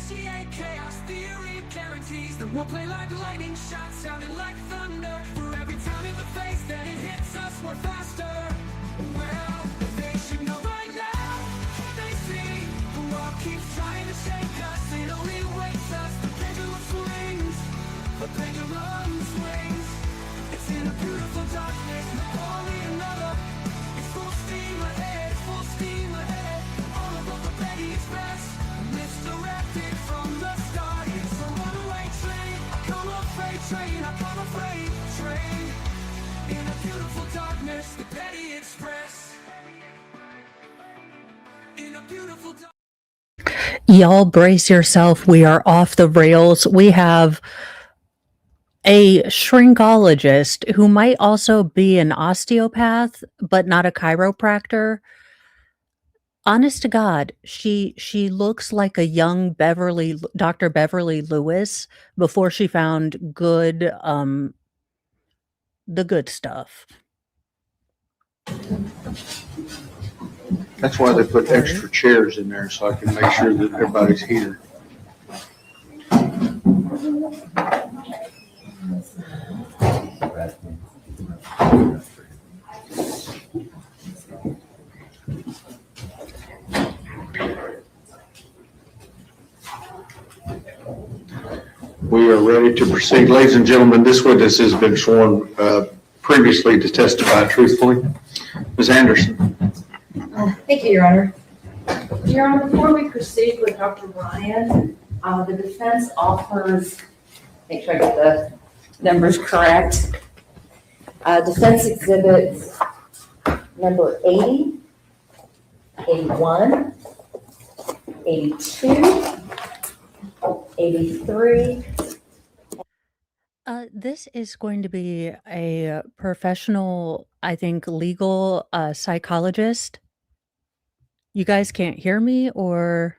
initiate chaos theory guarantees that we'll play like lightning shots, sounding like thunder. For every time in the face that it hits us, we're faster. Well, they should know by now. They see the world keeps trying to shake us. It only wakes us. The pendulum swings. The pendulum swings. It's in a beautiful darkness. Napoleon another. It's full steam ahead. Full steam ahead. All about the Betty Express. Misdirected from the start. It's a runaway train. I come a freight train. I come a freight train. In a beautiful darkness, the Betty Express. In a beautiful darkness. Y'all brace yourself. We are off the rails. We have a shrinkologist who might also be an osteopath, but not a chiropractor. Honest to God, she looks like a young Dr. Beverly Lewis before she found the good stuff. That's why they put extra chairs in there, so I can make sure that everybody's here. We are ready to proceed. Ladies and gentlemen, this witness has been sworn previously to testify truthfully. Ms. Anderson. Thank you, Your Honor. Your Honor, before we proceed with Dr. Ryan, the defense offers, make sure I get the numbers correct. Defense exhibits number 80, 81, 82, 83. This is going to be a professional, I think, legal psychologist. You guys can't hear me, or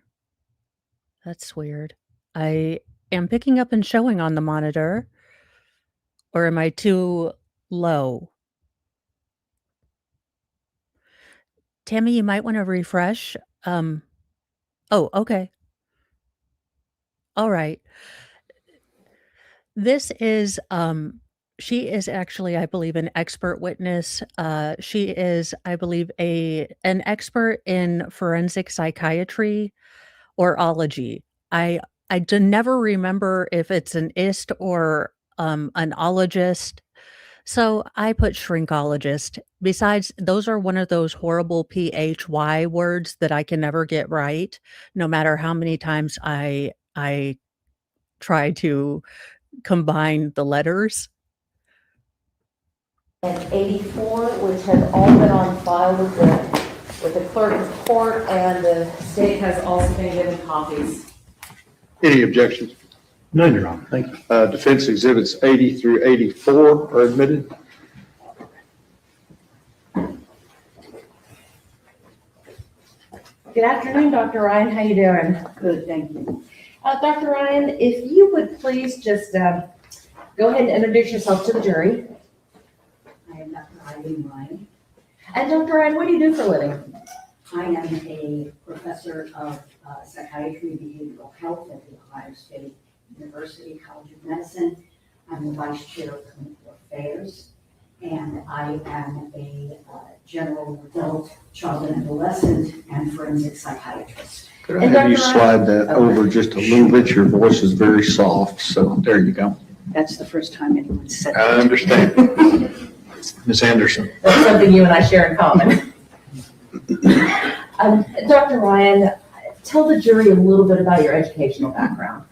that's weird. I am picking up and showing on the monitor, or am I too low? Tammy, you might want to refresh. Oh, okay. All right. This is, she is actually, I believe, an expert witness. She is, I believe, an expert in forensic psychiatry or ology. I never remember if it's an ist or an ologist. So I put shrinkologist. Besides, those are one of those horrible PHY words that I can never get right, no matter how many times I try to combine the letters. And 84, which has all been on file with the clerk of court, and the state has also been given copies. Any objections? None, Your Honor. Thank you. Defense exhibits 80 through 84 are admitted. Good afternoon, Dr. Ryan. How you doing? Good, thank you. Dr. Ryan, if you would please just go ahead and introduce yourself to the jury. I am Dr. Eileen Ryan. And Dr. Ryan, what do you do for a living? I am a professor of psychiatry and behavioral health at the Ohio State University College of Medicine. I'm the vice chair of clinical affairs, and I am a general adult, child and adolescent, and forensic psychiatrist. Could I have you slide that over just a little bit? Your voice is very soft, so there you go. That's the first time anyone's said I that. understand. Ms. Anderson. That's something you and I share in common. Dr. Ryan, tell the jury a little bit about your educational background.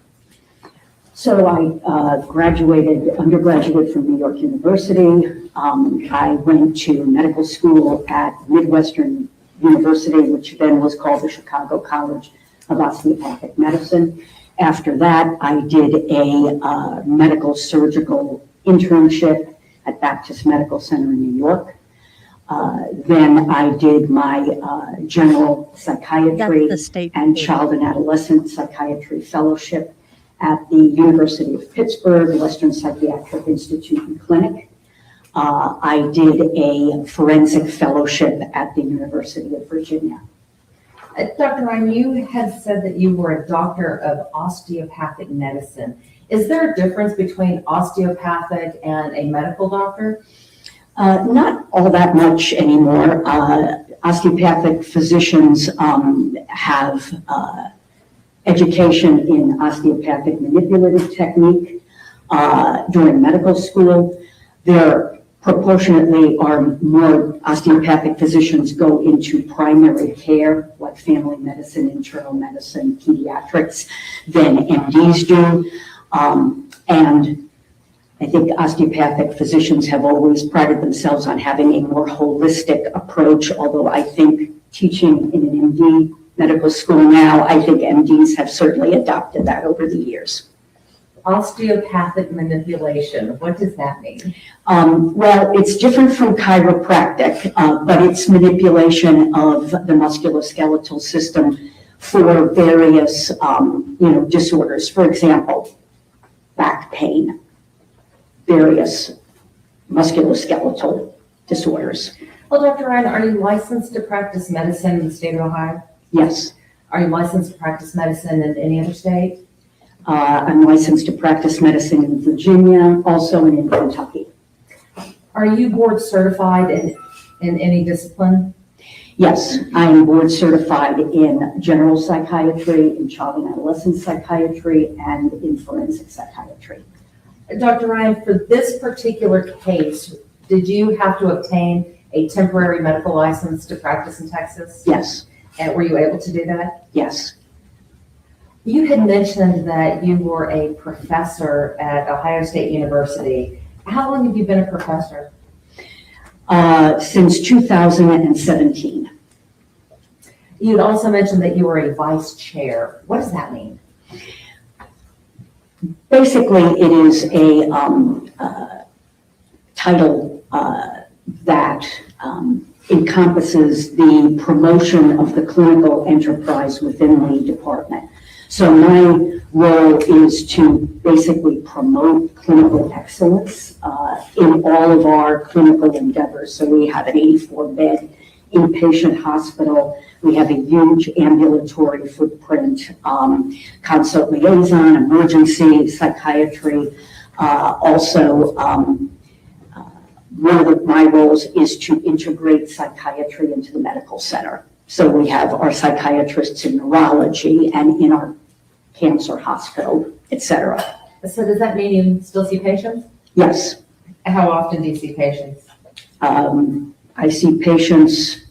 So I graduated undergraduate from New York University. I went to medical school at Midwestern University, which then was called the Chicago College of Osteopathic Medicine. After that, I did a medical surgical internship at Baptist Medical Center in New York. Then I did my general psychiatry and child and adolescent psychiatry fellowship at the University of Pittsburgh, Western Psychiatric Institute and Clinic. I did a forensic fellowship at the University of Virginia. Dr. Ryan, you had said that you were a doctor of osteopathic medicine. Is there a difference between osteopathic and a medical doctor? Not all that much anymore. Osteopathic physicians have education in osteopathic manipulative technique during medical school. There proportionately are more osteopathic physicians go into primary care, like family medicine, internal medicine, pediatrics, than MDs do. And I think osteopathic physicians have always prided themselves on having a more holistic approach, although I think teaching in an MD medical school now, I think MDs have certainly adopted that over the years. Osteopathic manipulation, what does that mean? Well, it's different from chiropractic, but it's manipulation of the musculoskeletal system for various, disorders. For example, back pain, various musculoskeletal disorders. Well, Dr. Ryan, are you licensed to practice medicine in the state of Ohio? Yes, Are you licensed to practice medicine in any other state? I'm licensed to practice medicine in Virginia, also and in Kentucky. Are you board certified in any discipline? Yes, I am board certified in general psychiatry, in child and adolescent psychiatry, and in forensic psychiatry. Dr. Ryan, for this particular case, did you have to obtain a temporary medical license to practice in Texas? Yes, And were you able to do that? yes. You had mentioned that you were a professor at Ohio State University. How long have you been a professor? Since 2017. You had also mentioned that you were a vice chair. What does that mean? Basically, it is a title that encompasses the promotion of the clinical enterprise within the department. So my role is to basically promote clinical excellence in all of our clinical endeavors. So we have an 84-bed inpatient hospital. We have a huge ambulatory footprint, consult liaison, emergency, psychiatry. Also, one of my roles is to integrate psychiatry into the medical center. So we have our psychiatrists in neurology and in our cancer hospital, et cetera. So does that mean you still see patients? Yes, How often do you see patients? I see patients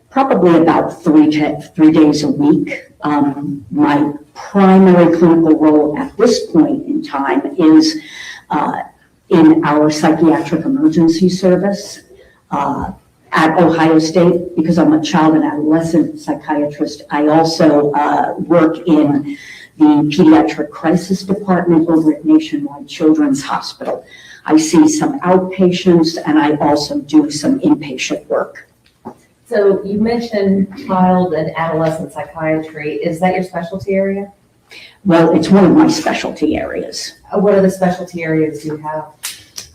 probably about three days a week. My primary clinical role at this point in time is in our psychiatric emergency service at Ohio State. Because I'm a child and adolescent psychiatrist, I also work in the pediatric crisis department over at Nationwide Children's Hospital. I see some outpatients and I also do some inpatient work. So you mentioned child and adolescent psychiatry. Is that your specialty area? Well, it's one of my specialty areas. What other specialty areas do you have?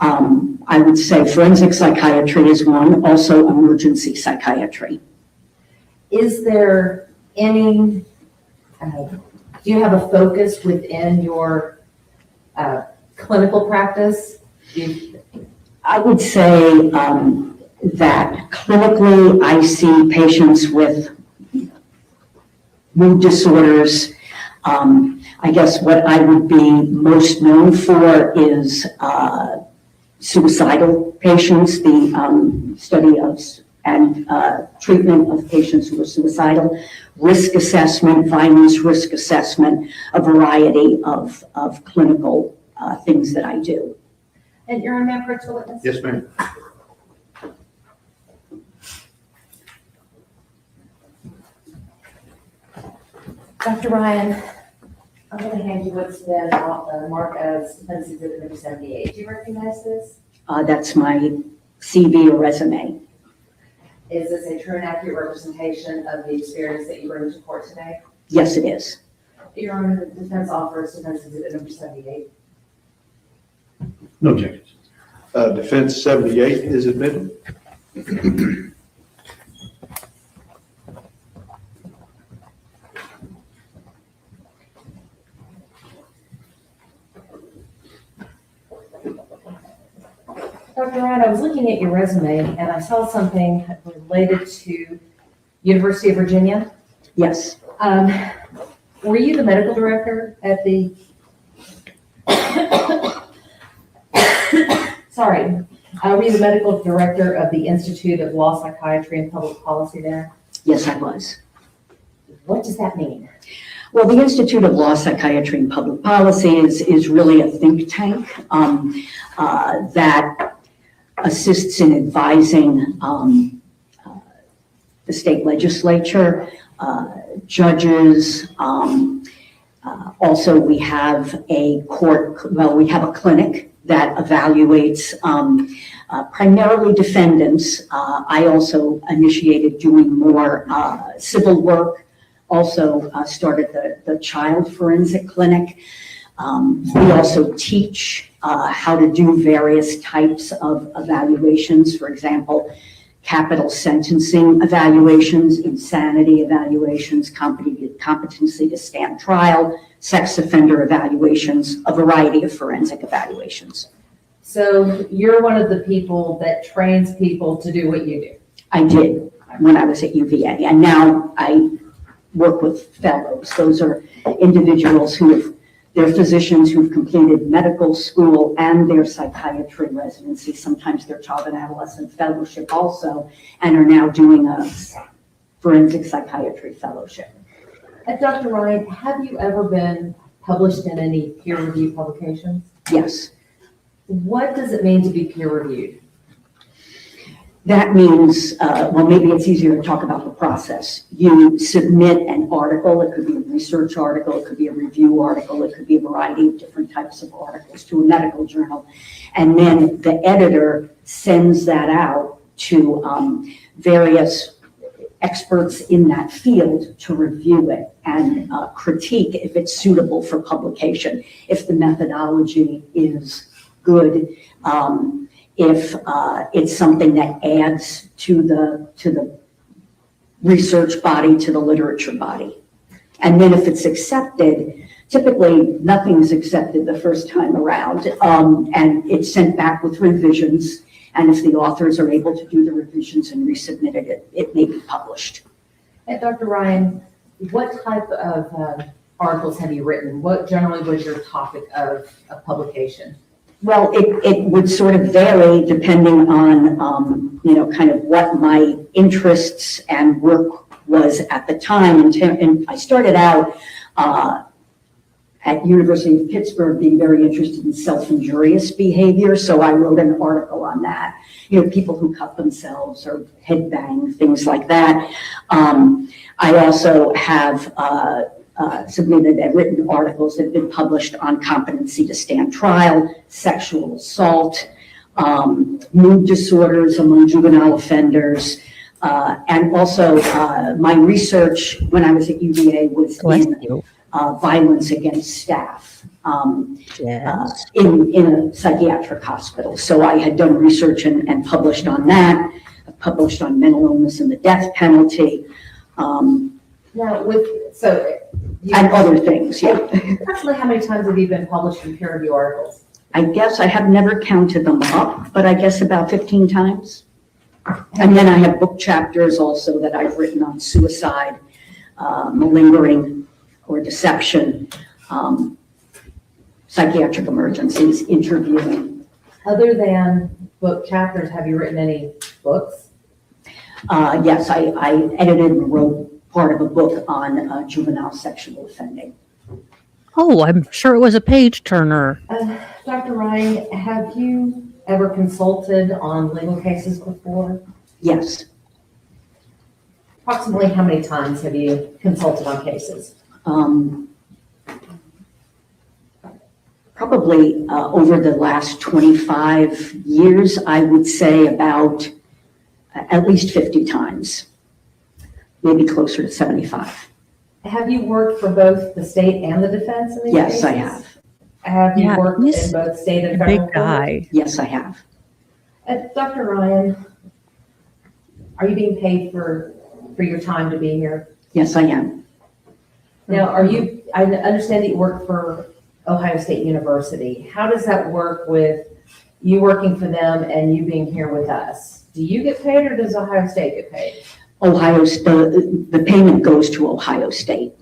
I would say forensic psychiatry is one, also emergency psychiatry. Is there any, do you have a focus within your clinical practice? I would say that clinically I see patients with mood disorders. I guess what I would be most known for is suicidal patients, the study of and treatment of patients who are suicidal, risk assessment, violence risk assessment, a variety of clinical things that I do. And you're a member to witness? Yes, ma'am. Dr. Ryan, I'm going to hand you what's been marked as Defense Exhibit number 78. Do you recognize this? That's my CV or resume. Is this a true and accurate representation of the experience that you bring to court today? Yes, it is. Your Honor, the defense offers Defense Exhibit number 78. No objections. Defense 78 is admitted. Dr. Ryan, I was looking at your resume and I saw something related to University of Virginia. Yes, Were you the medical director at the, sorry, were you the medical director of the Institute of Law, Psychiatry, and Public Policy there? yes, I was. What does that mean? Well, the Institute of Law, Psychiatry, and Public Policy is really a think tank that assists in advising the state legislature, judges. Also, we have a clinic that evaluates primarily defendants. I also initiated doing more civil work. Also started the child forensic clinic. We also teach how to do various types of evaluations. For example, capital sentencing evaluations, insanity evaluations, competency to stand trial, sex offender evaluations, a variety of forensic evaluations. So you're one of the people that trains people to do what you do. I did when I was at UVA, and now I work with fellows. Those are individuals they're physicians who've completed medical school and their psychiatry residency, sometimes their child and adolescent fellowship also, and are now doing a forensic psychiatry fellowship. Dr. Ryan, have you ever been published in any peer-reviewed publications? Yes. What does it mean to be peer-reviewed? That means, well, maybe it's easier to talk about the process. You submit an article. It could be a research article. It could be a review article. It could be a variety of different types of articles to a medical journal. And then the editor sends that out to various experts in that field to review it and critique if it's suitable for publication, if the methodology is good, if it's something that adds to the research body, to the literature body. And then if it's accepted, typically nothing's accepted the first time around, and it's sent back with revisions. And if the authors are able to do the revisions and resubmit it, it may be published. And Dr. Ryan, what type of articles have you written? What generally was your topic of publication? Well, it would sort of vary depending on, kind of what my interests and work was at the time. And I started out at University of Pittsburgh being very interested in self-injurious behavior. So I wrote an article on that, people who cut themselves or headbang, things like that. I also have submitted and written articles that have been published on competency to stand trial, sexual assault, mood disorders among juvenile offenders, and also my research when I was at UVA was in violence against staff in a psychiatric hospital. So I had done research and published on that. I published on mental illness and the death penalty. And other things, yeah. Approximately how many times have you been published in peer review articles? I guess I have never counted them up, but I guess about 15 times. And then I have book chapters also that I've written on suicide, malingering or deception, psychiatric emergencies, interviewing. Other than book chapters, have you written any books? Yes, I edited and wrote part of a book on juvenile sexual offending. Oh, I'm sure it was a page turner. Dr. Ryan, have you ever consulted on legal cases before? Yes. Approximately how many times have you consulted on cases? Probably over the last 25 years, I would say about at least 50 times. Maybe closer to 75. Have you worked for both the state and the defense in these cases? Yes, I have. Have you Yeah, worked he's in both state and A federal big court? guy. Yes, I have. Dr. Ryan, are you being paid for your time to be here? Yes, I am. Now, I understand that you work for Ohio State University. How does that work with you working for them and you being here with us, do you get paid or does Ohio State get paid? The payment goes to Ohio State,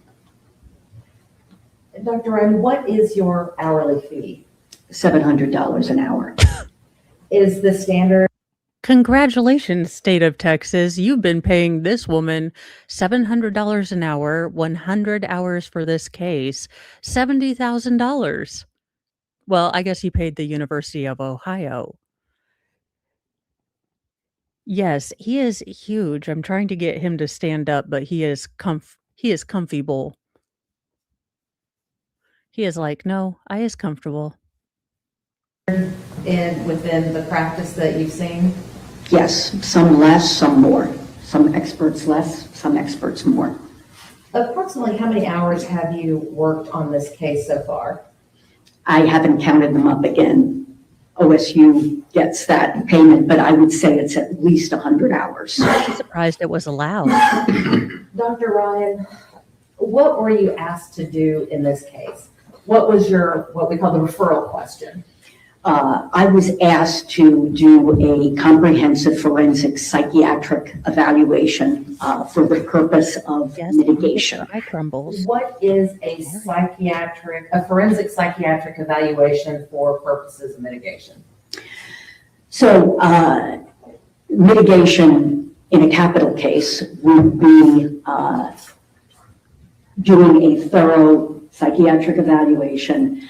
Dr. Ryan, what is your hourly fee? $700 an hour. Is the standard Congratulations, state of Texas. You've been paying this woman $700 an hour, 100 hours for this case, $70,000. Well, I guess you paid the University of Ohio. Yes, he is huge. I'm trying to get him to stand up, but he is comfy-ble. He is like, no, I is comfortable. within the practice that you've seen? Yes, some less, some more. Some experts less, some experts more. Approximately how many hours have you worked on this case so far? I haven't counted them up again. OSU gets that payment, but I would say it's at least 100 hours. I'm surprised it was allowed. Dr. Ryan, what were you asked to do in this case? What was your, what we call the referral question? I was asked to do a comprehensive forensic psychiatric evaluation for the purpose of mitigation. I crumbles. What is a forensic psychiatric evaluation for purposes of mitigation? So mitigation in a capital case would be doing a thorough psychiatric evaluation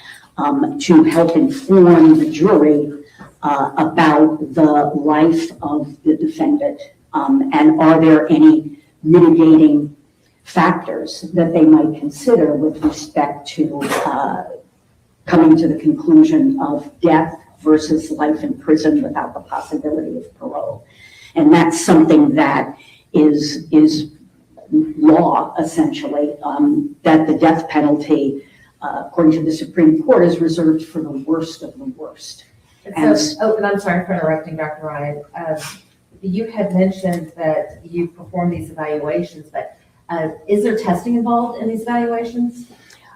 to help inform the jury about the life of the defendant, and are there any mitigating factors that they might consider with respect to coming to the conclusion of death versus life in prison without the possibility of parole. And that's something that is law, essentially, that the death penalty, according to the Supreme Court, is reserved for the worst of the worst. And I'm sorry for interrupting, Dr. Ryan. You had mentioned that you perform these evaluations, but is there testing involved in these evaluations?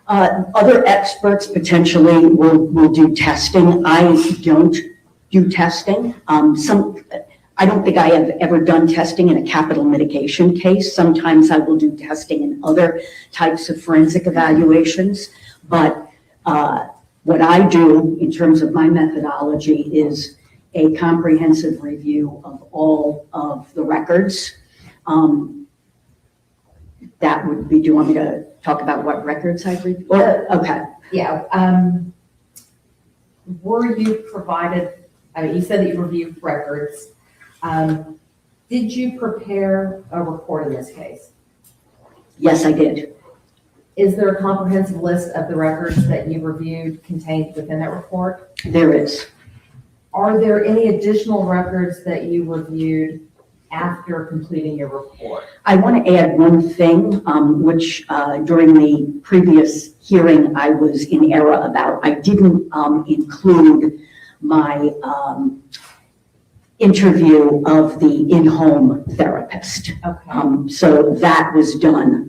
Other experts potentially will do testing. I don't do testing. I don't think I have ever done testing in a capital mitigation case. Sometimes I will do testing in other types of forensic evaluations. But what I do in terms of my methodology is a comprehensive review of all of the records. That would be, do you want me to talk about what records I've reviewed? Okay. Yeah. Were you provided, you said that you reviewed records. Did you prepare a report in this case? Yes, I did. Is there a comprehensive list of the records that you reviewed contained within that report? There is. Are there any additional records that you reviewed after completing your report? I want to add one thing, which during the previous hearing I was in error about. I didn't include my interview of the in-home therapist. Okay. So that was done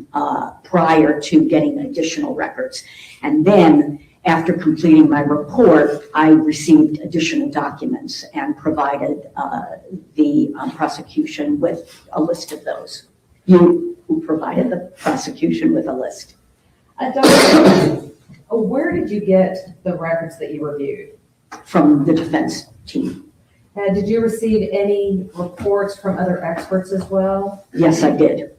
prior to getting additional records. And then after completing my report, I received additional documents and provided the prosecution with a list of those. You provided the prosecution with a list. Dr. Where did you get the records that you reviewed? From the defense team. Did you receive any reports from other experts as well? Yes, I did.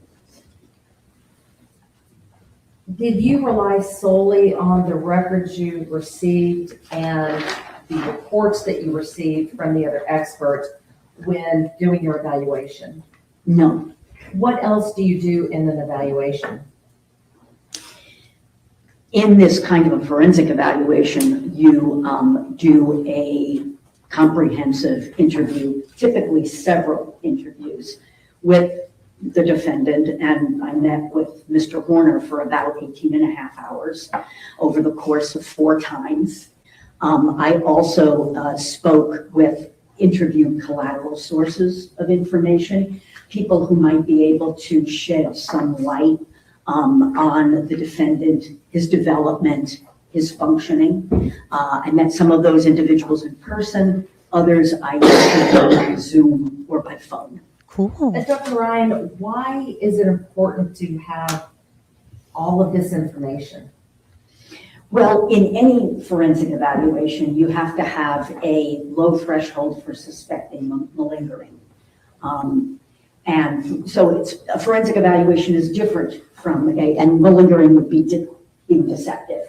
Did you rely solely on the records you received and the reports that you received from the other experts when doing your evaluation? No. What else do you do in an evaluation? In this kind of a forensic evaluation, you do a comprehensive interview, typically several interviews with the defendant, and I met with Mr. Horner for about 18 and a half hours over the course of 4 times. I also spoke with interviewed collateral sources of information, people who might be able to shed some light on the defendant, his development, his functioning. I met some of those individuals in person, others I met by Zoom or by phone. Cool. And Dr. Ryan, why is it important to have all of this information? Well, in any forensic evaluation, you have to have a low threshold for suspecting malingering. And so a forensic evaluation is different from and malingering would be being deceptive.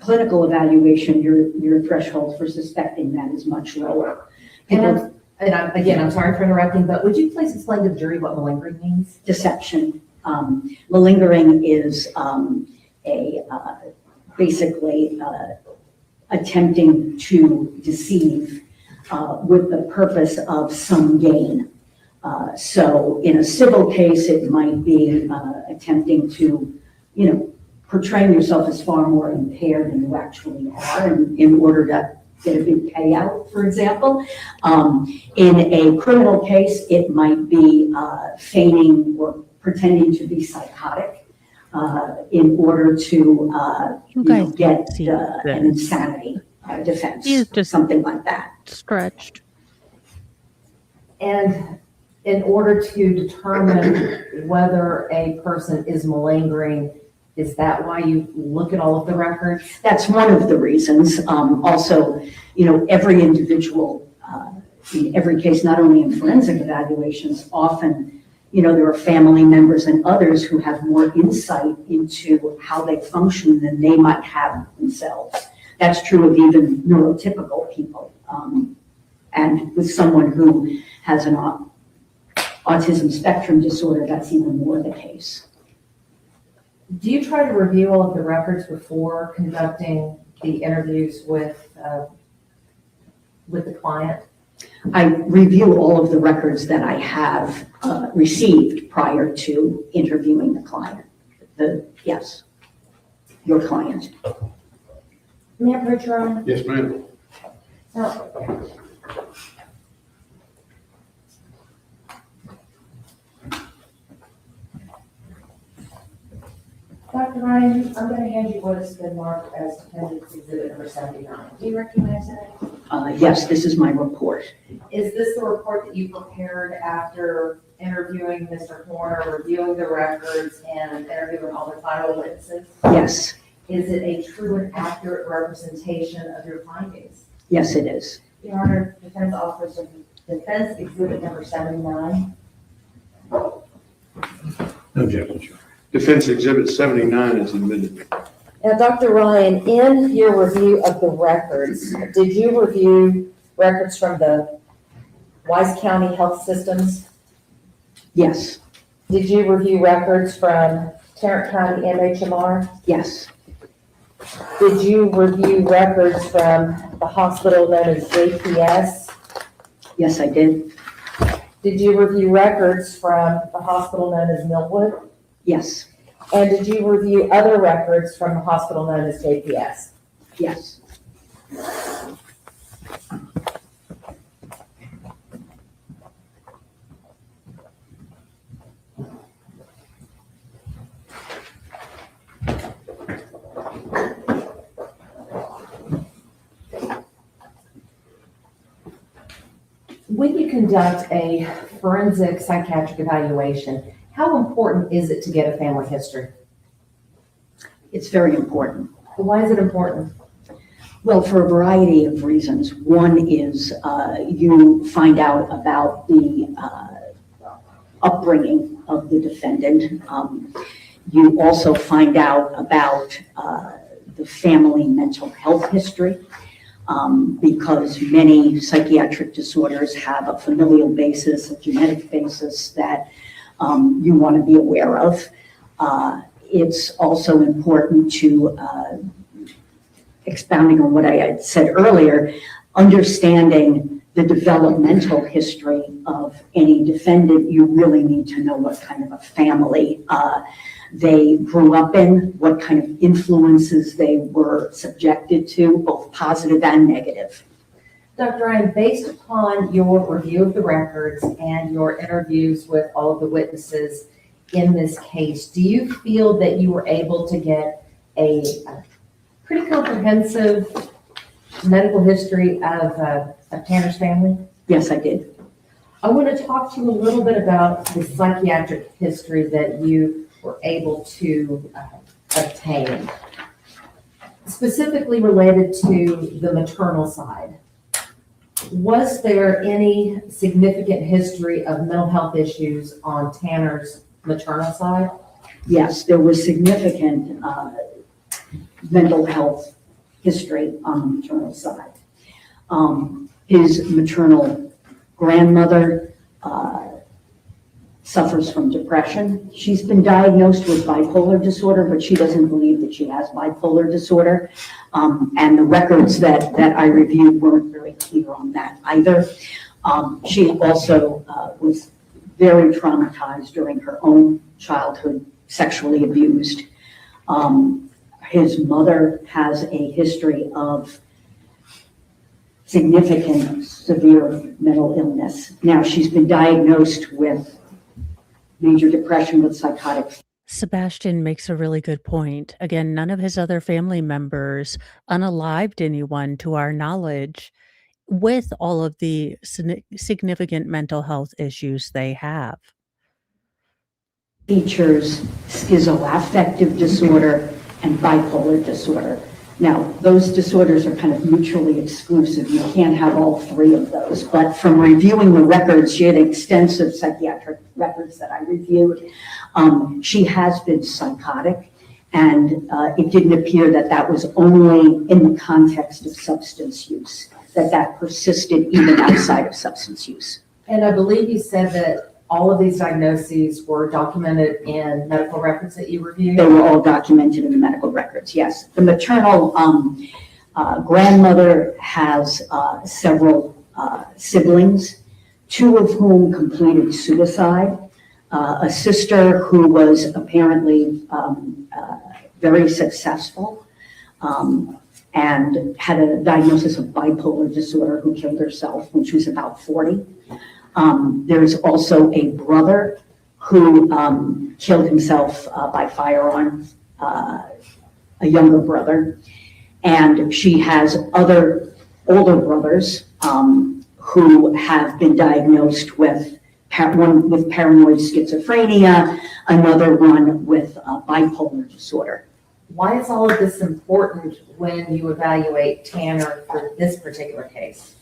Clinical evaluation, your threshold for suspecting that is much lower. And I'm sorry for interrupting, but would you please explain to the jury what malingering means? Deception. Malingering is basically attempting to deceive with the purpose of some gain. So in a civil case, it might be attempting to, portraying yourself as far more impaired than you actually are in order to get a big payout, for example. In a criminal case, it might be feigning or pretending to be psychotic in order to get an insanity defense, just something like that. Stretched. And in order to determine whether a person is malingering, is that why you look at all of the records? That's one of the reasons. Also, every individual, in every case, not only in forensic evaluations, often, there are family members and others who have more insight into how they function than they might have themselves. That's true of even neurotypical people. And with someone who has an autism spectrum disorder, that's even more the case. Do you try to review all of the records before conducting the interviews with the client? I review all of the records that I have received prior to interviewing the client. Yes, your client. May I approach your own? Yes, ma'am. Dr. Ryan, I'm going to hand you what has been marked as Appendix Exhibit number 79. Do you recognize that? Yes, this is my report. Is this the report that you prepared after interviewing Mr. Horner, reviewing the records, and interviewing all the final witnesses? Yes. Is it a true and accurate representation of your findings? Yes, it is. Your Honor, Defense Officer, Defense Exhibit number 79. No objection, Your Honor. Defense Exhibit 79 is admitted. Now, Dr. Ryan, in your review of the records, did you review records from the Wise County Health Systems? Yes. Did you review records from Tarrant County MHMR? Yes. Did you review records from the hospital known as JPS? Yes, I did. Did you review records from the hospital known as Millwood? Yes. And did you review other records from the hospital known as JPS? Yes. When you conduct a forensic psychiatric evaluation, how important is it to get a family history? It's very important. Why is it important? Well, for a variety of reasons. One is you find out about the upbringing of the defendant. You also find out about the family mental health history, because many psychiatric disorders have a familial basis, a genetic basis that you want to be aware of. It's also important to, expounding on what I had said earlier, understanding the developmental history of any defendant. You really need to know what kind of a family they grew up in, what kind of influences they were subjected to, both positive and negative. Dr. Ryan, based upon your review of the records and your interviews with all of the witnesses, in this case, do you feel that you were able to get a pretty comprehensive medical history of Tanner's family? Yes, I did. I want to talk to you a little bit about the psychiatric history that you were able to obtain, specifically related to the maternal side. Was there any significant history of mental health issues on Tanner's maternal side? Yes, there was significant mental health history on the maternal side. His maternal grandmother suffers from depression. She's been diagnosed with bipolar disorder, but she doesn't believe that she has bipolar disorder. And the records that I reviewed weren't very clear on that either. She also was very traumatized during her own childhood, sexually abused. His mother has a history of significant severe mental illness. Now, she's been diagnosed with major depression with psychotic. Sebastian makes a really good point. Again, none of his other family members unalived anyone to our knowledge with all of the significant mental health issues they have. Features schizoaffective disorder and bipolar disorder. Now, those disorders are kind of mutually exclusive. You can't have all three of those. But from reviewing the records, she had extensive psychiatric records that I reviewed. She has been psychotic, and it didn't appear that that was only in the context of substance use, that persisted even outside of substance use. And I believe you said that all of these diagnoses were documented in medical records that you reviewed? They were all documented in the medical records, yes. The maternal grandmother has several siblings, two of whom completed suicide. A sister who was apparently very successful and had a diagnosis of bipolar disorder who killed herself when she was about 40. There's also a brother who killed himself by firearm, a younger brother. And she has other older brothers who have been diagnosed with one with paranoid schizophrenia, another one with bipolar disorder. Why is all of this important when you evaluate Tanner for this particular case?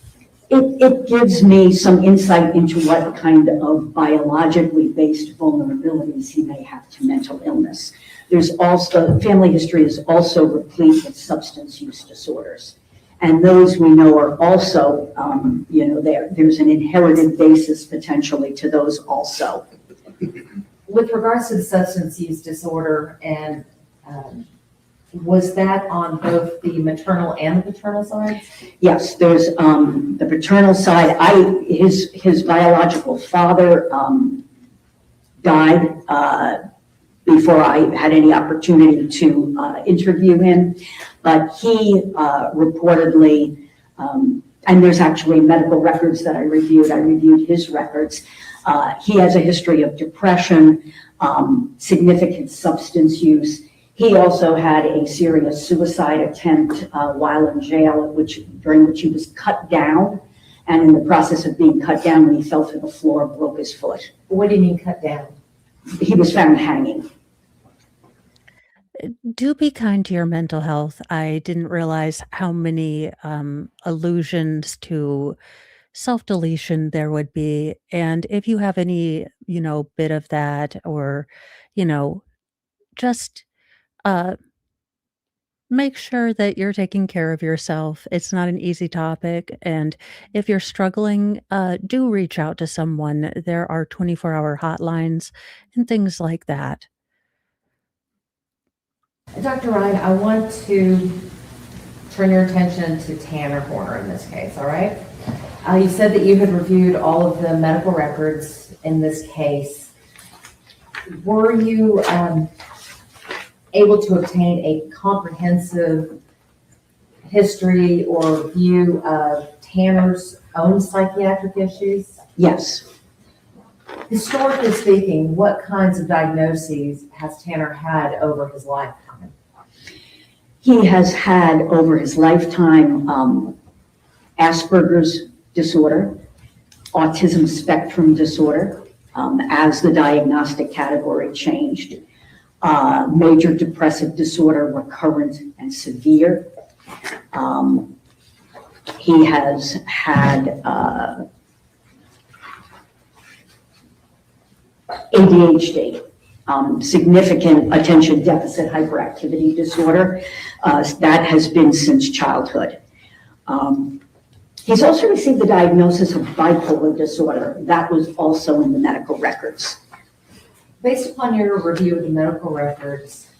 It gives me some insight into what kind of biologically based vulnerabilities he may have to mental illness. There's also, family history is also replete with substance use disorders. And those we know are also, there's an inherited basis potentially to those also. With regards to the substance use disorder, and was that on both the maternal and the paternal sides? Yes, there's the paternal side. His biological father died before I had any opportunity to interview him, but he reportedly, and there's actually medical records that I reviewed his records. He has a history of depression, significant substance use. He also had a serious suicide attempt while in jail, during which he was cut down. And in the process of being cut down, when he fell to the floor, broke his foot. What do you mean cut down? He was found hanging. Do be kind to your mental health. I didn't realize how many allusions to self-deletion there would be. And if you have any, bit of that, or, just make sure that you're taking care of yourself. It's not an easy topic. And if you're struggling, do reach out to someone. There are 24-hour hotlines and things like that. Dr. Ryan, I want to turn your attention to Tanner Horner in this case, all right? You said that you had reviewed all of the medical records in this case. Were you able to obtain a comprehensive history or view of Tanner's own psychiatric issues? Yes. Historically speaking, what kinds of diagnoses has Tanner had over his lifetime? He has had over his lifetime Asperger's disorder, autism spectrum disorder, as the diagnostic category changed, major depressive disorder, recurrent and severe. He has had ADHD, significant attention deficit hyperactivity disorder. That has been since childhood. He's also received the diagnosis of bipolar disorder. That was also in the medical records. Based upon your review of the medical records,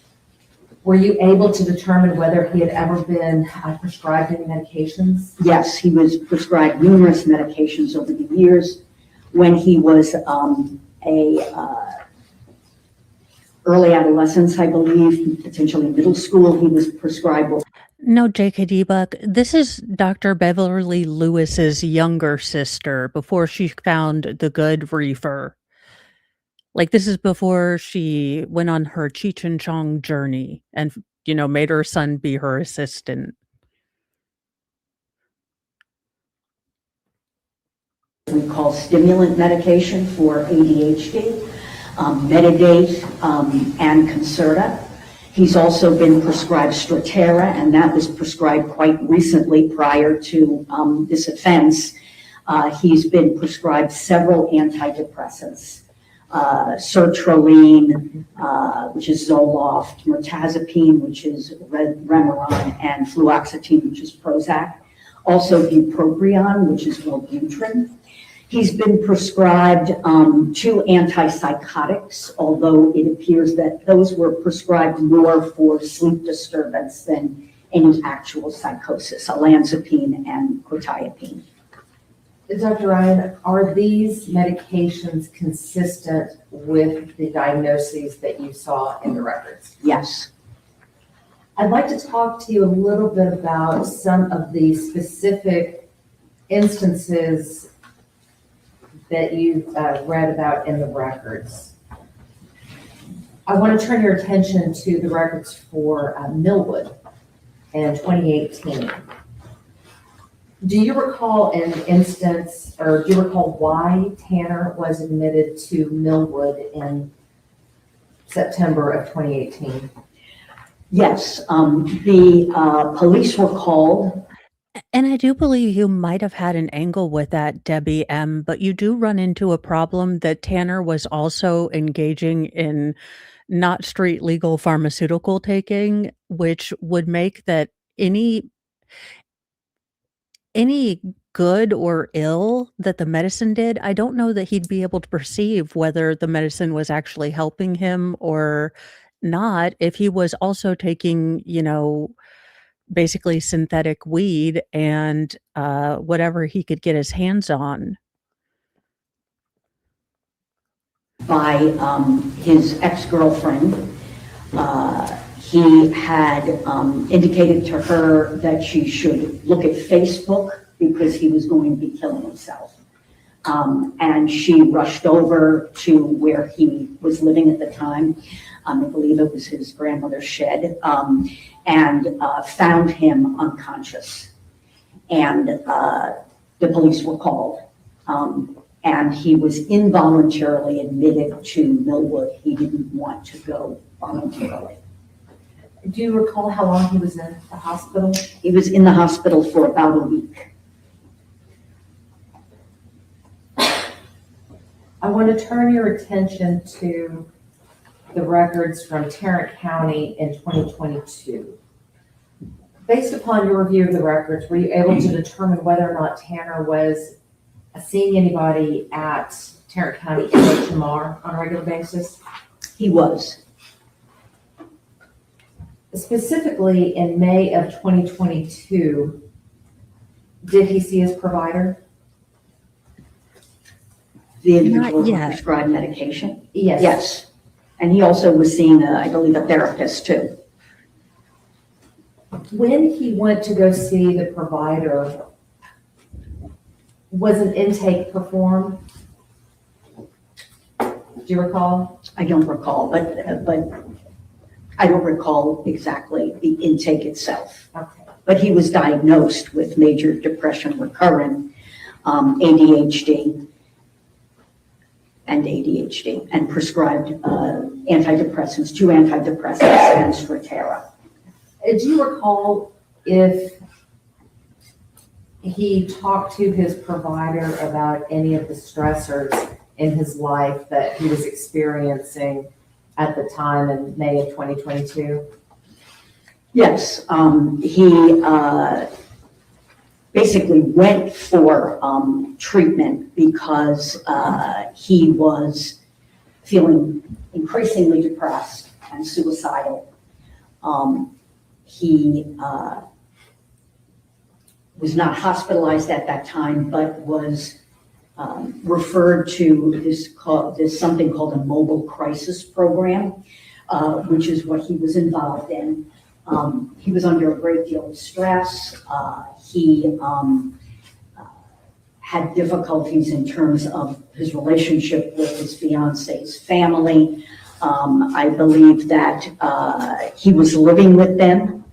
were you able to determine whether he had ever been prescribed any medications? Yes, he was prescribed numerous medications over the years. When he was early adolescence, I believe, potentially middle school, he was prescribed. No, JKD Buck, this is Dr. Beverly Lewis's younger sister before she found the good reefer. Like, this is before she went on her Cheech and Chong journey and, made her son be her assistant. We call stimulant medication for ADHD, Metadate, and Concerta. He's also been prescribed Strattera, and that was prescribed quite recently prior to this offense. He's been prescribed several antidepressants, sertraline, which is Zoloft, mirtazapine, which is Remeron, and fluoxetine, which is Prozac. Also bupropion, which is Wellbutrin. He's been prescribed 2 antipsychotics, although it appears that those were prescribed more for sleep disturbance than any actual psychosis, olanzapine and quetiapine. Dr. Ryan, are these medications consistent with the diagnoses that you saw in the records? Yes. I'd like to talk to you a little bit about some of the specific instances that you've read about in the records. I want to turn your attention to the records for Millwood in 2018. Do you recall an instance, or do you recall why Tanner was admitted to Millwood in September of 2018? Yes, the police were called. And I do believe you might have had an angle with that, Debbie M., but you do run into a problem that Tanner was also engaging in not street legal pharmaceutical taking, which would make that any good or ill that the medicine did, I don't know that he'd be able to perceive whether the medicine was actually helping him or not if he was also taking, basically synthetic weed and whatever he could get his hands on. By his ex-girlfriend. He had indicated to her that she should look at Facebook because he was going to be killing himself. And she rushed over to where he was living at the time. I believe it was his grandmother's shed, and found him unconscious. And the police were called. And he was involuntarily admitted to Millwood. He didn't want to go voluntarily. Do you recall how long he was in the hospital? He was in the hospital for about a week. I want to turn your attention to the records from Tarrant County in 2022. Based upon your review of the records, were you able to determine whether or not Tanner was seeing anybody at Tarrant County MHMR on a regular basis? He was. Specifically, in May of 2022, did he see his provider? The individual Not who yet. prescribed medication? Yes. Yes. And he also was seeing, I believe, a therapist too. When he went to go see the provider, was an intake performed? Do you recall? I don't recall, but I don't recall exactly the intake itself. Okay. But he was diagnosed with major depression recurrent, ADHD, and prescribed antidepressants, 2 antidepressants and Strattera. Do you recall if he talked to his provider about any of the stressors in his life that he was experiencing at the time in May of 2022? Yes, he basically went for treatment because he was feeling increasingly depressed and suicidal. He was not hospitalized at that time, but was referred to this something called a mobile crisis program, which is what he was involved in. He was under a great deal of stress. He had difficulties in terms of his relationship with his fiance's family. I believe that he was living with them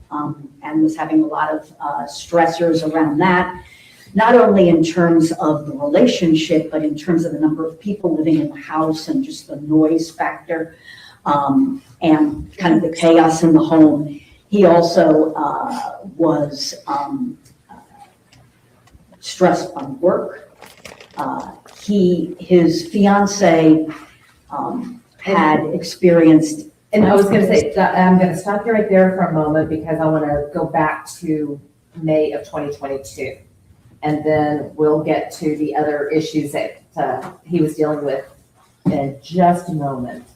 and was having a lot of stressors around that, not only in terms of the relationship, but in terms of the number of people living in the house and just the noise factor and kind of the chaos in the home. He also was stressed on work. His fiance had experienced. And I was going to say, I'm going to stop you right there for a moment because I want to go back to May of 2022. And then we'll get to the other issues that he was dealing with in just a moment.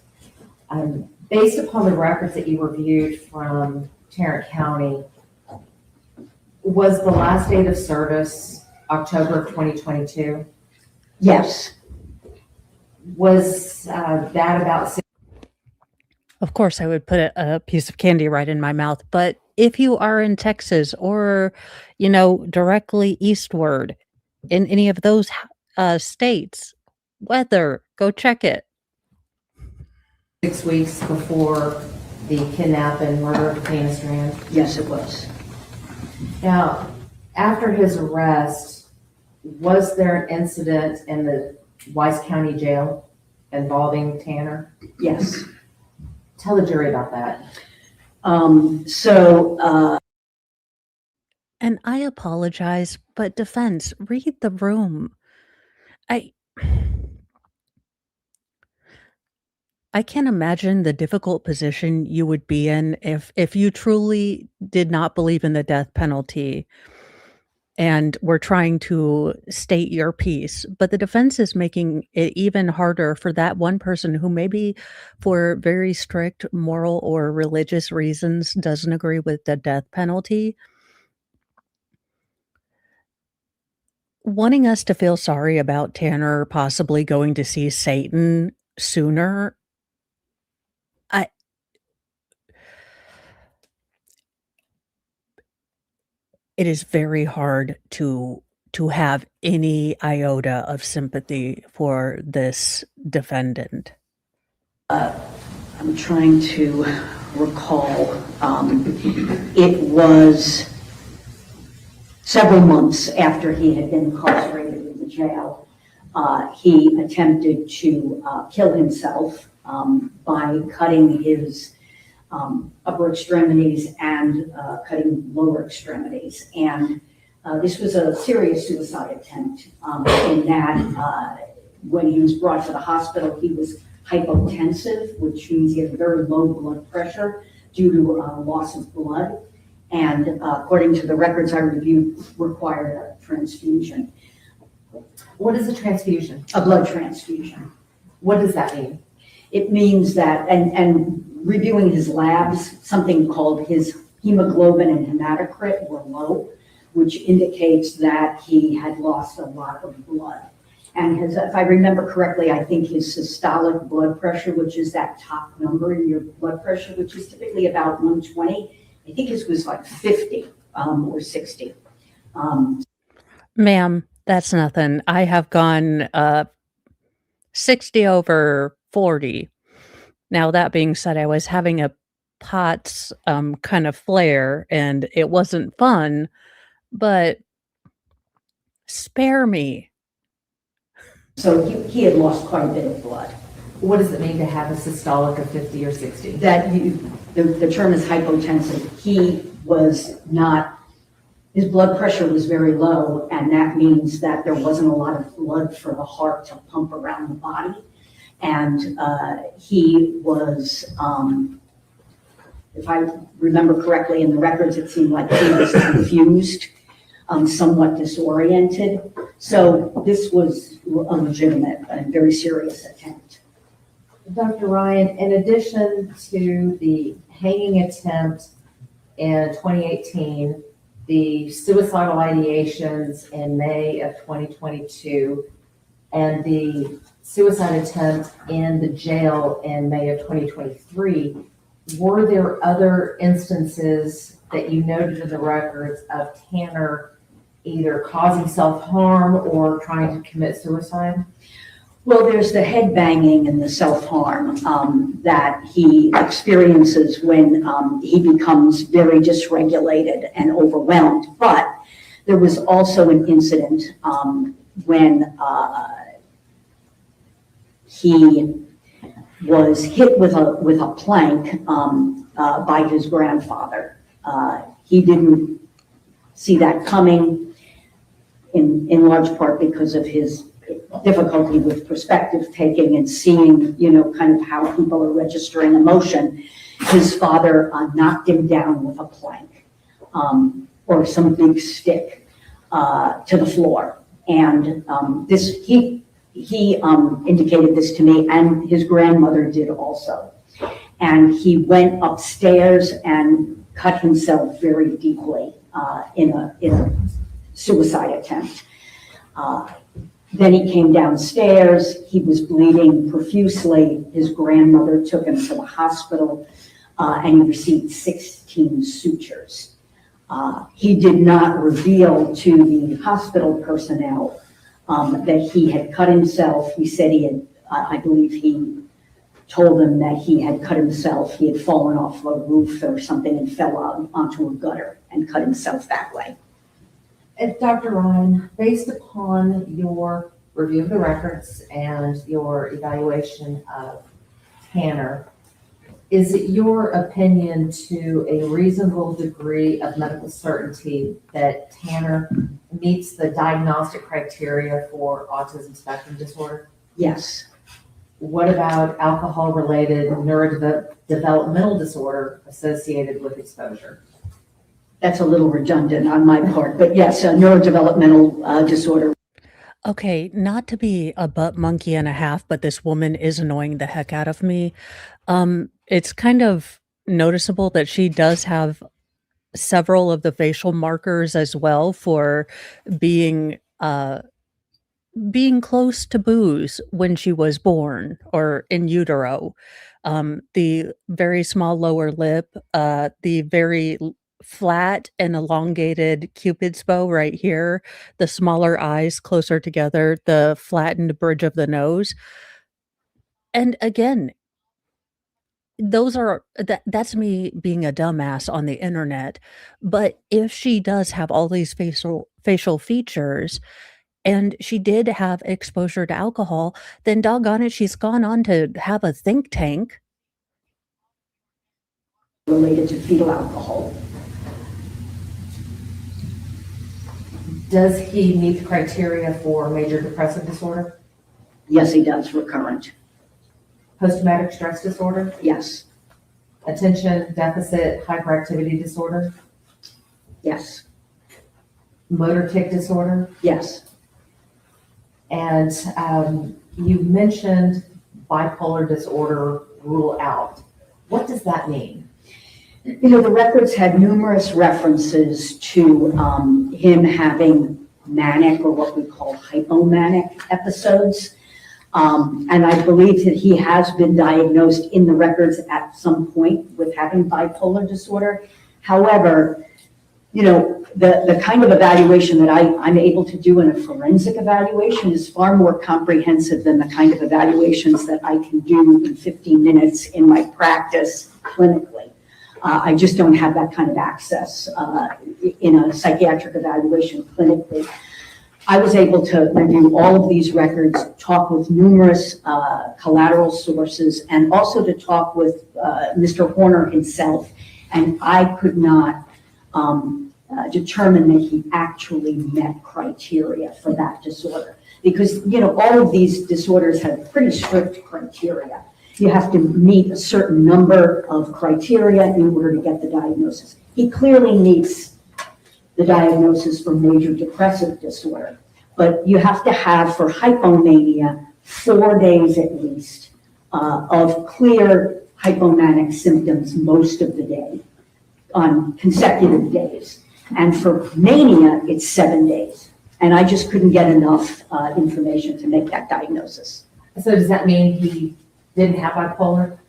Based upon the records that you reviewed from Tarrant County, was the last date of service October of 2022? Yes. Was that about? Of course, I would put a piece of candy right in my mouth, but if you are in Texas or, directly eastward in any of those states, weather, go check it. 6 weeks before the kidnap and murder of Athena Strand? Yes, it was. Now, after his arrest, was there an incident in the Weiss County Jail involving Tanner? Yes. Tell the jury about that. And I apologize, but defense, read the room. I can't imagine the difficult position you would be in if you truly did not believe in the death penalty and were trying to state your piece. But the defense is making it even harder for that one person who maybe for very strict moral or religious reasons doesn't agree with the death penalty. Wanting us to feel sorry about Tanner possibly going to see Satan sooner, it is very hard to have any iota of sympathy for this defendant. I'm trying to recall. It was several months after he had been incarcerated in the jail. He attempted to kill himself by cutting his upper extremities and cutting lower extremities. And this was a serious suicide attempt in that when he was brought to the hospital, he was hypotensive, which means he had very low blood pressure due to loss of blood. And according to the records I reviewed, required a transfusion. What is a transfusion? A blood transfusion. What does that mean? It means that, and reviewing his labs, something called his hemoglobin and hematocrit were low, which indicates that he had lost a lot of blood. And if I remember correctly, I think his systolic blood pressure, which is that top number in your blood pressure, which is typically about 120, I think his was like 50 or 60. Ma'am, that's nothing. I have gone 60 over 40. Now, that being said, I was having a POTS kind of flare and it wasn't fun, but spare me. So he had lost quite a bit of blood. What does it mean to have a systolic of 50 or 60? The term is hypotensive. He was not, his blood pressure was very low, and that means that there wasn't a lot of blood for the heart to pump around the body. And he was, if I remember correctly in the records, it seemed like he was confused, somewhat disoriented. So this was a legitimate and very serious attempt. Dr. Ryan, in addition to the hanging attempt in 2018, the suicidal ideations in May of 2022, and the suicide attempt in the jail in May of 2023, were there other instances that you noted in the records of Tanner either causing self-harm or trying to commit suicide? Well, there's the head banging and the self-harm that he experiences when he becomes very dysregulated and overwhelmed. But there was also an incident when he was hit with a plank by his grandfather. He didn't see that coming, in large part because of his difficulty with perspective taking and seeing, kind of how people are registering emotion. His father knocked him down with a plank or some big stick to the floor. And he indicated this to me, and his grandmother did also. And he went upstairs and cut himself very deeply in a suicide attempt. Then he came downstairs. He was bleeding profusely. His grandmother took him to the hospital, and he received 16 sutures. He did not reveal to the hospital personnel that he had cut himself. He said he had, I believe he told them that he had cut himself. He had fallen off a roof or something and fell out onto a gutter and cut himself that way. Dr. Ryan, based upon your review of the records and your evaluation of Tanner, is it your opinion to a reasonable degree of medical certainty that Tanner meets the diagnostic criteria for autism spectrum disorder? Yes. What about alcohol-related neurodevelopmental disorder associated with exposure? That's a little redundant on my part, but yes, a neurodevelopmental disorder. Okay, not to be a butt monkey and a half, but this woman is annoying the heck out of me. It's kind of noticeable that she does have several of the facial markers as well for being close to booze when she was born or in utero. The very small lower lip, the very flat and elongated Cupid's bow right here, the smaller eyes closer together, the flattened bridge of the nose. And again, that's me being a dumbass on the internet. But if she does have all these facial features, and she did have exposure to alcohol, then doggone it, she's gone on to have a think tank. Related to fetal alcohol. Does he meet the criteria for major depressive disorder? Yes, he does, recurrent. Post-traumatic stress disorder? Yes, Attention deficit hyperactivity disorder? yes, Motor tic disorder? yes. And you mentioned bipolar disorder rule out. What does that mean? The records had numerous references to him having manic or what we call hypomanic episodes. And I believe that he has been diagnosed in the records at some point with having bipolar disorder. However, the kind of evaluation that I'm able to do in a forensic evaluation is far more comprehensive than the kind of evaluations that I can do in 15 minutes in my practice clinically. I just don't have that kind of access in a psychiatric evaluation clinically. I was able to review all of these records, talk with numerous collateral sources, and also to talk with Mr. Horner himself, and I could not determine that he actually met criteria for that disorder. Because, all of these disorders have pretty strict criteria. You have to meet a certain number of criteria in order to get the diagnosis. He clearly meets the diagnosis for major depressive disorder, but you have to have, for hypomania, 4 days at least of clear hypomanic symptoms most of the day on consecutive days. And for mania, it's 7 days. And I just couldn't get enough information to make that diagnosis. So does that mean he didn't have bipolar?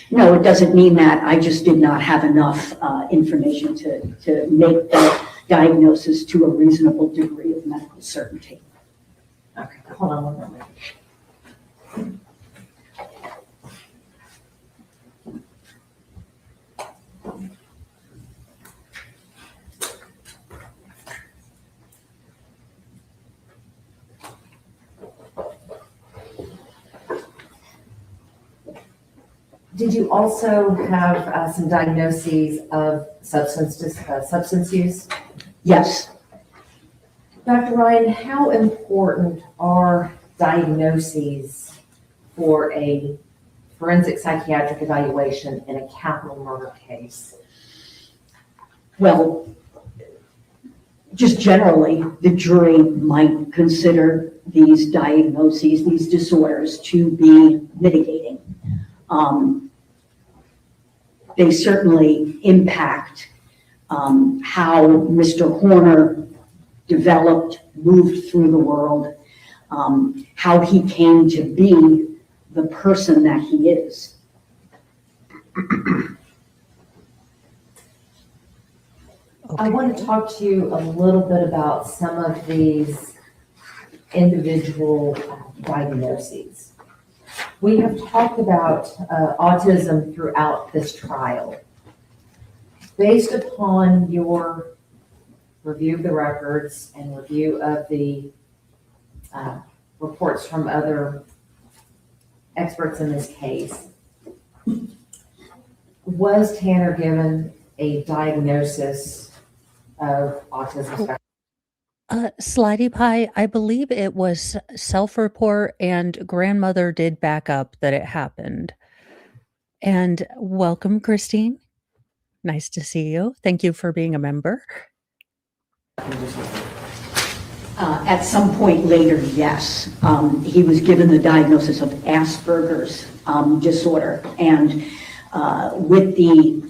No, it doesn't mean that. I just did not have enough information to make the diagnosis to a reasonable degree of medical certainty. Okay, hold on one moment. Did you also have some diagnoses of substance use? Yes. Dr. Ryan, how important are diagnoses for a forensic psychiatric evaluation in a capital murder case? Well, just generally, the jury might consider these diagnoses, these disorders, to be mitigating. They certainly impact how Mr. Horner developed, moved through the world, how he came to be the person that he is. I want to talk to you a little bit about some of these individual diagnoses. We have talked about autism throughout this trial. Based upon your review of the records and review of the reports from other experts in this case, was Tanner given a diagnosis of autism spectrum? Slidey Pie, I believe it was self-report, and grandmother did back up that it happened. And welcome, Christine. Nice to see you. Thank you for being a member. At some point later, yes. He was given the diagnosis of Asperger's disorder. And with the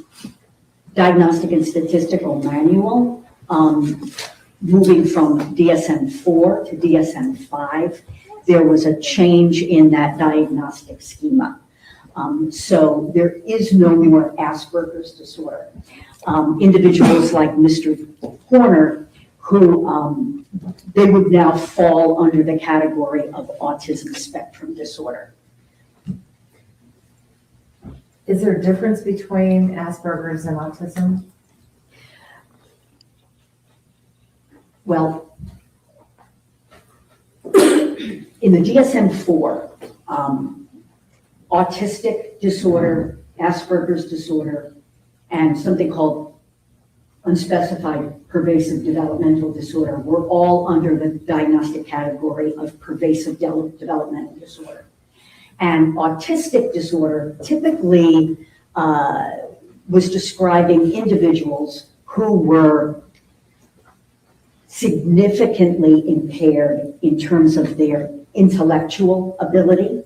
Diagnostic and Statistical Manual, moving from DSM-4 to DSM-5, there was a change in that diagnostic schema. So there is no more Asperger's disorder. Individuals like Mr. Horner, who they would now fall under the category of autism spectrum disorder. Is there a difference between Asperger's and autism? Well, in the DSM-4, autistic disorder, Asperger's disorder, and something called unspecified pervasive developmental disorder were all under the diagnostic category of pervasive developmental disorder. And autistic disorder typically was describing individuals who were significantly impaired in terms of their intellectual ability.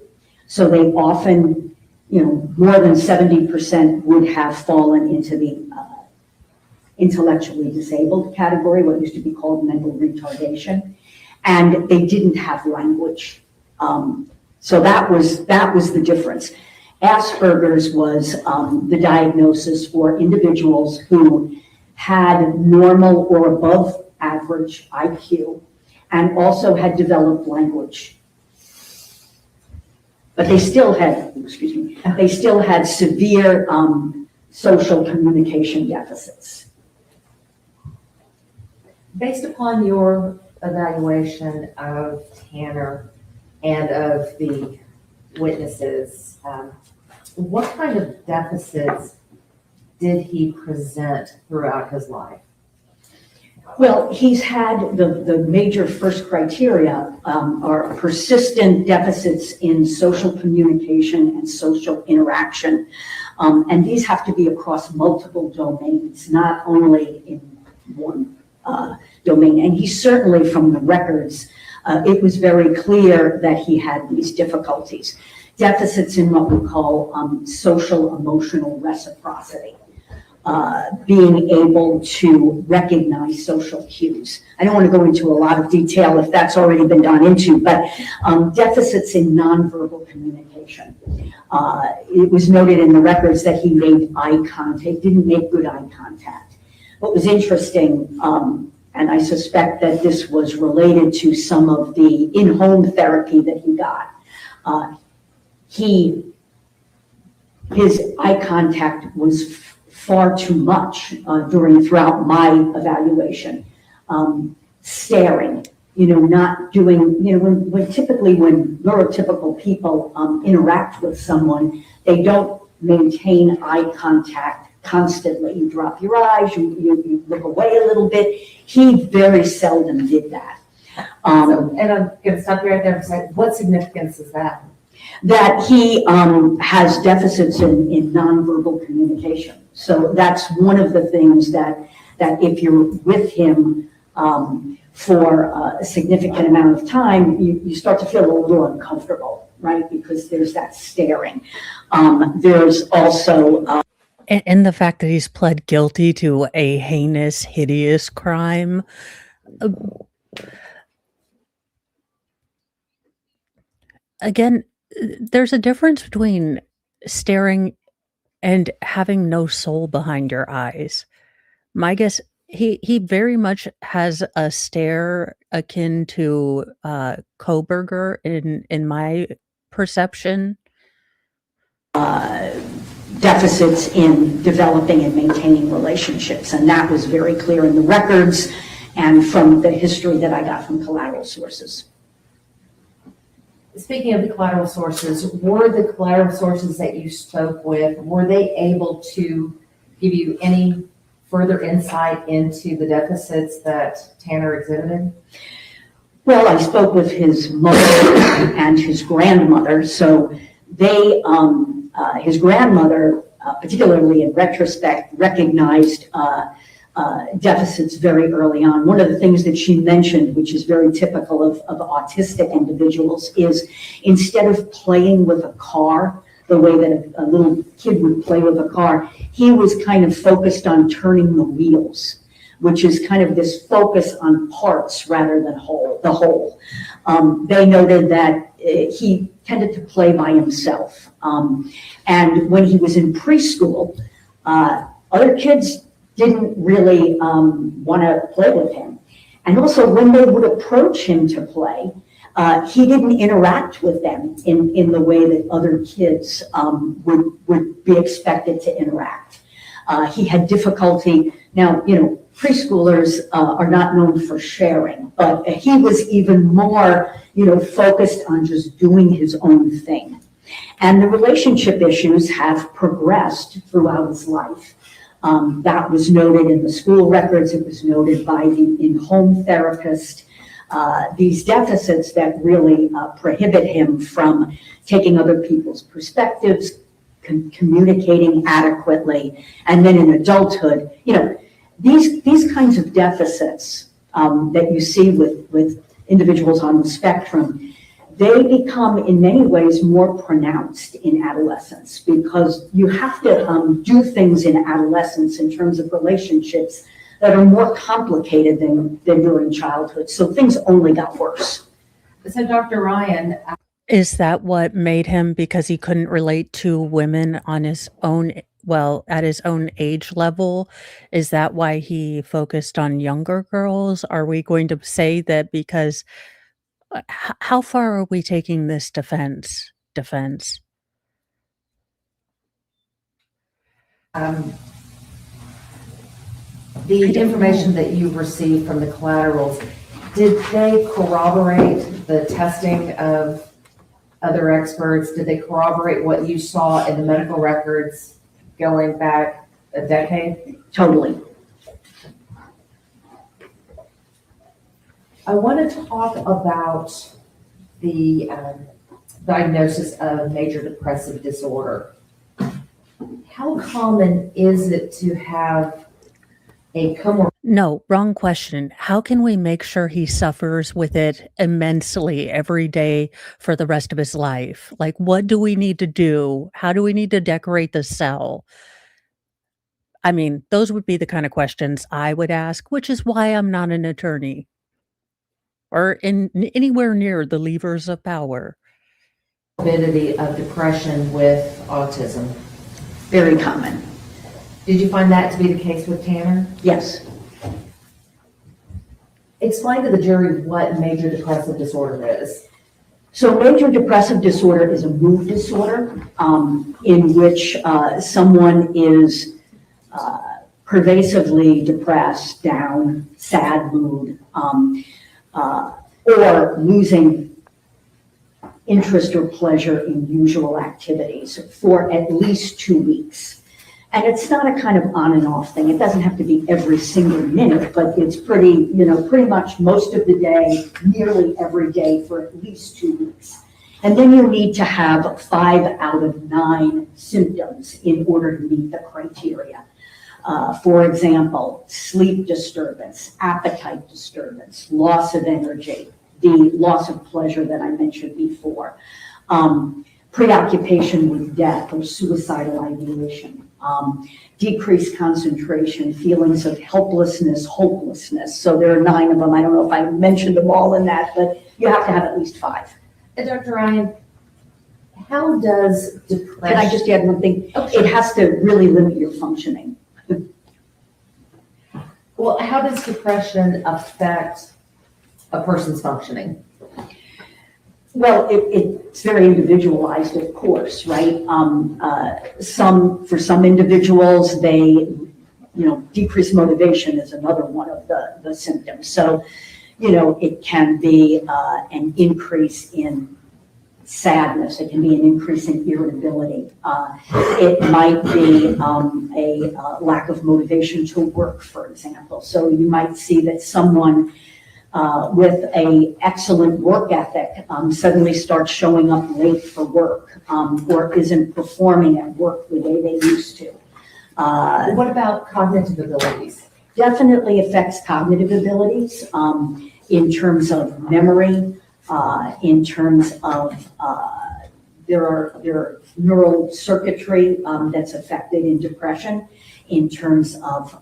So they often, more than 70% would have fallen into the intellectually disabled category, what used to be called mental retardation, and they didn't have language. So that was the difference. Asperger's was the diagnosis for individuals who had normal or above average IQ, and also had developed language. But they still had, they still had severe social communication deficits. Based upon your evaluation of Tanner and of the witnesses, what kind of deficits did he present throughout his life? Well, he's had the major first criteria are persistent deficits in social communication and social interaction. And these have to be across multiple domains, not only in one domain. And he certainly, from the records, it was very clear that he had these difficulties. Deficits in what we call social emotional reciprocity. Being able to recognize social cues. I don't want to go into a lot of detail if that's already been gone into, but deficits in nonverbal communication. It was noted in the records that he made eye contact, didn't make good eye contact. What was interesting, and I suspect that this was related to some of the in-home therapy that he got, his eye contact was far too much throughout my evaluation. Staring, not doing, when typically when neurotypical people interact with someone, they don't maintain eye contact constantly. You drop your eyes, you look away a little bit. He very seldom did that. And I'm going to stop you right there and say, what significance is that? That he has deficits in nonverbal communication. So that's one of the things that if you're with him for a significant amount of time, you start to feel a little uncomfortable, right? Because there's that staring. There's also... And the fact that he's pled guilty to a heinous, hideous crime. Again, there's a difference between staring and having no soul behind your eyes. My guess, he very much has a stare akin to Koberger in my perception. Deficits in developing and maintaining relationships, and that was very clear in the records and from the history that I got from collateral sources. Speaking of the collateral sources, were the collateral sources that you spoke with, were they able to give you any further insight into the deficits that Tanner exhibited? Well, I spoke with his mother and his grandmother. So they, his grandmother, particularly in retrospect, recognized deficits very early on. One of the things that she mentioned, which is very typical of autistic individuals, is instead of playing with a car the way that a little kid would play with a car, he was kind of focused on turning the wheels, which is kind of this focus on parts rather than the whole. They noted that he tended to play by himself. And when he was in preschool, other kids didn't really want to play with him. And also when they would approach him to play, he didn't interact with them in the way that other kids would be expected to interact. He had difficulty. Now, preschoolers are not known for sharing, but he was even more, focused on just doing his own thing. And the relationship issues have progressed throughout his life. That was noted in the school records. It was noted by the in-home therapist. These deficits that really prohibit him from taking other people's perspectives, communicating adequately, and then in adulthood, these kinds of deficits that you see with individuals on the spectrum, they become in many ways more pronounced in adolescence because you have to do things in adolescence in terms of relationships that are more complicated than during childhood. So things only got worse. So Dr. Ryan. Is that what made him, because he couldn't relate to women on his own well, at his own age level? Is that why he focused on younger girls? Are we going to say that because how far are we taking this defense? Um, I The don't information know. that you received from the collaterals, did they corroborate the testing of other experts? Did they corroborate what you saw in the medical records going back a decade? Totally. I want to talk about the diagnosis of major depressive disorder. How common is it to have a comorbidity? No, wrong question. How can we make sure he suffers with it immensely every day for the rest of his life? Like, what do we need to do? How do we need to decorate the cell? I mean, those would be the kind of questions I would ask, which is why I'm not an attorney or anywhere near the levers of power. Of depression with autism? Very common. Did you find that to be the case with Tanner? Yes. Explain to the jury what major depressive disorder is. So major depressive disorder is a mood disorder in which someone is pervasively depressed, down, sad mood, or losing interest or pleasure in usual activities for at least 2 weeks. And it's not a kind of on and off thing. It doesn't have to be every single minute, but it's pretty much most of the day, nearly every day for at least 2 weeks. And then you need to have 5 out of 9 symptoms in order to meet the criteria. For example, sleep disturbance, appetite disturbance, loss of energy, the loss of pleasure that I mentioned before, preoccupation with death or suicidal ideation, decreased concentration, feelings of helplessness, hopelessness. So there are 9 of them. I don't know if I mentioned them all in that, but you have to have at least 5. And Dr. Ryan, how does depression... Can I just add one thing? Oh, sure. It has to really limit your functioning. Well, how does depression affect a person's functioning? Well, it's very individualized, of course, right? For some individuals, decreased motivation is another one of the symptoms. So, it can be an increase in sadness. It can be an increase in irritability. It might be a lack of motivation to work, for example. So you might see that someone with an excellent work ethic suddenly starts showing up late for work or isn't performing at work the way they used to. What about cognitive abilities? Definitely affects cognitive abilities in terms of memory, in terms of there are neural circuitry that's affected in depression in terms of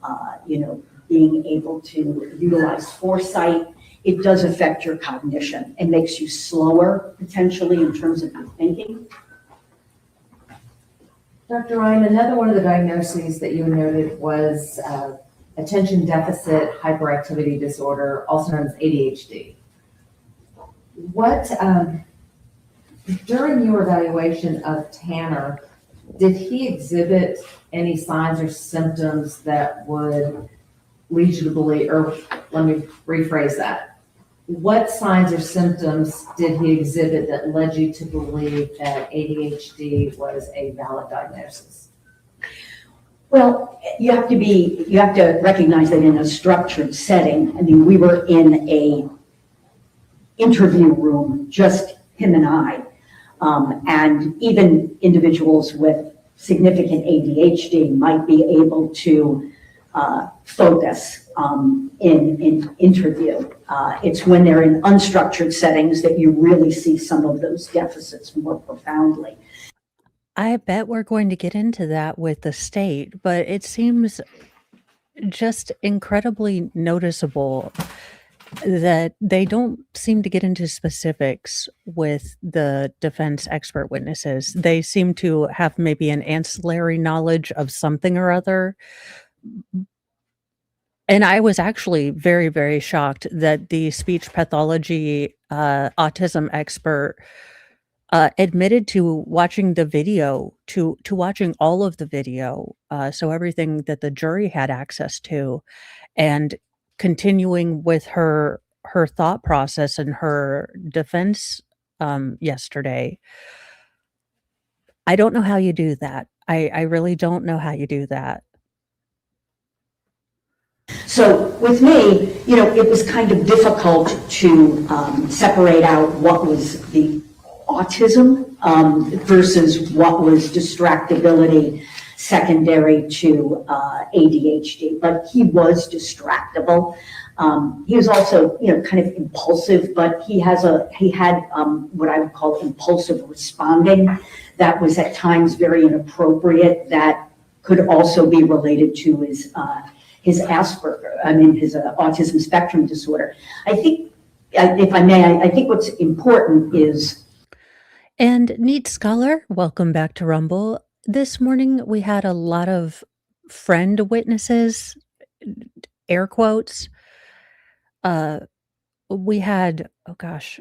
being able to utilize foresight. It does affect your cognition and makes you slower potentially in terms of your thinking. Dr. Ryan, another one of the diagnoses that you noted was attention deficit hyperactivity disorder, also known as ADHD. What, during your evaluation of Tanner, did he exhibit any signs or symptoms that would lead you to believe, or let me rephrase that. What signs or symptoms did he exhibit that led you to believe that ADHD was a valid diagnosis? Well, you have to recognize that in a structured setting, I mean, we were in a interview room, just him and I, and even individuals with significant ADHD might be able to focus in interview. It's when they're in unstructured settings that you really see some of those deficits more profoundly. I bet we're going to get into that with the state, but it seems just incredibly noticeable that they don't seem to get into specifics with the defense expert witnesses. They seem to have maybe an ancillary knowledge of something or other. And I was actually very, very shocked that the speech pathology autism expert admitted to watching the video, to watching all of the video, so everything that the jury had access to, and continuing with her thought process and her defense yesterday. I don't know how you do that. I really don't know how you do that. So with me, it was kind of difficult to separate out what was the autism versus what was distractibility secondary to ADHD. But he was distractible. He was also, kind of impulsive, but he had what I would call impulsive responding that was at times very inappropriate, that could also be related to his his autism spectrum disorder. I think, if I may, I think what's important is. And Neat Scholar, welcome back to Rumble. This morning we had a lot of friend witnesses, air quotes. We had, oh gosh,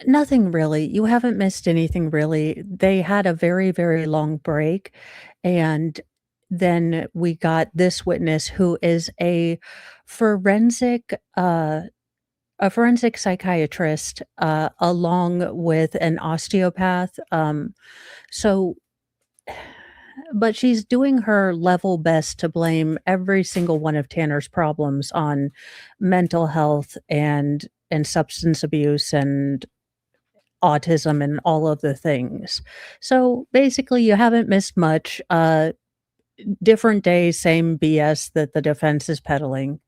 nothing really. You haven't missed anything really. They had a very, very long break. And then we got this witness who is a forensic psychiatrist, along with an osteopath. But she's doing her level best to blame every single one of Tanner's problems on mental health and substance abuse and autism and all of the things. So basically, you haven't missed much. Different day, same BS that the defense is peddling.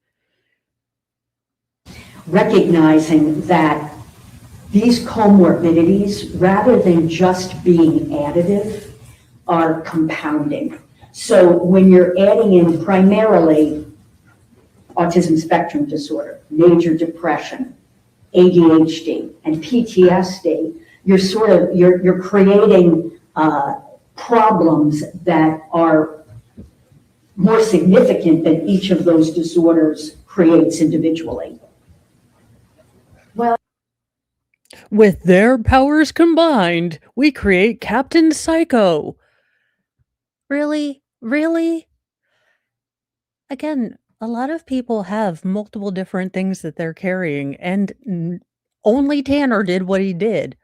Recognizing that these comorbidities, rather than just being additive, are compounding. So when you're adding in primarily autism spectrum disorder, major depression, ADHD, and PTSD, you're creating problems that are more significant than each of those disorders creates individually. With their powers combined, we create Captain Psycho. Really? Really? Again, a lot of people have multiple different things that they're carrying, and only Tanner did what he did.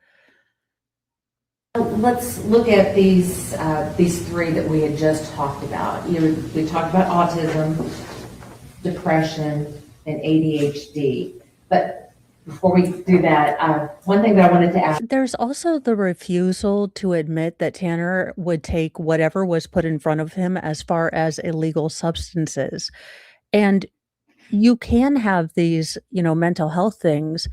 Let's look at these three that we had just talked about. We talked about autism, depression, and ADHD. But before we do that, one thing that I wanted to ask. There's also the refusal to admit that Tanner would take whatever was put in front of him as far as illegal substances. And you can have these, mental health things,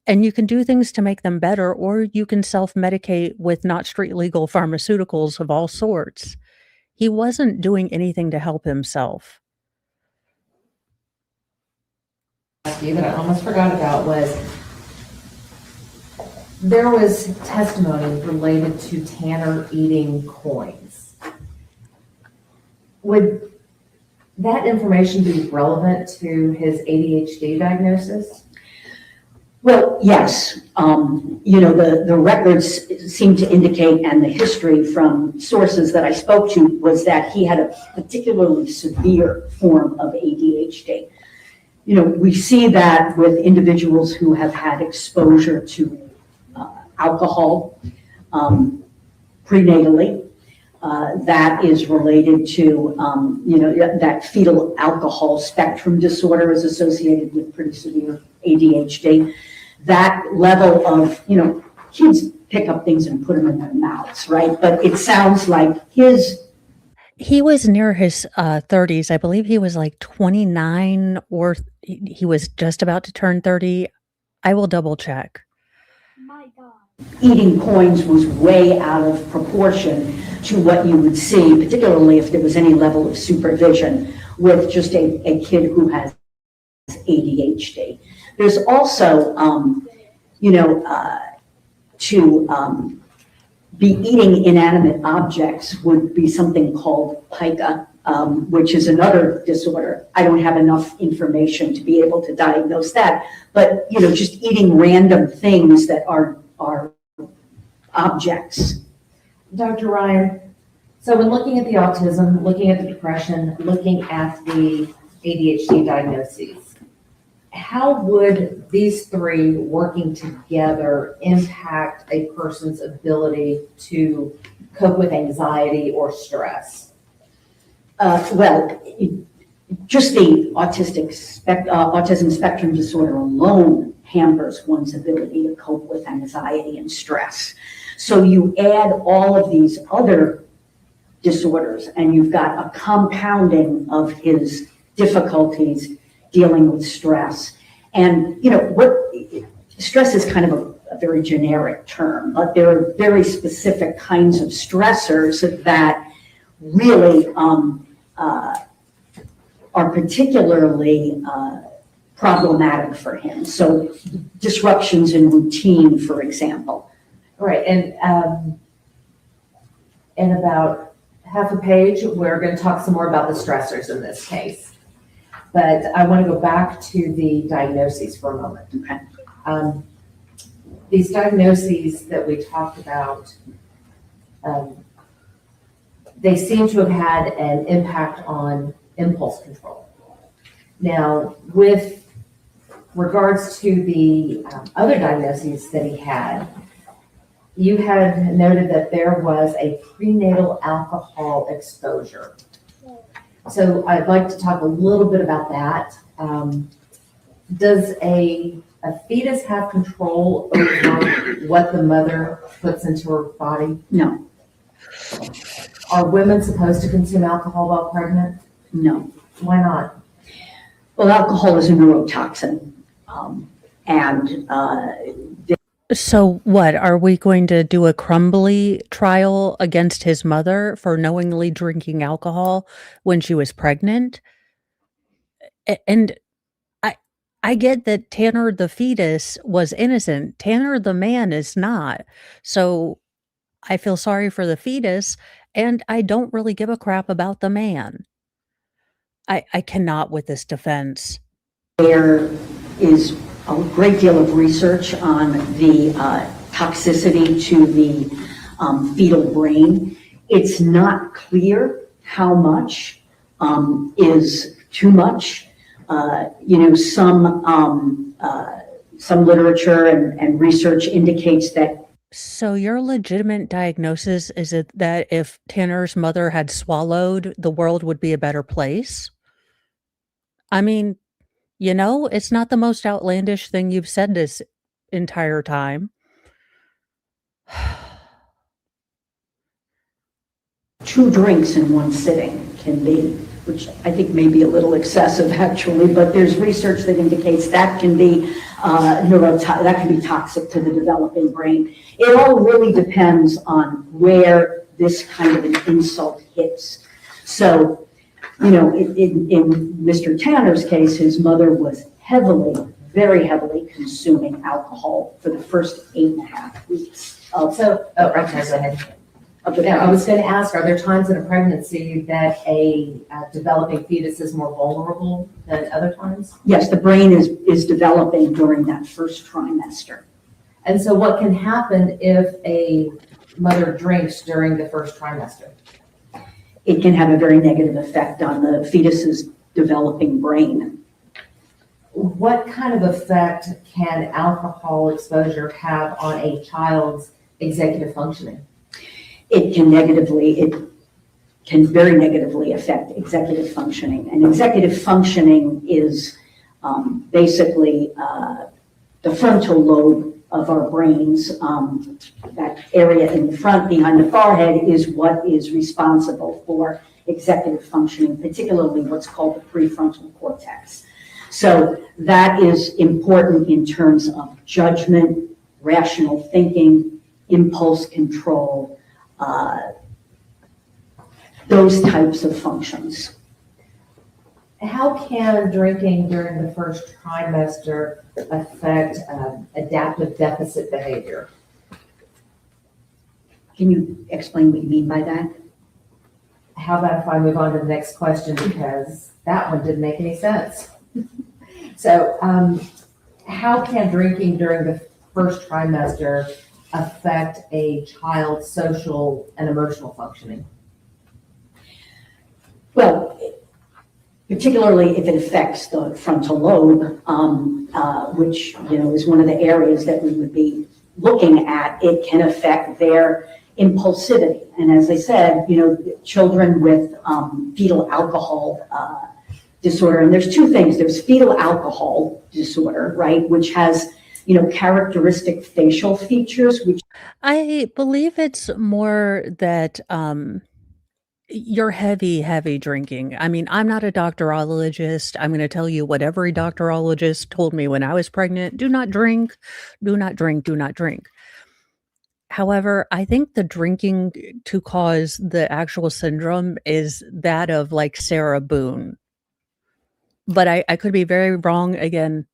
and you can do things to make them better, or you can self-medicate with not street legal pharmaceuticals of all sorts. He wasn't doing anything to help himself. That I almost forgot about was there was testimony related to Tanner eating coins. Would that information be relevant to his ADHD diagnosis? Well, yes. The records seem to indicate, and the history from sources that I spoke to, was that he had a particularly severe form of ADHD. We see that with individuals who have had exposure to alcohol prenatally. That is related to, that fetal alcohol spectrum disorder is associated with pretty severe ADHD. That level of, kids pick up things and put them in their mouths, right? But it sounds like he was near his 30s. I believe he was like 29, or he was just about to turn 30. I will double check. My God. Eating coins was way out of proportion to what you would see, particularly if there was any level of supervision, with just a kid who has ADHD. There's also, to be eating inanimate objects would be something called pica, which is another disorder. I don't have enough information to be able to diagnose that, but, just eating random things that are objects. Dr. Ryan, so when looking at the autism, looking at the depression, looking at the ADHD diagnoses, how would these three working together impact a person's ability to cope with anxiety or stress? Just the autism spectrum disorder alone hampers one's ability to cope with anxiety and stress. So you add all of these other disorders and you've got a compounding of his difficulties dealing with stress. And, stress is kind of a very generic term, but there are very specific kinds of stressors that really are particularly problematic for him. So disruptions in routine, for example. Right, and in about half a page, we're going to talk some more about the stressors in this case. But I want to go back to the diagnoses for a moment. Okay. These diagnoses that we talked about, they seem to have had an impact on impulse control. Now, with regards to the other diagnoses that he had, you had noted that there was a prenatal alcohol exposure. So I'd like to talk a little bit about that. Does a fetus have control over what the mother puts into her body? No. Are women supposed to consume alcohol while pregnant? No. Why not? Well, alcohol is a neurotoxin. So what, are we going to do a Crumbly trial against his mother for knowingly drinking alcohol when she was pregnant? And I get that Tanner the fetus was innocent. Tanner the man is not. So I feel sorry for the fetus, and I don't really give a crap about the man. I cannot with this defense. There is a great deal of research on the toxicity to the fetal brain. It's not clear how much is too much. Some literature and research indicates that. So your legitimate diagnosis is it that if Tanner's mother had swallowed, the world would be a better place? I mean, it's not the most outlandish thing you've said this entire time. 2 drinks in one sitting can be, which I think may be a little excessive actually, but there's research that indicates that can be that can be toxic to the developing brain. It all really depends on where this kind of an insult hits. So, in Mr. Tanner's case, his mother was very heavily consuming alcohol for the first 8.5 weeks. Okay, go ahead. Now, I was going to ask, are there times in a pregnancy that a developing fetus is more vulnerable than other times? Yes, the brain is developing during that first trimester. And so what can happen if a mother drinks during the first trimester? It can have a very negative effect on the fetus's developing brain. What kind of effect can alcohol exposure have on a child's executive functioning? It can very negatively affect executive functioning. And executive functioning is basically the frontal lobe of our brains. That area in the front behind the forehead is what is responsible for executive functioning, particularly what's called the prefrontal cortex. So that is important in terms of judgment, rational thinking, impulse control, those types of functions. How can drinking during the first trimester affect adaptive deficit behavior? Can you explain what you mean by that? How about if I move on to the next question, because that one didn't make any sense. So how can drinking during the first trimester affect a child's social and emotional functioning? Well, particularly if it affects the frontal lobe, which, is one of the areas that we would be looking at, it can affect their impulsivity. And as I said, children with fetal alcohol disorder, and there's two things. There's fetal alcohol disorder, right, which has, characteristic facial features, which I believe it's more that, you're heavy drinking. I mean, I'm not a doctorologist. I'm gonna tell you what every doctorologist told me when I was pregnant: "Do not drink, do not drink, do not drink." However, I think the drinking to cause the actual syndrome is that of, like, Sarah Boone. But I could be very wrong. Again,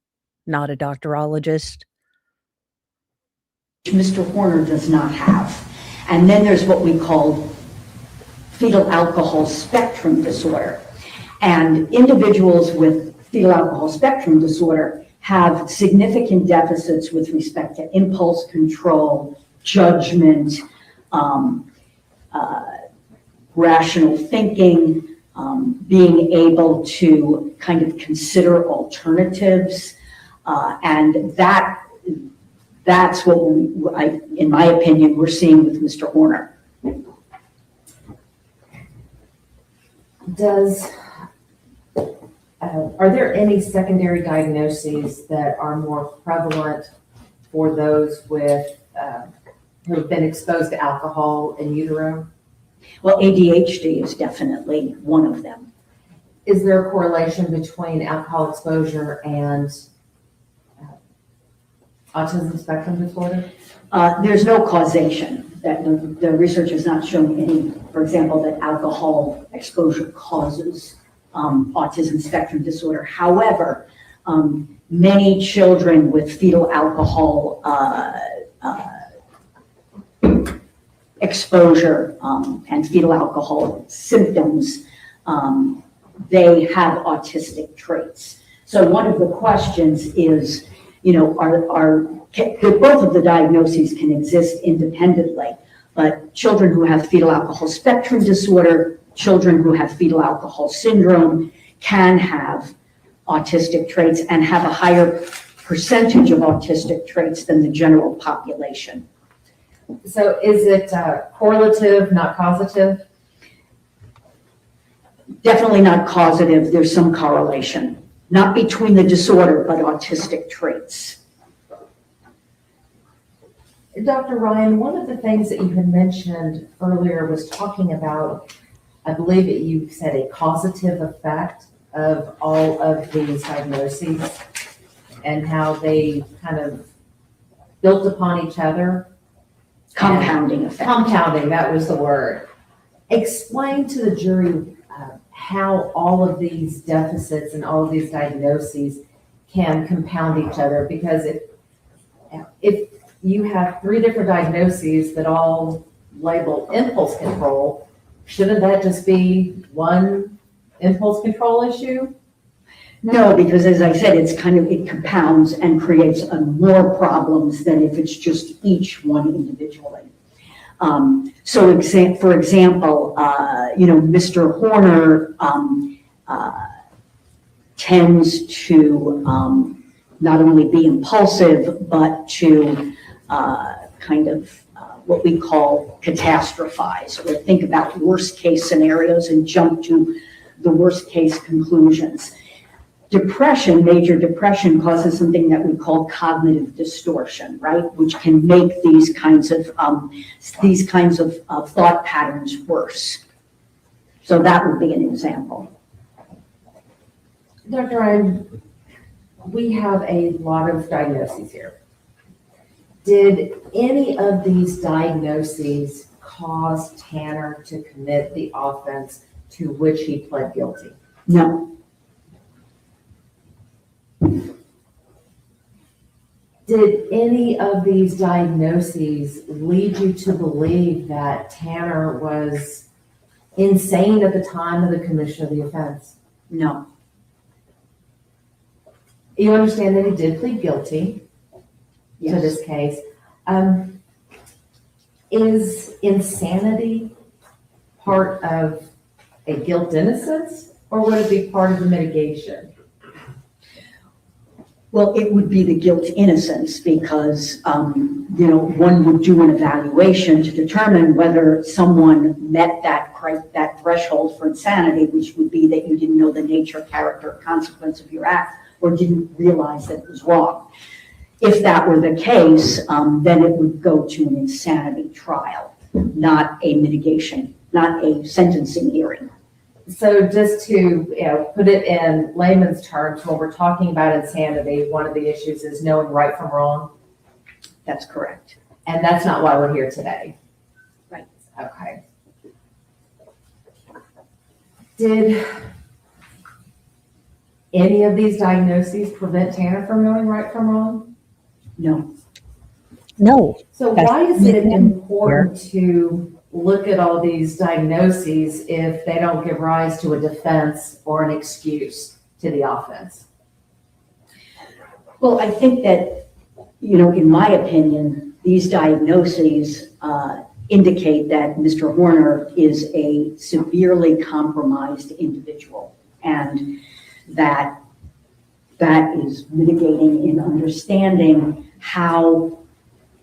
not a doctorologist. Mr. Horner does not have. And then there's what we call fetal alcohol spectrum disorder. And individuals with fetal alcohol spectrum disorder have significant deficits with respect to impulse control, judgment, rational thinking, being able to kind of consider alternatives. And that's what in my opinion, we're seeing with Mr. Horner. Are there any secondary diagnoses that are more prevalent for those with who have been exposed to alcohol in utero? Well, ADHD is definitely one of them. Is there a correlation between alcohol exposure and autism spectrum disorder? There's no causation. That the research has not shown any, for example, that alcohol exposure causes autism spectrum disorder. However, many children with fetal alcohol exposure and fetal alcohol symptoms, they have autistic traits. So one of the questions is, both of the diagnoses can exist independently, but children who have fetal alcohol spectrum disorder, children who have fetal alcohol syndrome can have autistic traits and have a higher percentage of autistic traits than the general population. So is it correlative, not causative? Definitely not causative. There's some correlation, not between the disorder, but autistic traits. Dr. Ryan, one of the things that you had mentioned earlier was talking about, I believe that you said a causative effect of all of these diagnoses and how they kind of built upon each other. Compounding effect. Compounding, that was the word. Explain to the jury how all of these deficits and all of these diagnoses can compound each other, because if you have 3 different diagnoses that all label impulse control, shouldn't that just be one impulse control issue? No, because as I said, it compounds and creates more problems than if it's just each one individually. So for example, Mr. Horner tends to not only be impulsive, but to what we call catastrophize, or think about worst case scenarios and jump to the worst case conclusions. Depression, major depression, causes something that we call cognitive distortion, right? Which can make these kinds of thought patterns worse. So that would be an example. Dr. Ryan, we have a lot of diagnoses here. Did any of these diagnoses cause Tanner to commit the offense to which he pled guilty? No. Did any of these diagnoses lead you to believe that Tanner was insane at the time of the commission of the offense? No, You understand that he did plead guilty to yes. this case. Is insanity part of a guilt innocence, or would it be part of the mitigation? Well, it would be the guilt innocence because, one would do an evaluation to determine whether someone met that threshold for insanity, which would be that you didn't know the nature, character, or consequence of your act, or didn't realize that it was wrong. If that were the case, then it would go to an insanity trial, not a mitigation, not a sentencing hearing. So just to put it in layman's terms, when we're talking about insanity, one of the issues is knowing right from wrong. That's correct. And that's not why we're here today. Right. Okay. Did any of these diagnoses prevent Tanner from knowing right from wrong? No. No. So why is it important to look at all these diagnoses if they don't give rise to a defense or an excuse to the offense? Well, I think that, in my opinion, these diagnoses indicate that Mr. Horner is a severely compromised individual, and that is mitigating in understanding how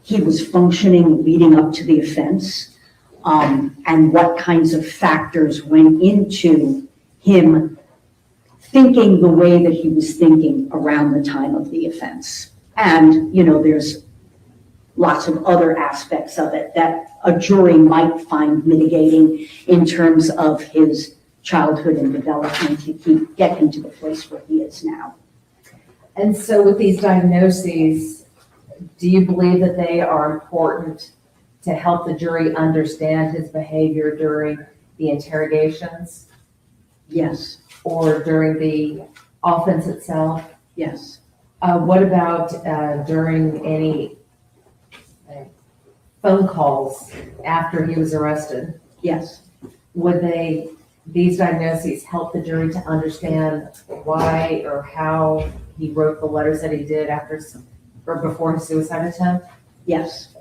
he was functioning leading up to the offense, and what kinds of factors went into him thinking the way that he was thinking around the time of the offense. And, there's lots of other aspects of it that a jury might find mitigating in terms of his childhood and development to get him to the place where he is now. And so with these diagnoses, do you believe that they are important to help the jury understand his behavior during the interrogations Yes, or during the offense itself? yes, What about during any phone calls after he was arrested? yes, Would these diagnoses help the jury to understand why or how he wrote the letters that he did after or before his suicide attempt? yes.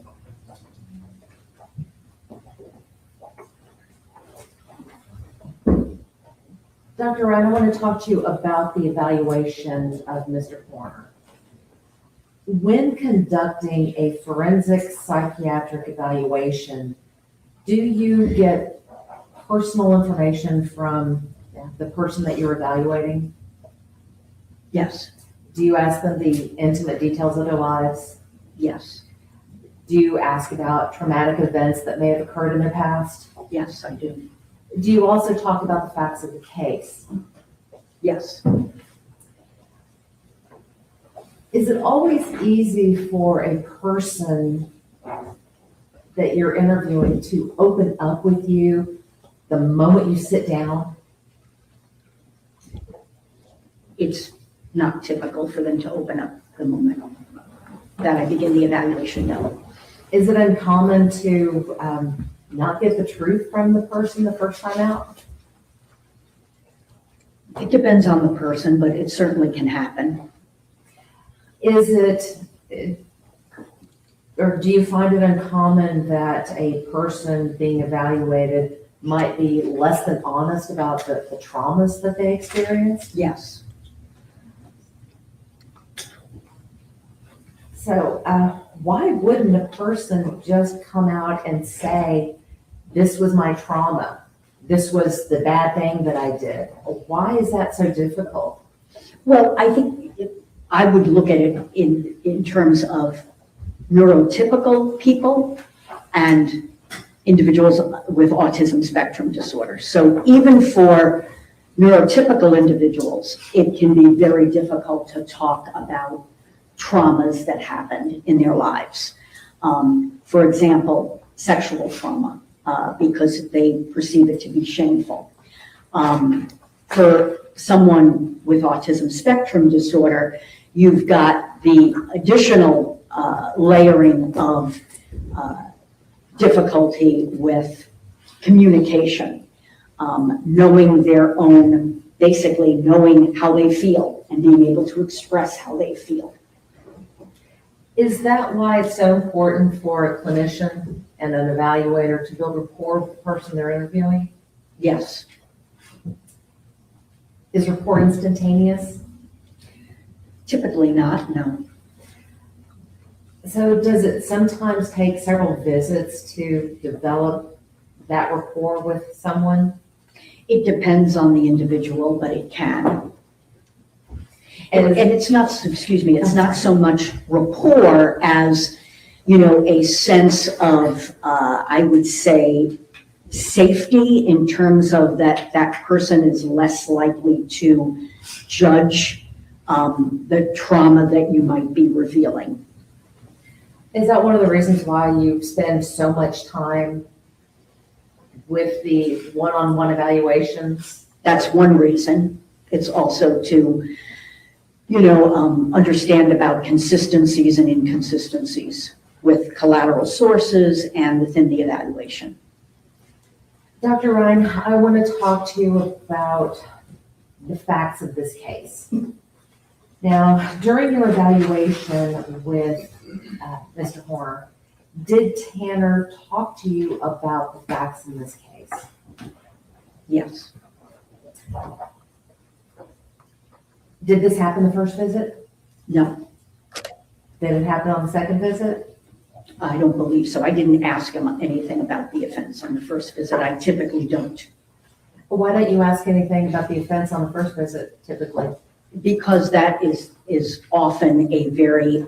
Dr. Ryan, I want to talk to you about the evaluation of Mr. Horner. When conducting a forensic psychiatric evaluation, do you get personal information from the person that you're evaluating? Yes, Do you ask them the intimate details of their lives? yes, Do you ask about traumatic events that may have occurred in their past? yes, I do. Do you also talk about the facts of the case? Yes. Is it always easy for a person that you're interviewing to open up with you the moment you sit down? It's not typical for them to open up the moment that I begin the evaluation, no. Is it uncommon to not get the truth from the person the first time out? It depends on the person, but it certainly can happen. Is it, or do you find it uncommon that a person being evaluated might be less than honest about the traumas that they experienced? Yes. So why wouldn't a person just come out and say, this was my trauma, this was the bad thing that I did? Why is that so difficult? Well, I think I would look at it in terms of neurotypical people and individuals with autism spectrum disorder. So even for neurotypical individuals, it can be very difficult to talk about traumas that happened in their lives. For example, sexual trauma, because they perceive it to be shameful. For someone with autism spectrum disorder, you've got the additional layering of difficulty with communication, knowing their own, basically knowing how they feel and being able to express how they feel. Is that why it's so important for a clinician and an evaluator to build rapport with the person they're interviewing? Yes. Is rapport instantaneous? Typically not, no. So does it sometimes take several visits to develop that rapport with someone? It depends on the individual, but it can. And it's not, excuse me, it's not so much rapport as, you know, a sense of, I would say, safety in terms of that person is less likely to judge the trauma that you might be revealing. Is that one of the reasons why you spend so much time with the one-on-one evaluations? That's one reason. It's also to, you know, understand about consistencies and inconsistencies with collateral sources and within the evaluation. Dr. Ryan, I want to talk to you about the facts of this case. Now, during your evaluation with Mr. Horner, did Tanner talk to you about the facts in this case? Yes. Did this happen the first visit? No, Did it happen on the second visit? I don't believe so. I didn't ask him anything about the offense on the first visit. I typically don't. Why don't you ask anything about the offense on the first visit typically? Because that is often a very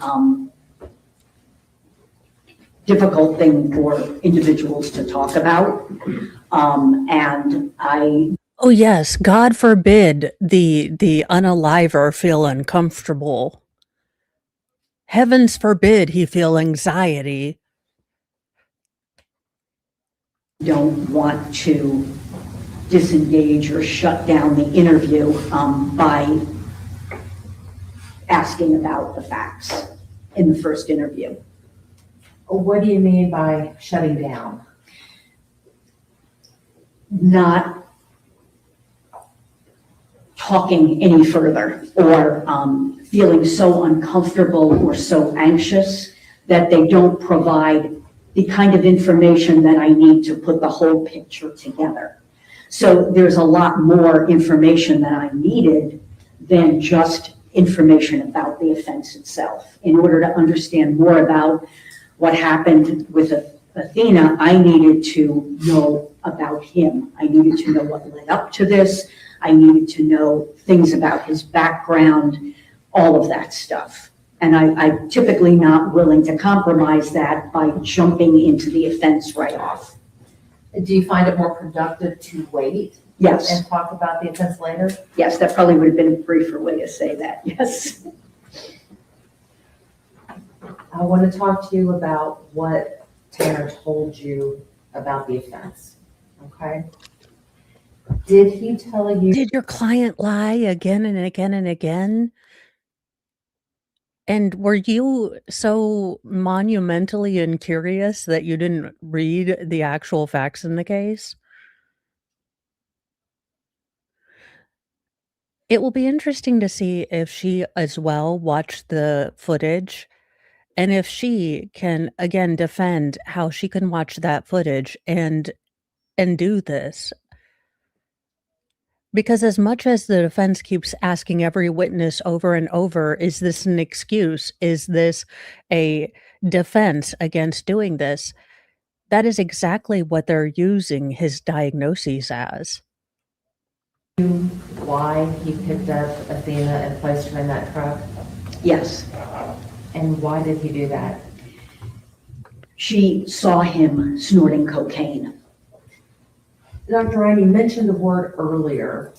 difficult thing for individuals to talk about. And Oh yes, God forbid the unaliver feel uncomfortable. Heavens forbid he feel anxiety. don't want to disengage or shut down the interview by asking about the facts in the first interview. What do you mean by shutting down? Not talking any further or feeling so uncomfortable or so anxious that they don't provide the kind of information that I need to put the whole picture together. So there's a lot more information that I needed than just information about the offense itself. In order to understand more about what happened with Athena, I needed to know about him. I needed to know what led up to this. I needed to know things about his background, all of that stuff. And I'm typically not willing to compromise that by jumping into the offense right off. Do you find it more productive to wait Yes, and talk about the offense later? yes, that probably would have been a briefer way to say that, yes. I want to talk to you about what Tanner told you about the offense, okay? Did he tell you? Did your client lie again and again and again? And were you so monumentally incurious that you didn't read the actual facts in the case? It will be interesting to see if she as well watched the footage and if she can again defend how she can watch that footage and do this. Because as much as the defense keeps asking every witness over and over, is this an excuse? Is this a defense against doing this? That is exactly what they're using his diagnoses as. Why he picked up Athena and placed her in that truck? Yes, And why did he do that? she saw him snorting cocaine. Dr. Ryan, you mentioned the word earlier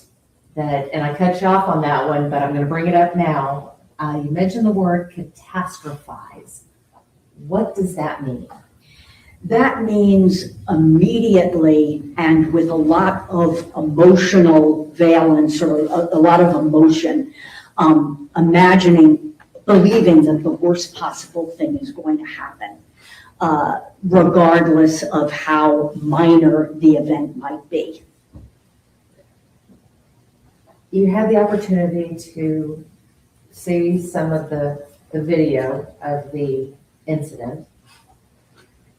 that, and I cut you off on that one, but I'm going to bring it up now. You mentioned the word catastrophize. What does that mean? that means immediately and with a lot of emotional valence or a lot of emotion, believing that the worst possible thing is going to happen, regardless of how minor the event might be. You had the opportunity to see some of the video of the incident,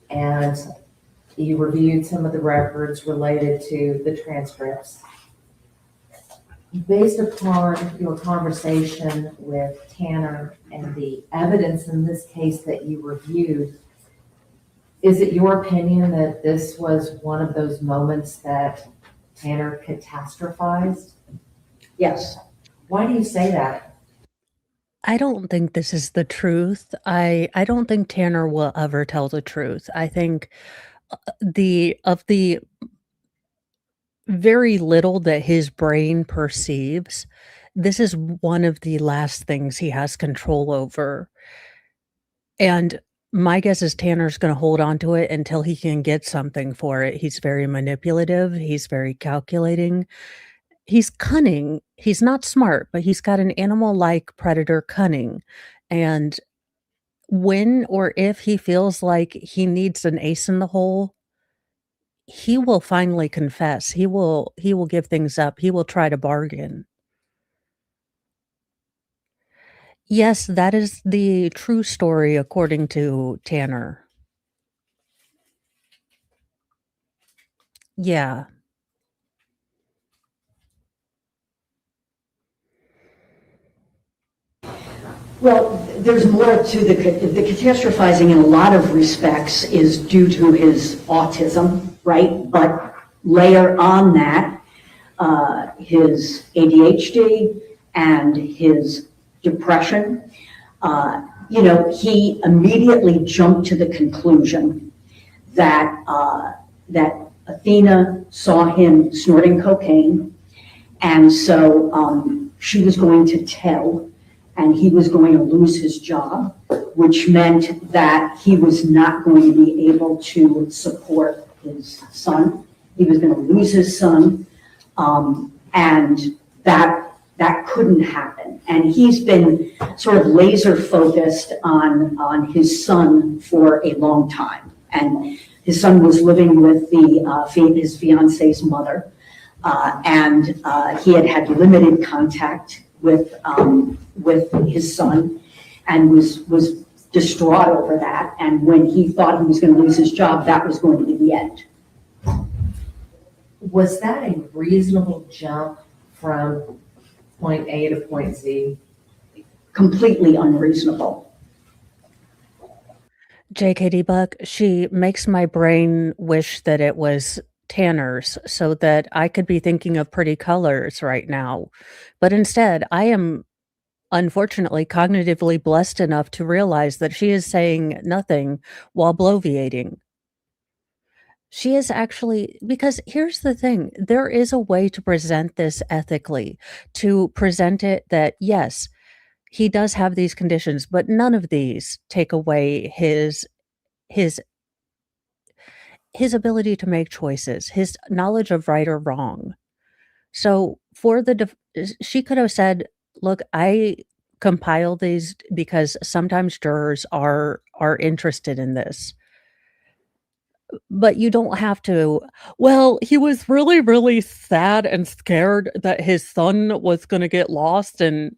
and you reviewed some of the records related to the transcripts. Based upon your conversation with Tanner and the evidence in this case that you reviewed, is it your opinion that this was one of those moments that Tanner catastrophized? Yes. Why do you say that? I don't think this is the truth. I don't think Tanner will ever tell the truth. I think the very little that his brain perceives, this is one of the last things he has control over. And my guess is Tanner's gonna hold on to it until he can get something for it. He's very manipulative, he's very calculating, he's cunning. He's not smart, but he's got an animal-like predator cunning. And when or if he feels like he needs an ace in the hole, he will finally confess. He will give things up. He will try to bargain. Yes, that is the true story according to Tanner. Yeah. Well, there's more to the catastrophizing in a lot of respects is due to his autism, right? But layer on that, his ADHD and his depression. He immediately jumped to the conclusion that Athena saw him snorting cocaine, and so she was going to tell, and he was going to lose his job, which meant that he was not going to be able to support his son. He was going to lose his son, and that couldn't happen. And he's been sort of laser focused on his son for a long time. And his son was living with his fiance's mother, and he had limited contact with his son, and was distraught over that. And when he thought he was going to lose his job, that was going to be the end. Was that a reasonable jump from point A to point Z? Completely unreasonable. JKD Buck, she makes my brain wish that it was Tanner's so that I could be thinking of pretty colors right now. But instead, I am unfortunately cognitively blessed enough to realize that she is saying nothing while bloviating. She is actually, because here's the thing, there is a way to present this ethically, to present it that, yes, he does have these conditions, but none of these take away his ability to make choices, his knowledge of right or wrong. So for she could have said, look, I compiled these because sometimes jurors are interested in this. But you don't have to, well, he was really, really sad and scared that his son was gonna get lost, and,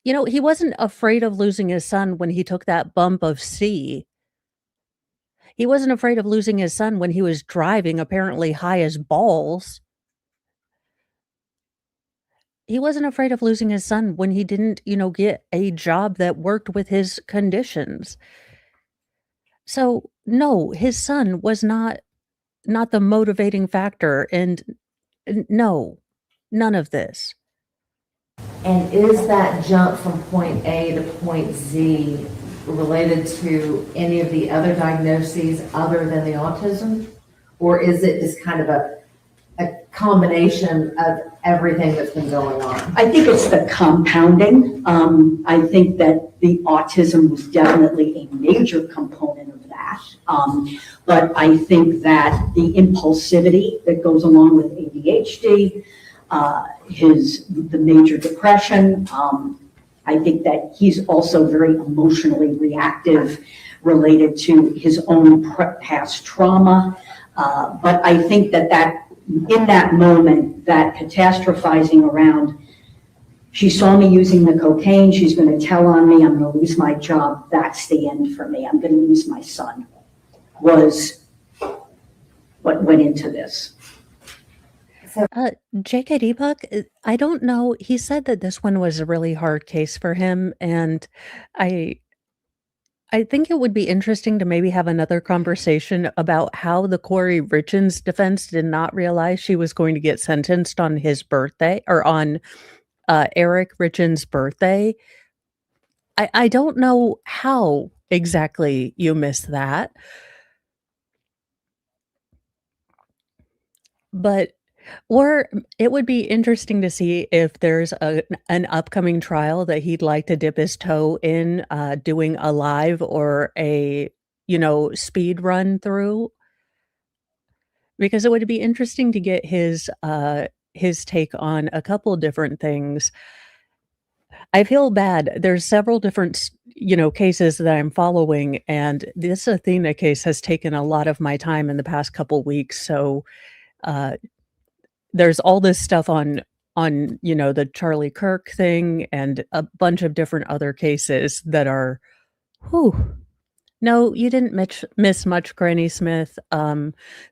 he wasn't afraid of losing his son when he took that bump of C. He wasn't afraid of losing his son when he was driving apparently high as balls. He wasn't afraid of losing his son when he didn't, get a job that worked with his conditions. So, no, his son was not the motivating factor, and no, none of this. And is that jump from point A to point Z related to any of the other diagnoses other than the autism? Or is it just kind of a combination of everything that's been going on? I think it's the compounding. I think that the autism was definitely a major component of that. that. But I think that the impulsivity that goes along with ADHD, the major depression, I think that he's also very emotionally reactive related to his own past trauma. But I think that in that moment, that catastrophizing around, she saw me using the cocaine, she's going to tell on me, I'm going to lose my job, that's the end for me, I'm going to lose my son, was what went into this. JKD Buck, I don't know. He said that this one was a really hard case for him, and I I think it would be interesting to maybe have another conversation about how the Corey Richins defense did not realize she was going to get sentenced on his birthday or on Eric Richins' birthday. I don't know how exactly you missed that, but or it would be interesting to see if there's an upcoming trial that he'd like to dip his toe in, doing a live or a, speed run through, because it would be interesting to get his take on a couple different things. I feel bad. There's several different, cases that I'm following, and this Athena case has taken a lot of my time in the past couple weeks. So, uh, there's all this stuff on, the Charlie Kirk thing and a bunch of different other cases that are, whew. No, you didn't miss much, Granny Smith.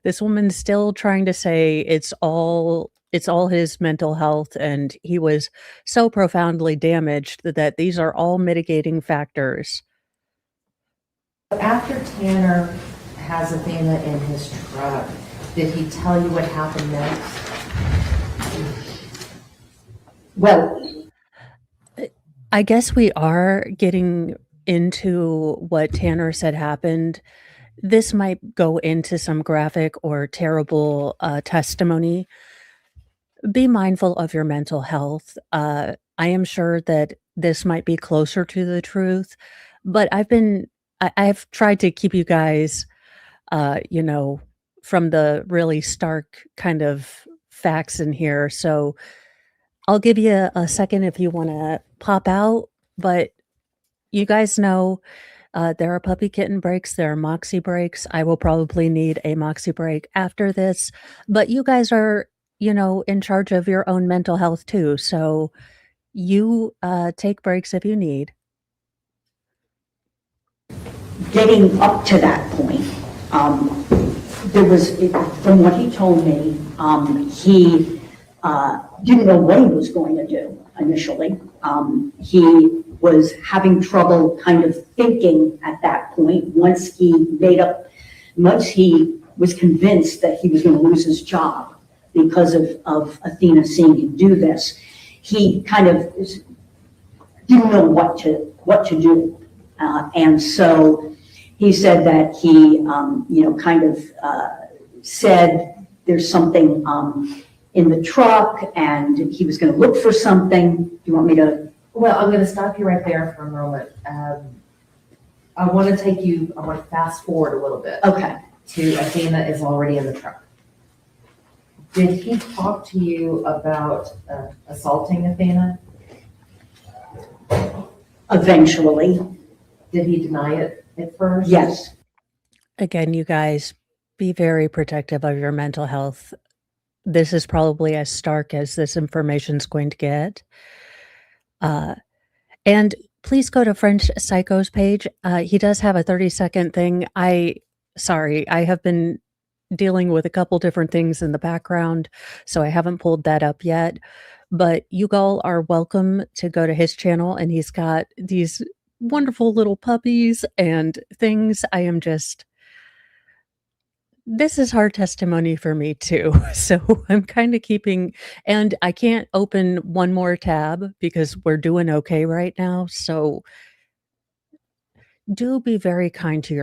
This woman's still trying to say it's all his mental health, and he was so profoundly damaged that these are all mitigating factors. After Tanner has Athena in his truck, did he tell you what happened next? Well, I guess we are getting into what Tanner said happened. This might go into some graphic or terrible testimony. Be mindful of your mental health. I am sure that this might be closer to the truth, but I've tried to keep you guys, from the really stark kind of facts in here. So I'll give you a second if you want to pop out, but you guys know there are puppy kitten breaks, there are Moxie breaks. I will probably need a Moxie break after this, but you guys are, in charge of your own mental health too. So you take breaks if you need. getting up to that point, there was, from what he told me, he didn't know what he was going to do initially. He was having trouble kind of thinking at that point once he was convinced that he was going to lose his job because of Athena seeing him do this. He kind of didn't know what to do. And so he said that he, said there's something in the truck and he was going to look for something. Do you want me to? Well, I'm going to stop you right there for a moment. I want to fast forward a little bit. Okay. To Athena is already in the truck. Did he talk to you about assaulting Athena? Eventually. Did he deny it at first? Yes. Again, you guys, be very protective of your mental health. This is probably as stark as this information is going to get. And please go to French Psycho's page. He does have a 30-second thing. I have been dealing with a couple different things in the background, so I haven't pulled that up yet. But you all are welcome to go to his channel, and he's got these wonderful little puppies and things. This is hard testimony for me too. So I'm kind of keeping, and I can't open one more tab because we're doing okay right now. So do be very kind to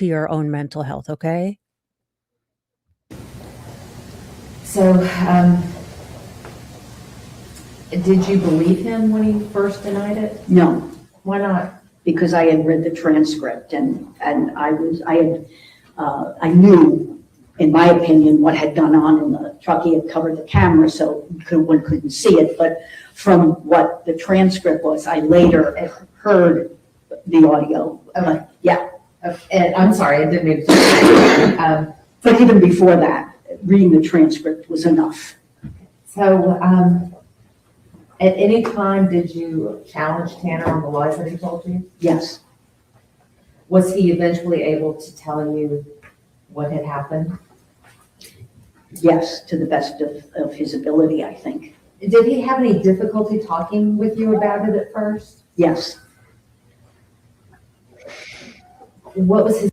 your own mental health, okay? So, did you believe him when he first denied it? No. Why not? because I had read the transcript and I knew, in my opinion, what had gone on in the truck. He had covered the camera, so one couldn't see it. But from what the transcript was, I later heard the audio. Okay. Yeah, And I'm sorry, I didn't mean to. but even before that, reading the transcript was enough. So, at any time, did you challenge Tanner on the lies that he told you? Yes, Was he eventually able to tell you what had happened? yes, to the best of his ability, I think. Did he have any difficulty talking with you about it at first? Yes. What was his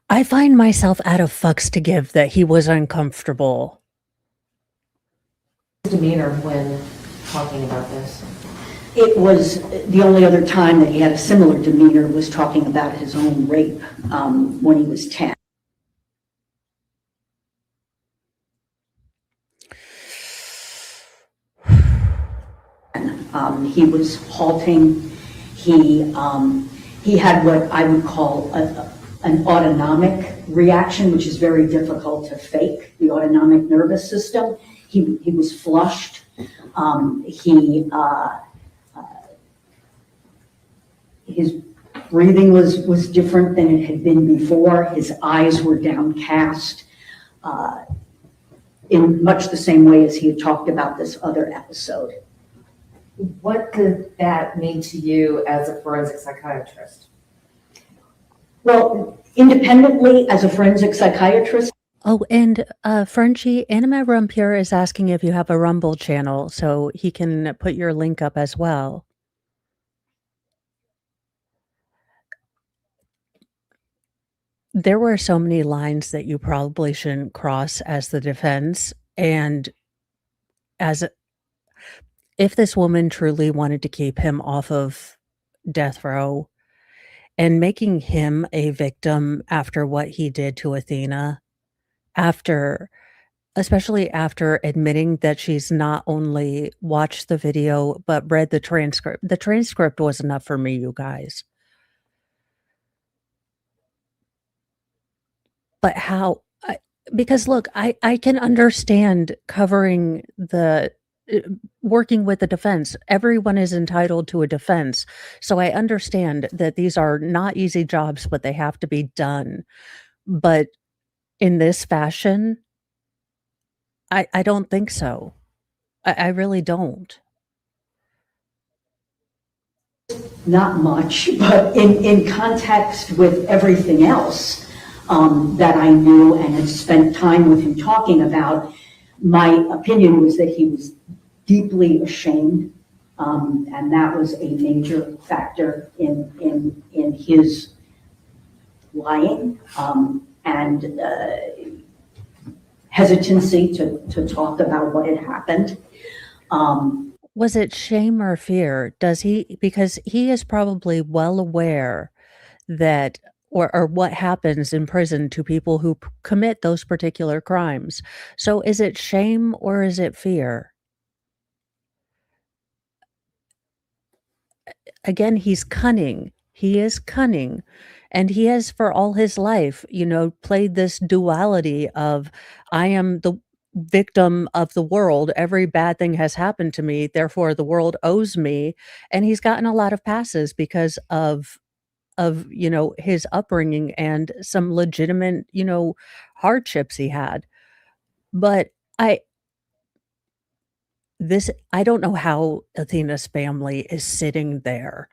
I find myself out of fucks to give that he was uncomfortable. demeanor when talking about this? It was, the only other time that he had a similar demeanor was talking about his own rape when he was 10. He was halting. He had what I would call an autonomic reaction, which is very difficult to fake, the autonomic nervous system. He was flushed. His breathing was different than it had been before. His eyes were downcast in much the same way as he had talked about this other episode. What did that mean to you as a forensic psychiatrist? Well, independently, as a forensic psychiatrist. Oh, and Frenchie, Anima Rumpure is asking if you have a Rumble channel so he can put your link up as well. There were so many lines that you probably shouldn't cross as the defense. And if this woman truly wanted to keep him off of death row and making him a victim after what he did to Athena, especially after admitting that she's not only watched the video, but read the transcript. The transcript was enough for me, you guys. But how? Because look, I can understand covering working with the defense. Everyone is entitled to a defense. So I understand that these are not easy jobs, but they have to be done. But in this fashion, I don't think so. I really don't. Not much, but in context with everything else that I knew and had spent time with him talking about, my opinion was that he was deeply ashamed, and that was a major factor in his lying and hesitancy to talk about what had happened. Was it shame or fear? Because he is probably well aware that, or what happens in prison to people who commit those particular crimes. So is it shame or is it fear? Again, he's cunning. He is cunning. And he has, for all his life, played this duality of, I am the victim of the world. Every bad thing has happened to me. Therefore, the world owes me. And he's gotten a lot of passes because of his upbringing and some legitimate, hardships he had. But I don't know how Athena's family is sitting there.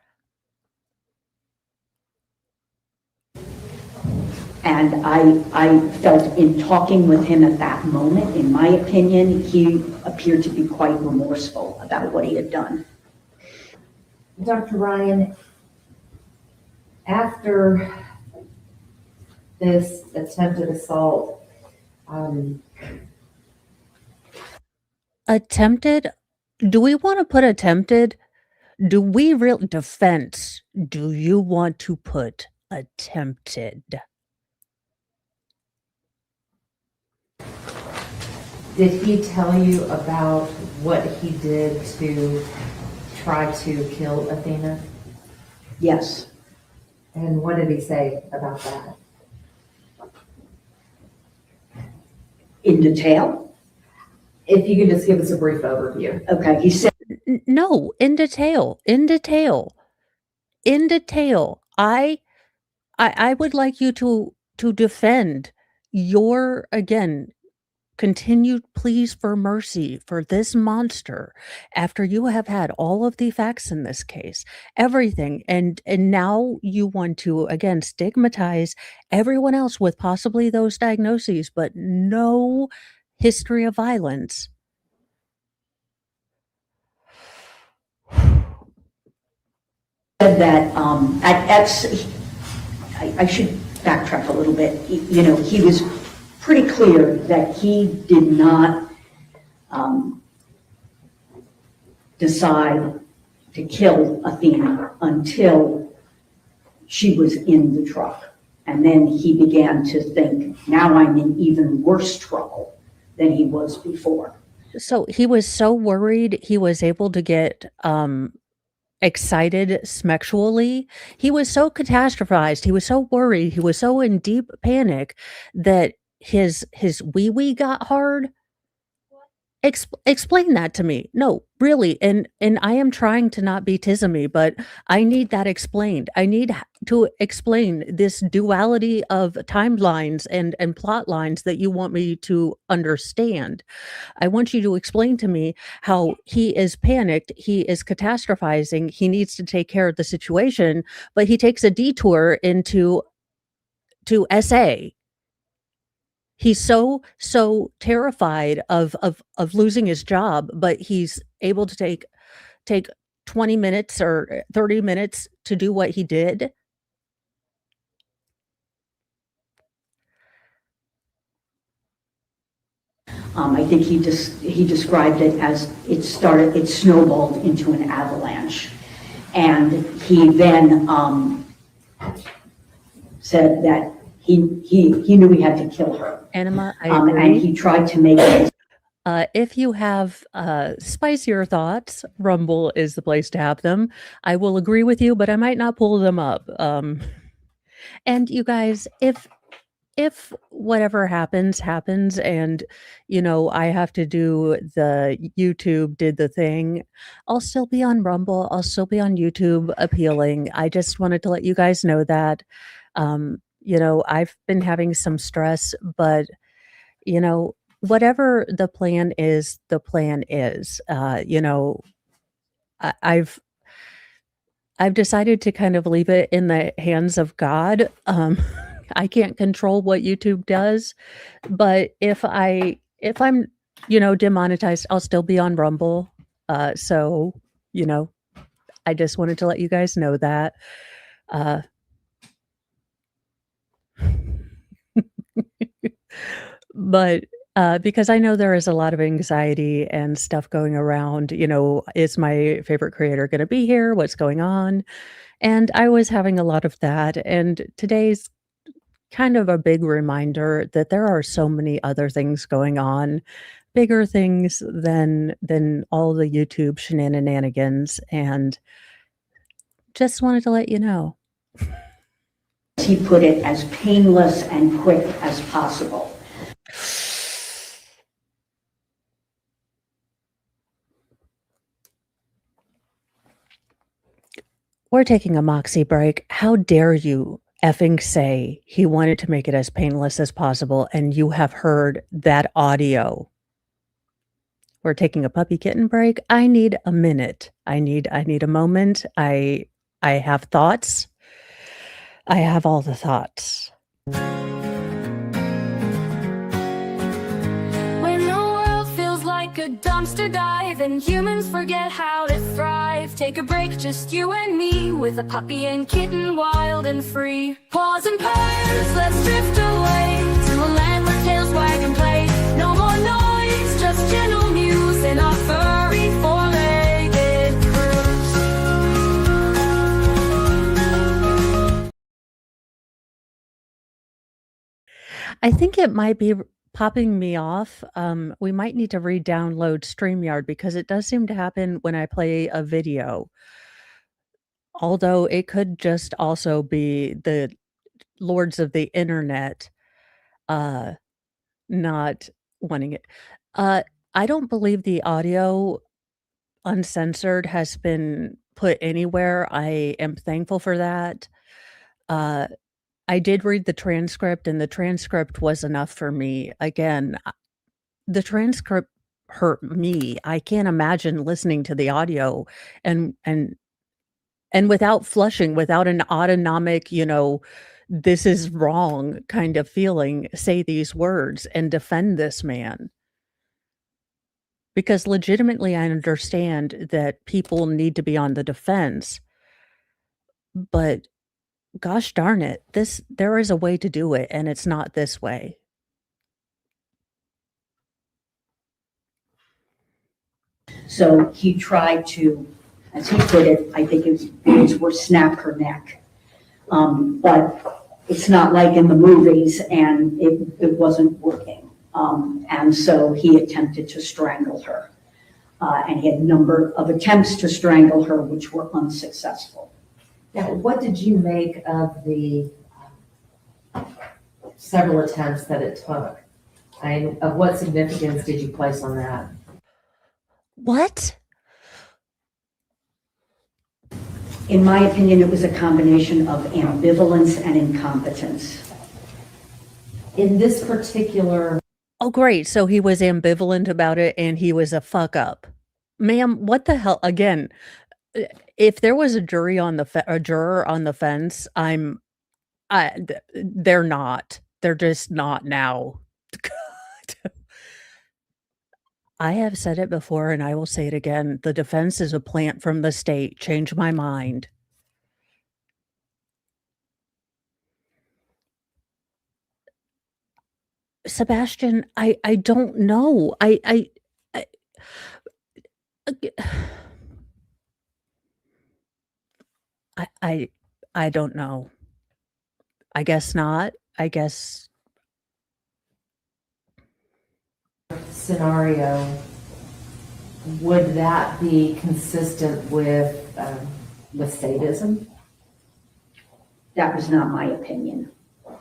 And I felt in talking with him at that moment, in my opinion, he appeared to be quite remorseful about what he had done. Dr. Ryan, after this attempted assault, Attempted? Do we want to put attempted? Do we defense? Do you want to put attempted? did he tell you about what he did to try to kill Athena? Yes. And what did he say about that? In detail? If you could just give us a brief overview. Okay, he said No, in detail, in detail, in detail. I would like you to defend your, again, continued pleas for mercy for this monster after you have had all of the facts in this case, everything, and now you want to, again, stigmatize everyone else with possibly those diagnoses, but no history of violence. that I should backtrack a little bit. You know, he was pretty clear that he did not decide to kill Athena until she was in the truck. And then he began to think, now I'm in even worse trouble than he was before. So he was so worried he was able to get excited sexually. He was so catastrophized. He was so worried. He was so in deep panic that his wee got hard. Explain that to me. No, really. And I am trying to not be Tizamy, but I need that explained. I need to explain this duality of timelines and plot lines that you want me to understand. I want you to explain to me how he is panicked, he is catastrophizing, he needs to take care of the situation, but he takes a detour into SA. He's so terrified of losing his job, but he's able to take 20 minutes or 30 minutes to do what he did. I think he described it as it snowballed into an avalanche. And he then said that he knew he had to kill her. Anima, I and agree. he tried to make it. If you have spicier thoughts, Rumble is the place to have them. I will agree with you, but I might not pull them up. And you guys, if whatever happens, and, you know, I have to do the YouTube did the thing, I'll still be on Rumble. I'll still be on YouTube appealing. I just wanted to let you guys know that, you know, I've been having some stress, but, you know, whatever the plan is, the plan is. You know, I've decided to kind of leave it in the hands of God. I can't control what YouTube does, but if I'm, you know, demonetized, I'll still be on Rumble. So, you know, I just wanted to let you guys know that. But because I know there is a lot of anxiety and stuff going around, you know, is my favorite creator going to be here? What's going on? And I was having a lot of that. And today's kind of a big reminder that there are so many other things going on, bigger things than all the YouTube shenanigans. And just wanted to let you know. He put it as painless and quick as possible. We're taking a Moxie break. How dare you effing say he wanted to make it as painless as possible, and you have heard that audio. We're taking a puppy kitten break. I need a minute. I need a moment. I have thoughts. I have all the thoughts. When the world feels like a dumpster dive and humans forget how to thrive, take a break, just you and me, with a puppy and kitten, wild and free. Paws and purrs, let's drift away to a land where tails wag and play. No more noise, just gentle muse in our furry four-legged cruise. I think it might be popping me off. We might need to re-download StreamYard because it does seem to happen when I play a video. Although it could just also be the lords of the internet, uh, not wanting it. Uh, I don't believe the audio uncensored has been put anywhere. I am thankful for that. Uh, I did read the transcript, and the transcript was enough for me. Again, the transcript hurt me. I can't imagine listening to the audio and and and without flushing, without an autonomic, "This is wrong," kind of feeling, say these words and defend this man. Because legitimately, I understand that people need to be on the defense, but gosh darn it, there is a way to do it, and it's not this way. So he tried to, as he put it, I think his words were snap her neck. But it's not like in the movies, and it wasn't working. And so he attempted to strangle her. And he had a number of attempts to strangle her, which were unsuccessful. Now, what did you make of the several attempts that it took? And of what significance did you place on that? What? In my opinion, it was a combination of ambivalence and incompetence. In this particular, Oh, great, so he was ambivalent about it, and he was a fuck up. Ma'am, what the hell? Again, if there was a juror on the fence, they're not. They're just not now. God. I have said it before, and I will say it again. The defense is a plant from the state. Change my mind. Sebastian, I don't know. I ag I I don't know. I guess not. I guess scenario, would that be consistent with sadism? That was not my opinion.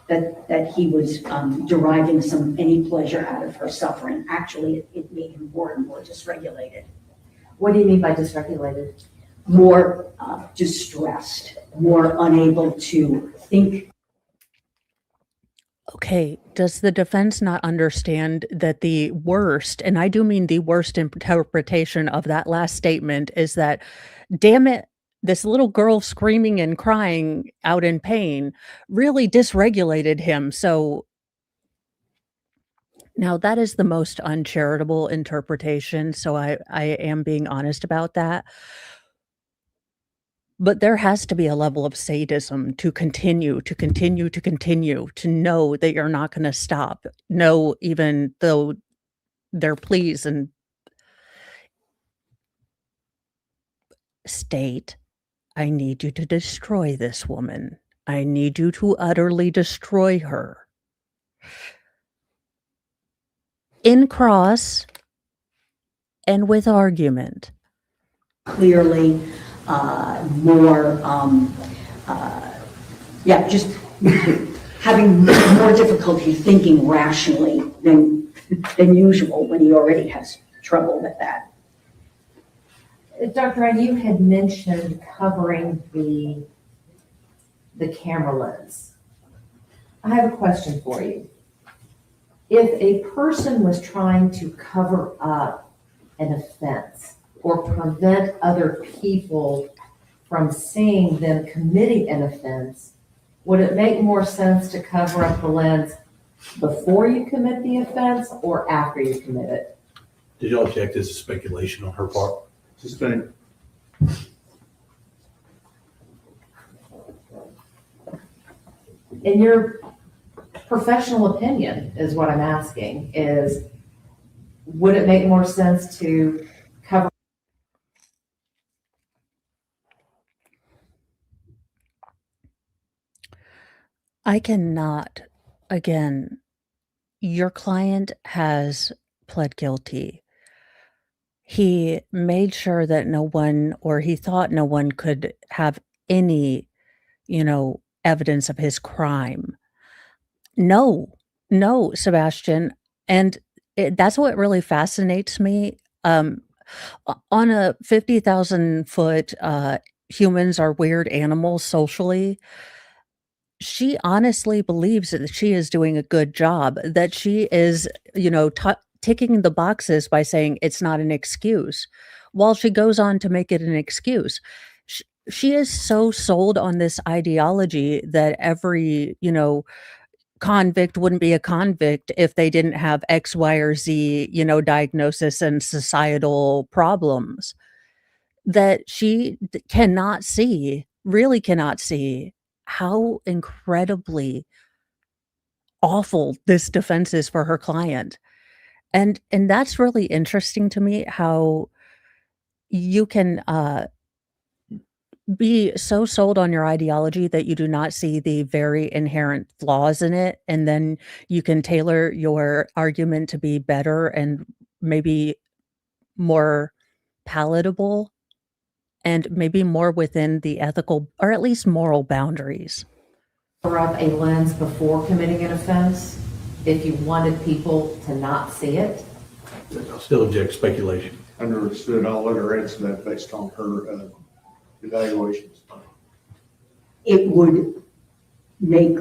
That he was deriving any pleasure out of her suffering. Actually, it made him more and more dysregulated. What do you mean by dysregulated? More distressed, more unable to think. okay, does the defense not understand that the worst, and I do mean the worst interpretation of that last statement is that, damn it, this little girl screaming and crying out in pain really dysregulated him. So now that is the most uncharitable interpretation. So I am being honest about that. But there has to be a level of sadism to continue, to continue, to continue, to know that you're not gonna stop. No, even though their pleas and state, "I need you to destroy this woman. I need you to utterly destroy her." In cross and with argument. Clearly more, just having more difficulty thinking rationally than usual when he already has trouble with that. Dr. Ryan, you had mentioned covering the camera lens. I have a question for you. If a person was trying to cover up an offense or prevent other people from seeing them committing an offense, would it make more sense to cover up the lens before you commit the offense or after you commit it? Did y'all check this as speculation on her part? Suspended. In your professional opinion is what I'm asking, is would it make more sense to cover? I cannot, again, your client has pled guilty. He made sure that no one, or he thought no one could have any, evidence of his crime. No, no, Sebastian. And that's what really fascinates me. On a 50,000 foot, humans are weird animals socially. She honestly believes that she is doing a good job, that she is, ticking the boxes by saying it's not an excuse, while she goes on to make it an excuse. Sh she is so sold on this ideology that every, convict wouldn't be a convict if they didn't have X, Y, or Z, diagnosis and societal problems, that she cannot see, really cannot see how incredibly awful this defense is for her client. And that's really interesting to me how you can, be so sold on your ideology that you do not see the very inherent flaws in it, and then you can tailor your argument to be better and maybe more palatable and maybe more within the ethical or at least moral boundaries. Cover up a lens before committing an offense if you wanted people to not see it? I still object speculation. Understood. I'll let her answer that based on her evaluations. It would make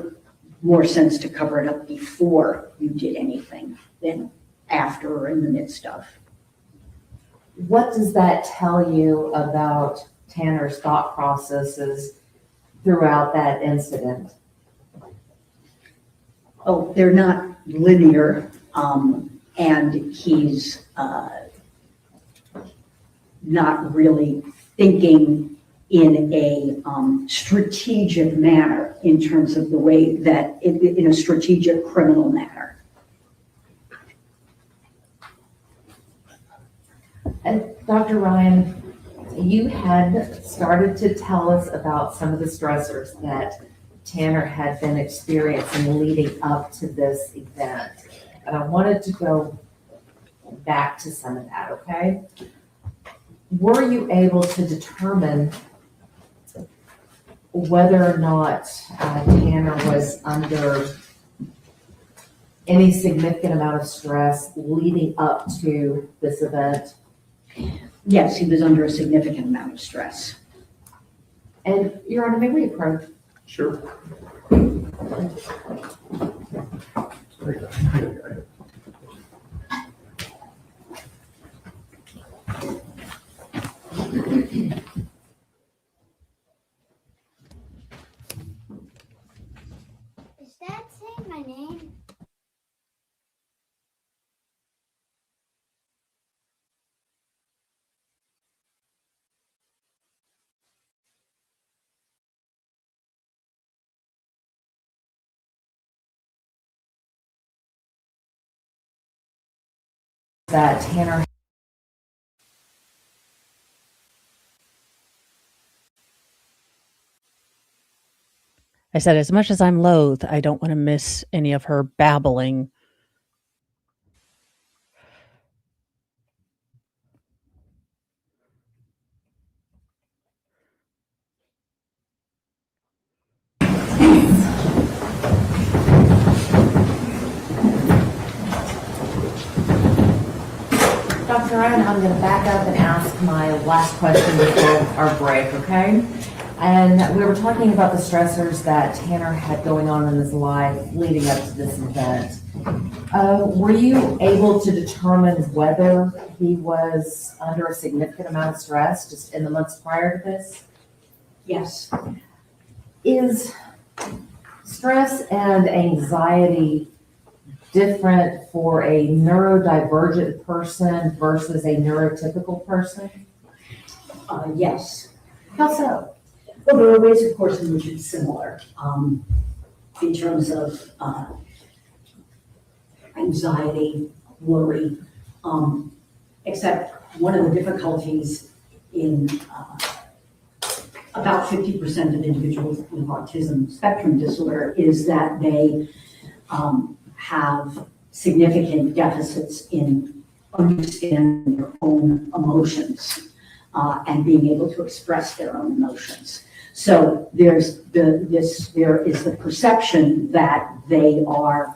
more sense to cover it up before you did anything than after or in the midst of. What does that tell you about Tanner's thought processes throughout that incident? Oh, they're not linear, and he's not really thinking in a strategic manner in terms of the way that, in a strategic criminal manner. And Dr. Ryan, you had started to tell us about some of the stressors that Tanner had been experiencing leading up to this event. And I wanted to go back to some of that, okay? Were you able to determine whether or not Tanner was under any significant amount of stress leading up to this event? Yes, he was under a significant amount of stress. And Your Honor, may we approach? Sure. Is that saying my name? That Tanner I said, as much as I'm loath, I don't want to miss any of her babbling. Dr. Ryan, I'm going to back up and ask my last question before our break, okay? And we were talking about the stressors that Tanner had going on in his life leading up to this event. Were you able to determine whether he was under a significant amount of stress just in the months prior to this? Yes. Is stress and anxiety different for a neurodivergent person versus a neurotypical person? Yes. How so? Well, there are ways, of course, in which it's similar, in terms of anxiety, worry, except one of the difficulties in about 50% of individuals with autism spectrum disorder is that they have significant deficits in understanding their own emotions and being able to express their own emotions. So there is the perception that they are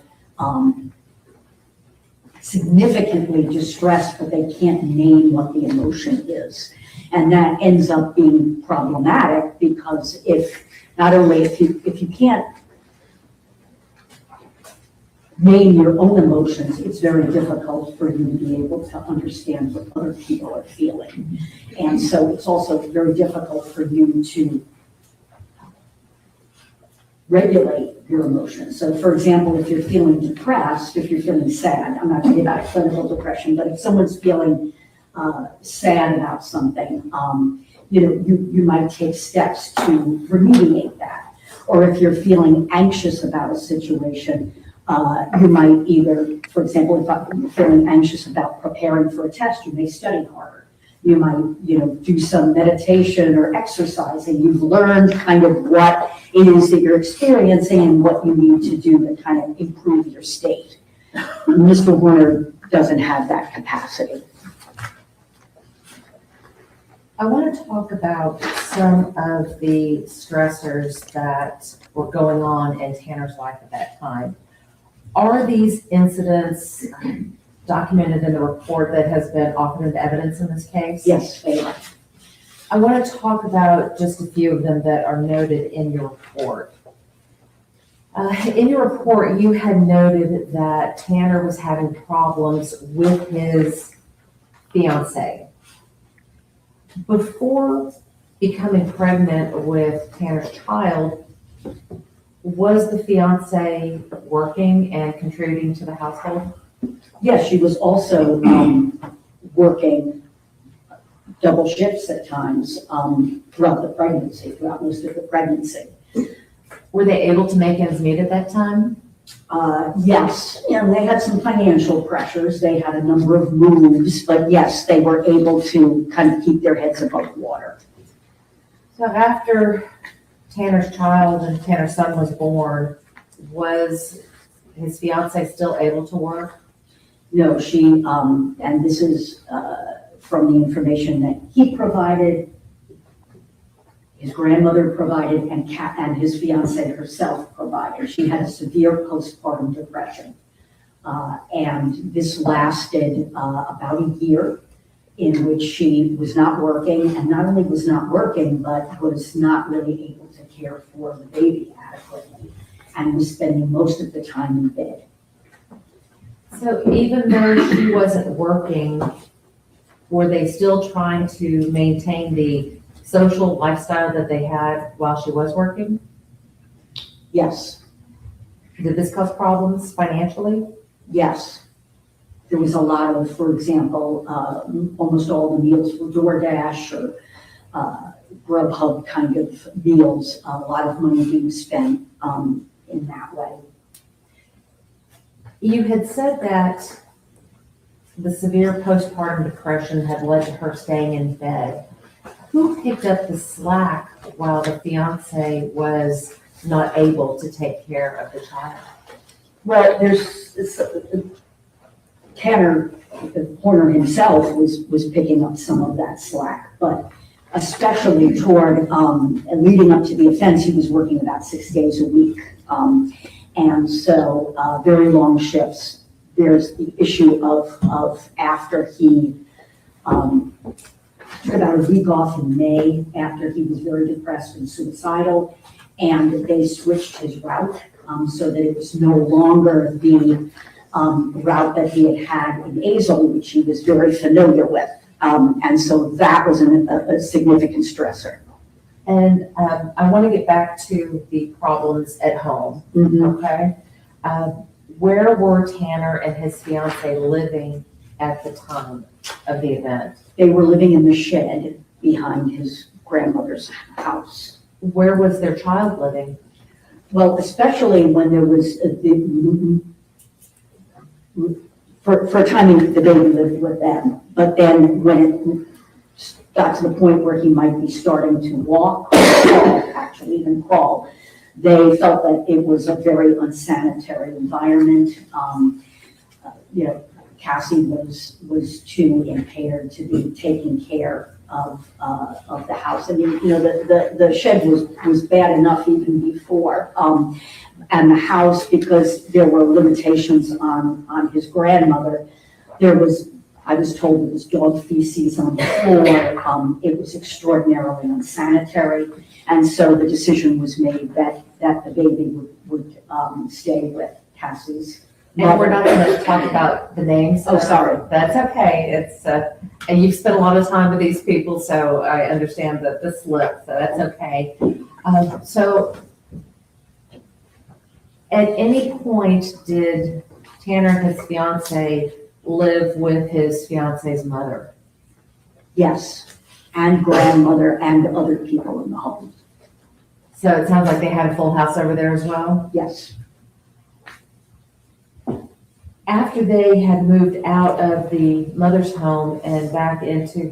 significantly distressed, but they can't name what the emotion is. And that ends up being problematic because if you can't name your own emotions, it's very difficult for you to be able to understand what other people are feeling. And so it's also very difficult for you to regulate your emotions. So for example, if you're feeling depressed, if you're feeling sad, I'm not talking about clinical depression, but if someone's feeling sad about something, you might take steps to remediate that. Or if you're feeling anxious about a situation, you might either, for example, if I'm feeling anxious about preparing for a test, you may study harder. You might, do some meditation or exercising. You've learned kind of what it is that you're experiencing and what you need to do to kind of improve your state. Mr. Warner doesn't have that capacity. I want to talk about some of the stressors that were going on in Tanner's life at that time. Are these incidents documented in the report that has been offered into evidence in this case? Yes, they are. I want to talk about just a few of them that are noted in your report. In your report, you had noted that Tanner was having problems with his fiancée. Before becoming pregnant with Tanner's child, was the fiancée working and contributing to the household? Yes, she was also working double shifts at times throughout most of the pregnancy. Were they able to make ends meet at that time? Yes, they had some financial pressures. They had a number of moves, but yes, they were able to kind of keep their heads above water. So after Tanner's child and Tanner's son was born, was his fiancée still able to work? No, she, and this is from the information that he provided, his grandmother provided, and his fiancée herself provided. She had a severe postpartum depression. And this lasted about a year, in which she was not working, and not only was not working, but was not really able to care for the baby adequately, and was spending most of the time in bed. So even though she wasn't working, were they still trying to maintain the social lifestyle that they had while she was working? Yes, Did this cause problems financially? yes. There was a lot of, for example, almost all the meals were DoorDash or Grubhub kind of meals, a lot of money being spent in that way. You had said that the severe postpartum depression had led to her staying in bed. Who picked up the slack while the fiancé was not able to take care of the child? Well, Tanner Horner himself was picking up some of that slack, but especially toward leading up to the offense, he was working about 6 days a week. And so very long shifts. There's the issue of after he took about a week off in May after he was very depressed and suicidal, and they switched his route so that it was no longer the route that he had in Azle, which he was very familiar with. And so that was a significant stressor. And I want to get back to the problems at home, okay? Where were Tanner and his fiancée living at the time of the event? They were living in the shed behind his grandmother's house. Where was their child living? Well, especially when there was, for a time, the baby lived with them. But then when it got to the point where he might be starting to walk, or actually even crawl, they felt that it was a very unsanitary environment. Cassie was too impaired to be taking care of the house. I mean, you know, the shed was bad enough even before. And the house, because there were limitations on his grandmother, I was told there was dog feces on the floor. It was extraordinarily unsanitary. And so the decision was made that the baby would stay with Cassie's mother. And we're not going to talk about the names. Oh, sorry. That's okay. It's, and you've spent a lot of time with these people, so I understand that the slip, so that's okay. So at any point did Tanner, his fiance, live with his fiance's mother? Yes, and grandmother and other people in the home. So it sounds like they had a full house over there as well? Yes. After they had moved out of the mother's home and back into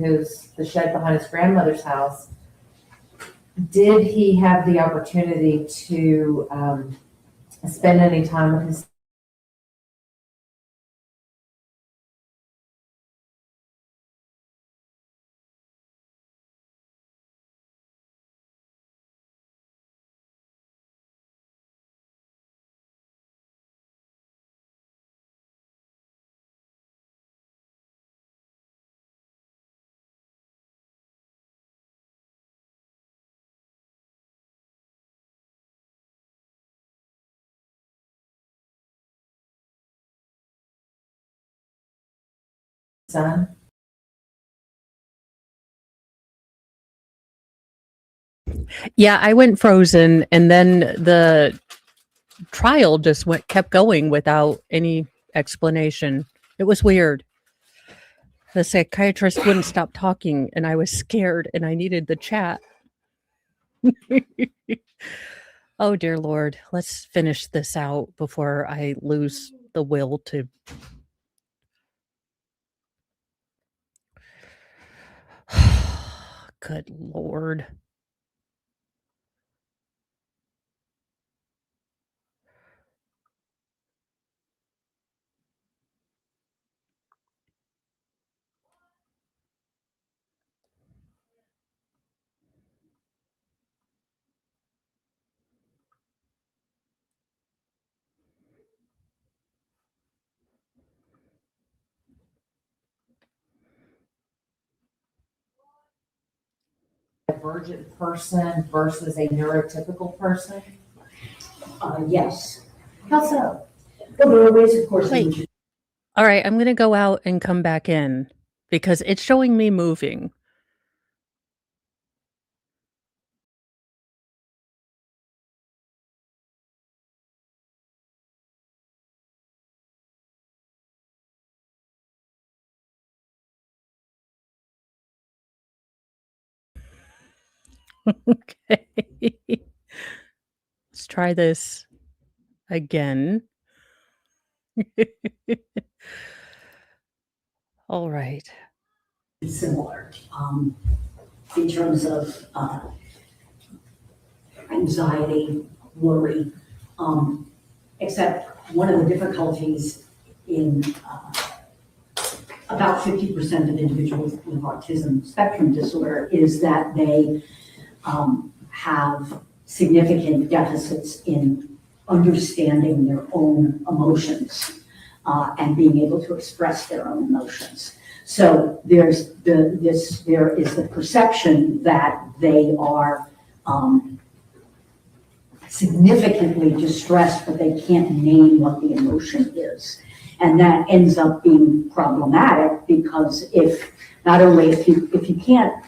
the shed behind his grandmother's house, did he have the opportunity to spend any time with his son? Yeah, I went frozen, and then the trial just kept going without any explanation. It was weird. The psychiatrist wouldn't stop talking, and I was scared, and I needed the chat. Oh, dear Lord. Let's finish this out before I lose the will to. Good Lord. Divergent person versus a neurotypical person? Yes. How so? Well, there are ways, of course, in Wait. which All right, I'm going to go out and come back in because it's showing me moving. Okay. Let's try this again. All right. similar in terms of anxiety, worry, except one of the difficulties in about 50% of individuals with autism spectrum disorder is that they have significant deficits in understanding their own emotions and being able to express their own emotions. So there is the perception that they are significantly distressed, but they can't name what the emotion is. And that ends up being problematic because if you can't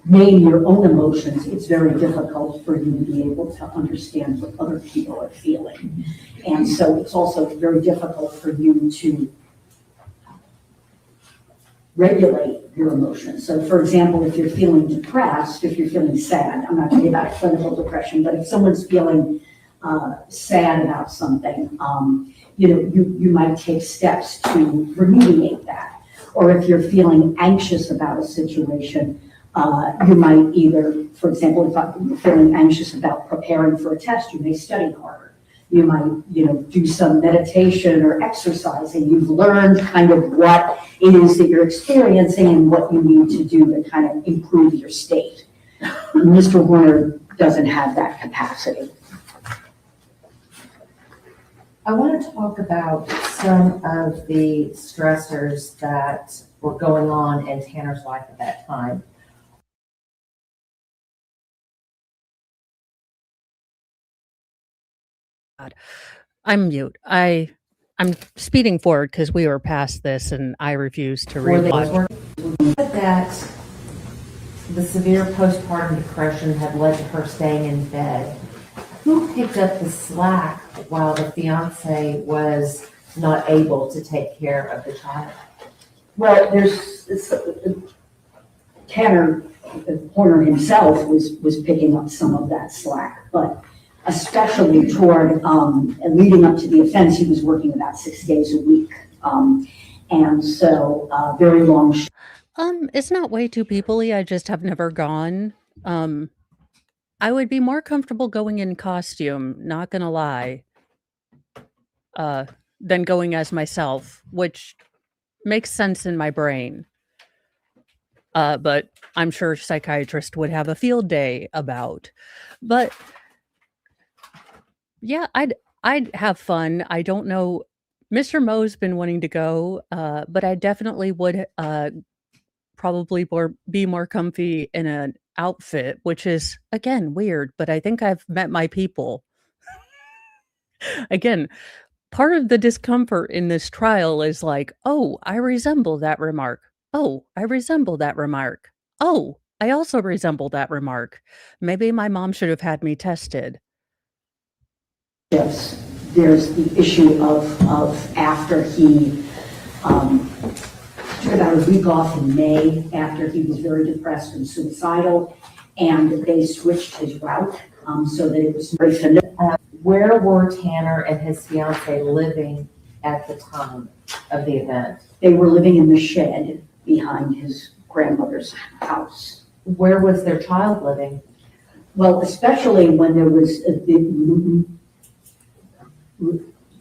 name your own emotions, it's very difficult for you to be able to understand what other people are feeling. And so it's also very difficult for you to regulate your emotions. So for example, if you're feeling depressed, if you're feeling sad, I'm not talking about clinical depression, but if someone's feeling sad about something, you might take steps to remediate that. Or if you're feeling anxious about a situation, you might either, for example, if you're feeling anxious about preparing for a test, you may study harder. You might, do some meditation or exercising. You've learned kind of what it is that you're experiencing and what you need to do to kind of improve your state. Mr. Horner doesn't have that capacity. I want to talk about some of the stressors that were going on in Tanner's life at that time. I'm mute. I'm speeding forward because we were past this and I refuse to Were they rewatch. that the severe postpartum depression had led to her staying in bed? Who picked up the slack while the fiance was not able to take care of the child? Well, Tanner Horner himself was picking up some of that slack, but especially toward, leading up to the offense, he was working about 6 days a week. And so, very long. It's not way too peoply. I just have never gone. I would be more comfortable going in costume, not gonna lie, than going as myself, which makes sense in my brain. But I'm sure psychiatrists would have a field day about. But yeah, I'd have fun. I don't know. Mr. Mo's been wanting to go, but I definitely would probably be more comfy in an outfit, which is again weird, but I think I've met my people. Again, part of the discomfort in this trial is like, oh, I resemble that remark. Oh, I resemble that remark. Oh, I also resemble that remark. Maybe my mom should have had me tested. Yes, there's the issue of after he took about a week off in May after he was very depressed and suicidal, and they switched his route so that it was very familiar. Where were Tanner and his fiance living at the time of the event? They were living in the shed behind his grandmother's house. Where was their child living? Well, especially when there was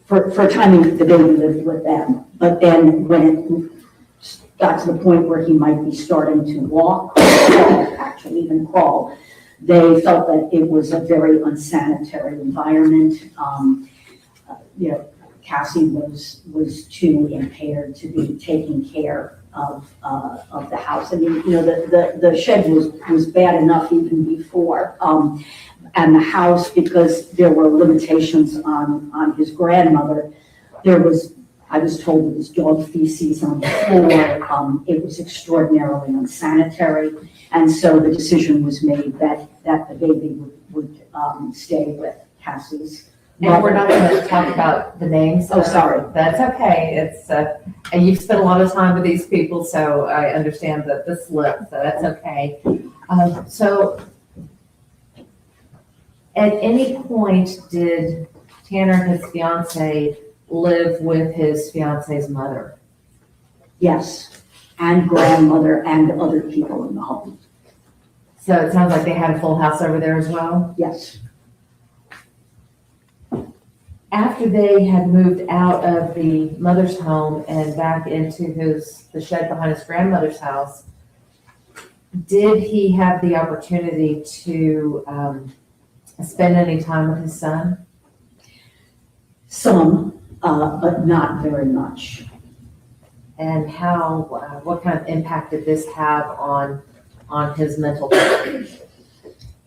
for a time the baby lived with them, but then when it got to the point where he might be starting to walk, or actually even crawl, they felt that it was a very unsanitary environment. Cassie was too impaired to be taking care of the house. I mean, the shed was bad enough even before. And the house, because there were limitations on his grandmother, I was told there was dog feces on the floor. It was extraordinarily unsanitary. And so the decision was made that the baby would stay with Cassie's mother. And we're not going to talk about the names. Oh, sorry. That's okay. It's and you've spent a lot of time with these people, so I understand the slip, so that's okay. So at any point did Tanner, his fiance, live with his fiance's mother? Yes, and grandmother and other people in the home. So it sounds like they had a full house over there as well? Yes. After they had moved out of the mother's home and back into the shed behind his grandmother's house, did he have the opportunity to spend any time with his son? Some, but not very much. And what kind of impact did this have on his mental health?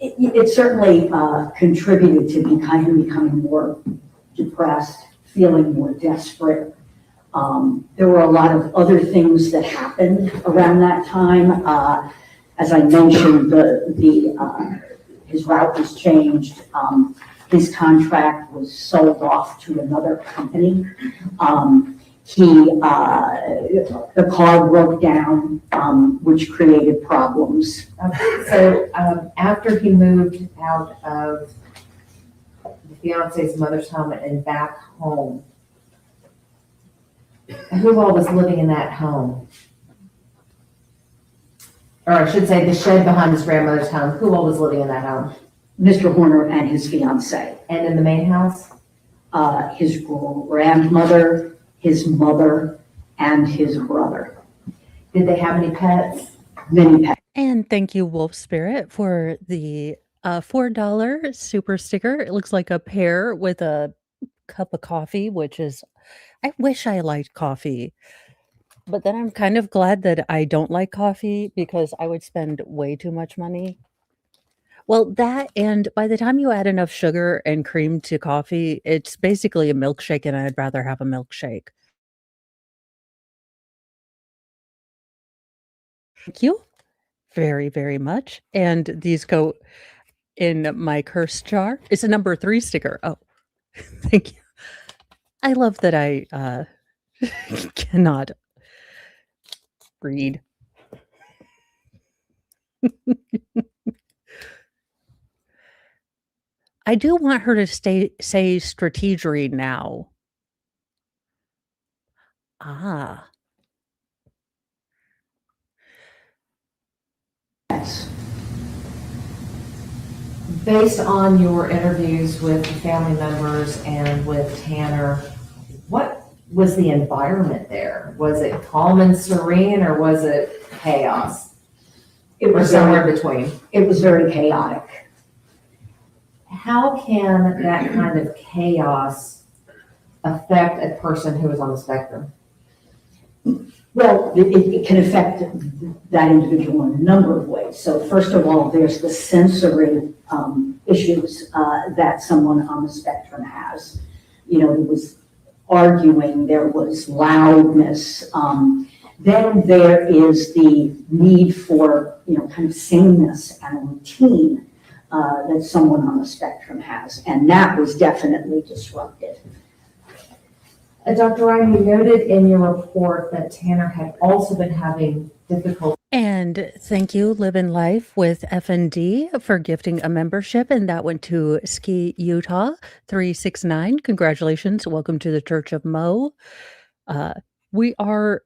It certainly contributed to becoming more depressed, feeling more desperate. There were a lot of other things that happened around that time. As I mentioned, his route was changed. His contract was sold off to another company. The car broke down, which created problems. So after he moved out of the fiance's mother's home and back home, who all was living in that home? Or I should say the shed behind his grandmother's home. Who all was living in that home? Mr. Horner and his fiancee. And in the main house? his grandmother, his mother, and his brother. Did they have any pets? Many pets. And thank you, Wolf Spirit, for the $4 super sticker. It looks like a pear with a cup of coffee, which is, I wish I liked coffee. But then I'm kind of glad that I don't like coffee because I would spend way too much money. Well, that and by the time you add enough sugar and cream to coffee, it's basically a milkshake, and I'd rather have a milkshake. Thank you very, very much. And these go in my curse jar. It's a number 3 sticker. Oh, thank you. I love that I cannot read. I do want her to say strategery now. Ah. Based on your interviews with the family members and with Tanner, what was the environment there? Was it calm and serene, or was it chaos? It Or was somewhere very, between? it was very chaotic. How can that kind of chaos affect a person who is on the spectrum? Well, it can affect that individual in a number of ways. So first of all, there's the sensory issues that someone on the spectrum has. You know, there was arguing, there was loudness. Then there is the need for, you know, kind of sameness and a routine that someone on the spectrum has. And that was definitely disrupted. Dr. Ryan, you noted in your report that Tanner had also been having difficulty. And thank you, Live in Life with FND, for gifting a membership. And that went to Ski Utah 369. Congratulations. Welcome to the Church of Mo. We are,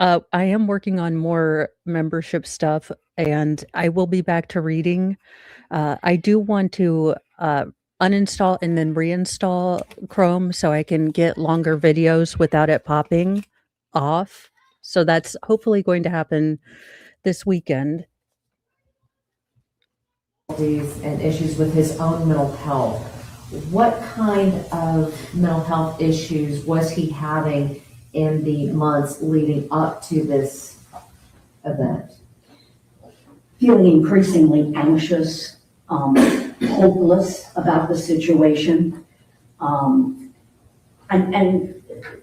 I am working on more membership stuff, and I will be back to reading. I do want to uninstall and then reinstall Chrome so I can get longer videos without it popping off. So that's hopefully going to happen this weekend. And issues with his own mental health. What kind of mental health issues was he having in the months leading up to this event? Feeling increasingly anxious, hopeless about the situation. And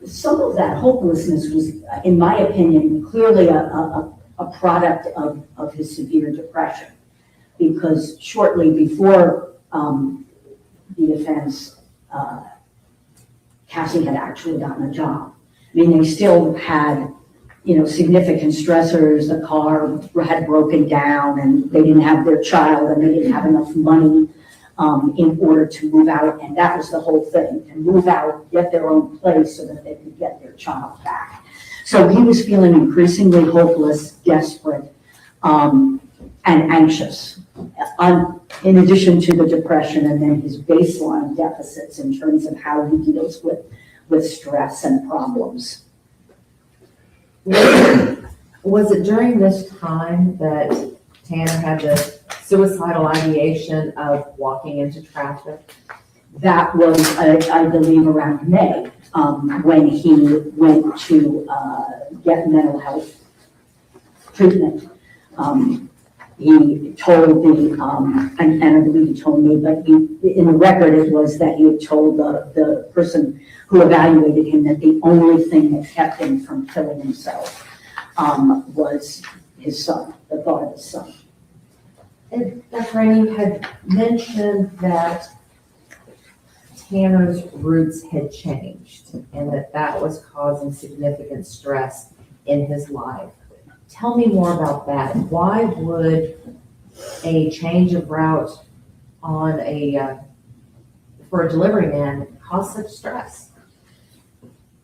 some of that hopelessness was, in my opinion, clearly a product of his severe depression. Because shortly before the offense, Cassie had actually gotten a job. I mean, they still had, you know, significant stressors. The car had broken down and they didn't have their child and they didn't have enough money in order to move out. And that was the whole thing, to move out, get their own place so that they could get their child back. So he was feeling increasingly hopeless, desperate, and anxious. In addition to the depression and then his baseline deficits in terms of how he deals with stress and problems. Was it during this time that Tanner had the suicidal ideation of walking into traffic? That was, I believe, around May, when he went to get mental health treatment. He told and I believe he told me, but in the record it was that he had told the person who evaluated him that the only thing that kept him from killing himself was his son, the thought of his son. And Dr. Rainey had mentioned that Tanner's roots had changed and that was causing significant stress in his life. Tell me more about that. Why would a change of route on for a delivery man cause such stress?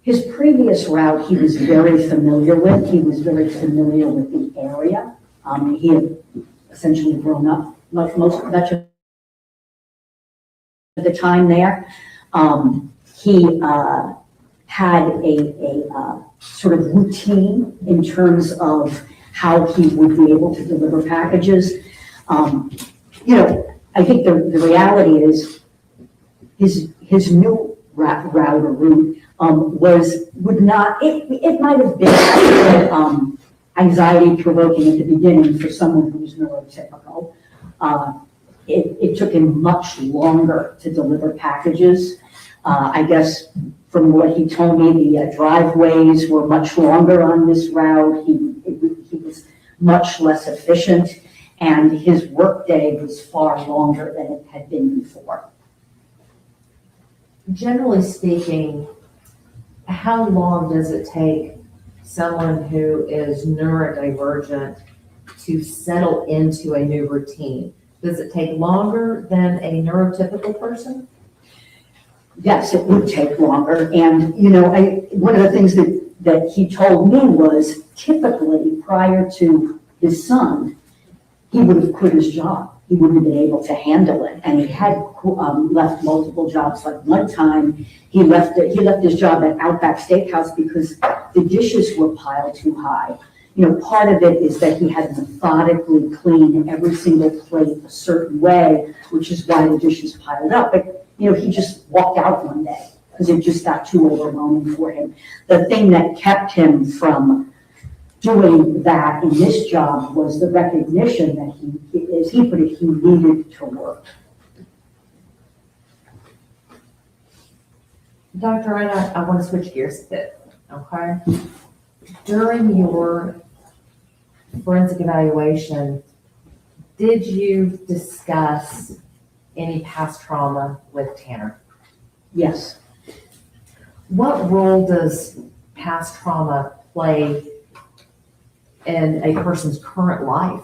His previous route he was very familiar with. He was very familiar with the area. He had essentially grown up much of the time there. He had a sort of routine in terms of how he would be able to deliver packages. I think the reality is his new route or route it might have been anxiety provoking at the beginning for someone who's neurotypical. It took him much longer to deliver packages. I guess from what he told me, the driveways were much longer on this route. He was much less efficient, and his workday was far longer than it had been before. Generally speaking, how long does it take someone who is neurodivergent to settle into a new routine? Does it take longer than a neurotypical person? Yes, it would take longer. And, one of the things that he told me was typically prior to his son, he would have quit his job. He wouldn't have been able to handle it. And he had left multiple jobs. Like one time, he left his job at Outback Steakhouse because the dishes were piled too high. Part of it is that he had to methodically clean every single plate a certain way, which is why the dishes piled up. But, he just walked out one day because it just got too overwhelming for him. The thing that kept him from doing that in this job was the recognition that he, as he put it, he needed to work. Dr. Anna, I want to switch gears a bit, okay? During your forensic evaluation, did you discuss any past trauma with Tanner? Yes. What role does past trauma play in a person's current life?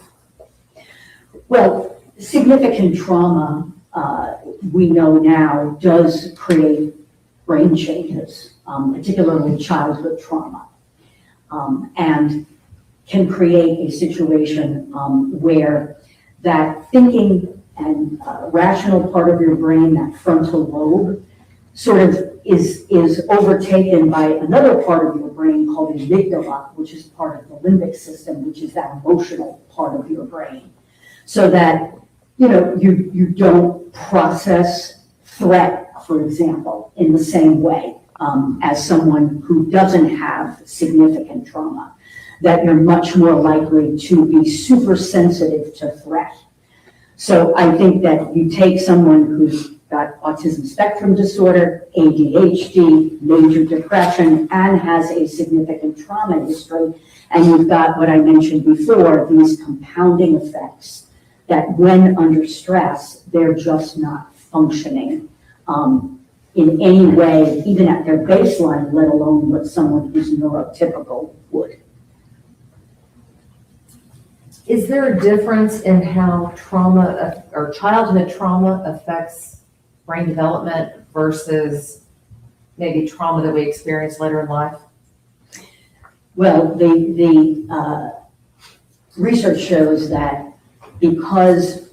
Well, significant trauma, we know now, does create brain changes, particularly childhood trauma, and can create a situation where that thinking and rational part of your brain, that frontal lobe, sort of is overtaken by another part of your brain called the amygdala, which is part of the limbic system, which is that emotional part of your brain. So that, you don't process threat, for example, in the same way as someone who doesn't have significant trauma, that you're much more likely to be super sensitive to threat. So I think that you take someone who's got autism spectrum disorder, ADHD, major depression, and has a significant trauma history, and you've got what I mentioned before, these compounding effects that when under stress, they're just not functioning in any way, even at their baseline, let alone what someone who's neurotypical would. Is there a difference in how trauma or childhood trauma affects brain development versus maybe trauma that we experience later in life? Well, the research shows that because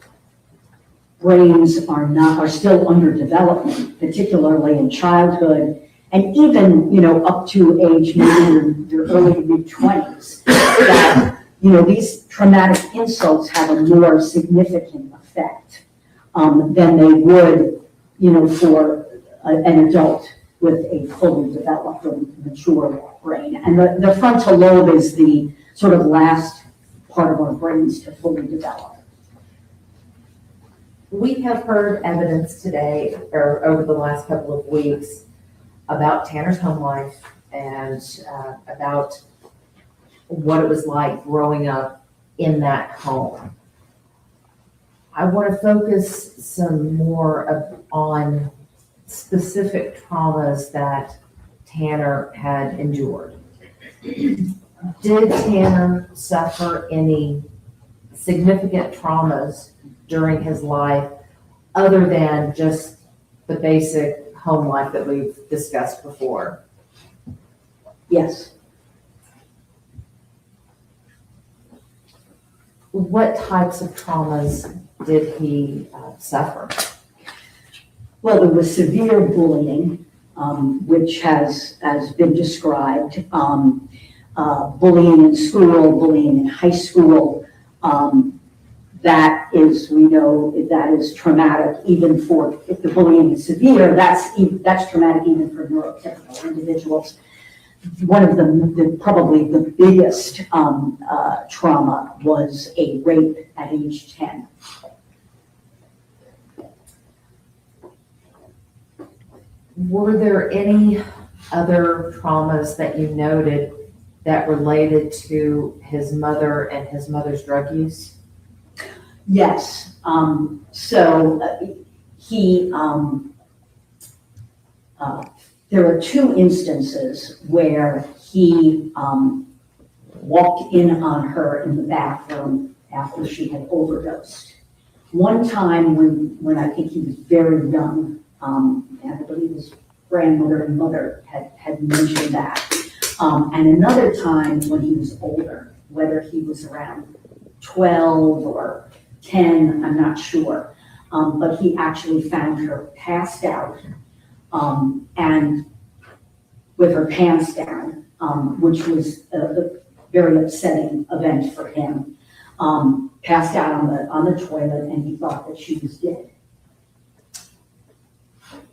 brains are still under development, particularly in childhood, and even up to age maybe your early to mid-20s, that these traumatic insults have a more significant effect than they would for an adult with a fully developed or mature brain. And the frontal lobe is the sort of last part of our brains to fully develop. We have heard evidence today, or over the last couple of weeks, about Tanner's home life and about what it was like growing up in that home. I want to focus some more on specific traumas that Tanner had endured. Did Tanner suffer any significant traumas during his life other than just the basic home life that we've discussed before? Yes. What types of traumas did he suffer? Well, there was severe bullying, which has been described. Bullying in school, bullying in high school. That is, we know that is traumatic even for, if the bullying is severe, that's traumatic even for neurotypical individuals. One of probably the biggest trauma was a rape at age 10. Were there any other traumas that you noted that related to his mother and his mother's drug use? Yes. There are two instances where he walked in on her in the bathroom after she had overdosed. One time when I think he was very young, and I believe his grandmother and mother had mentioned that. And another time when he was older, whether he was around 12 or 10, I'm not sure. But he actually found her passed out and with her pants down, which was a very upsetting event for him. Passed out on the toilet, and he thought that she was dead.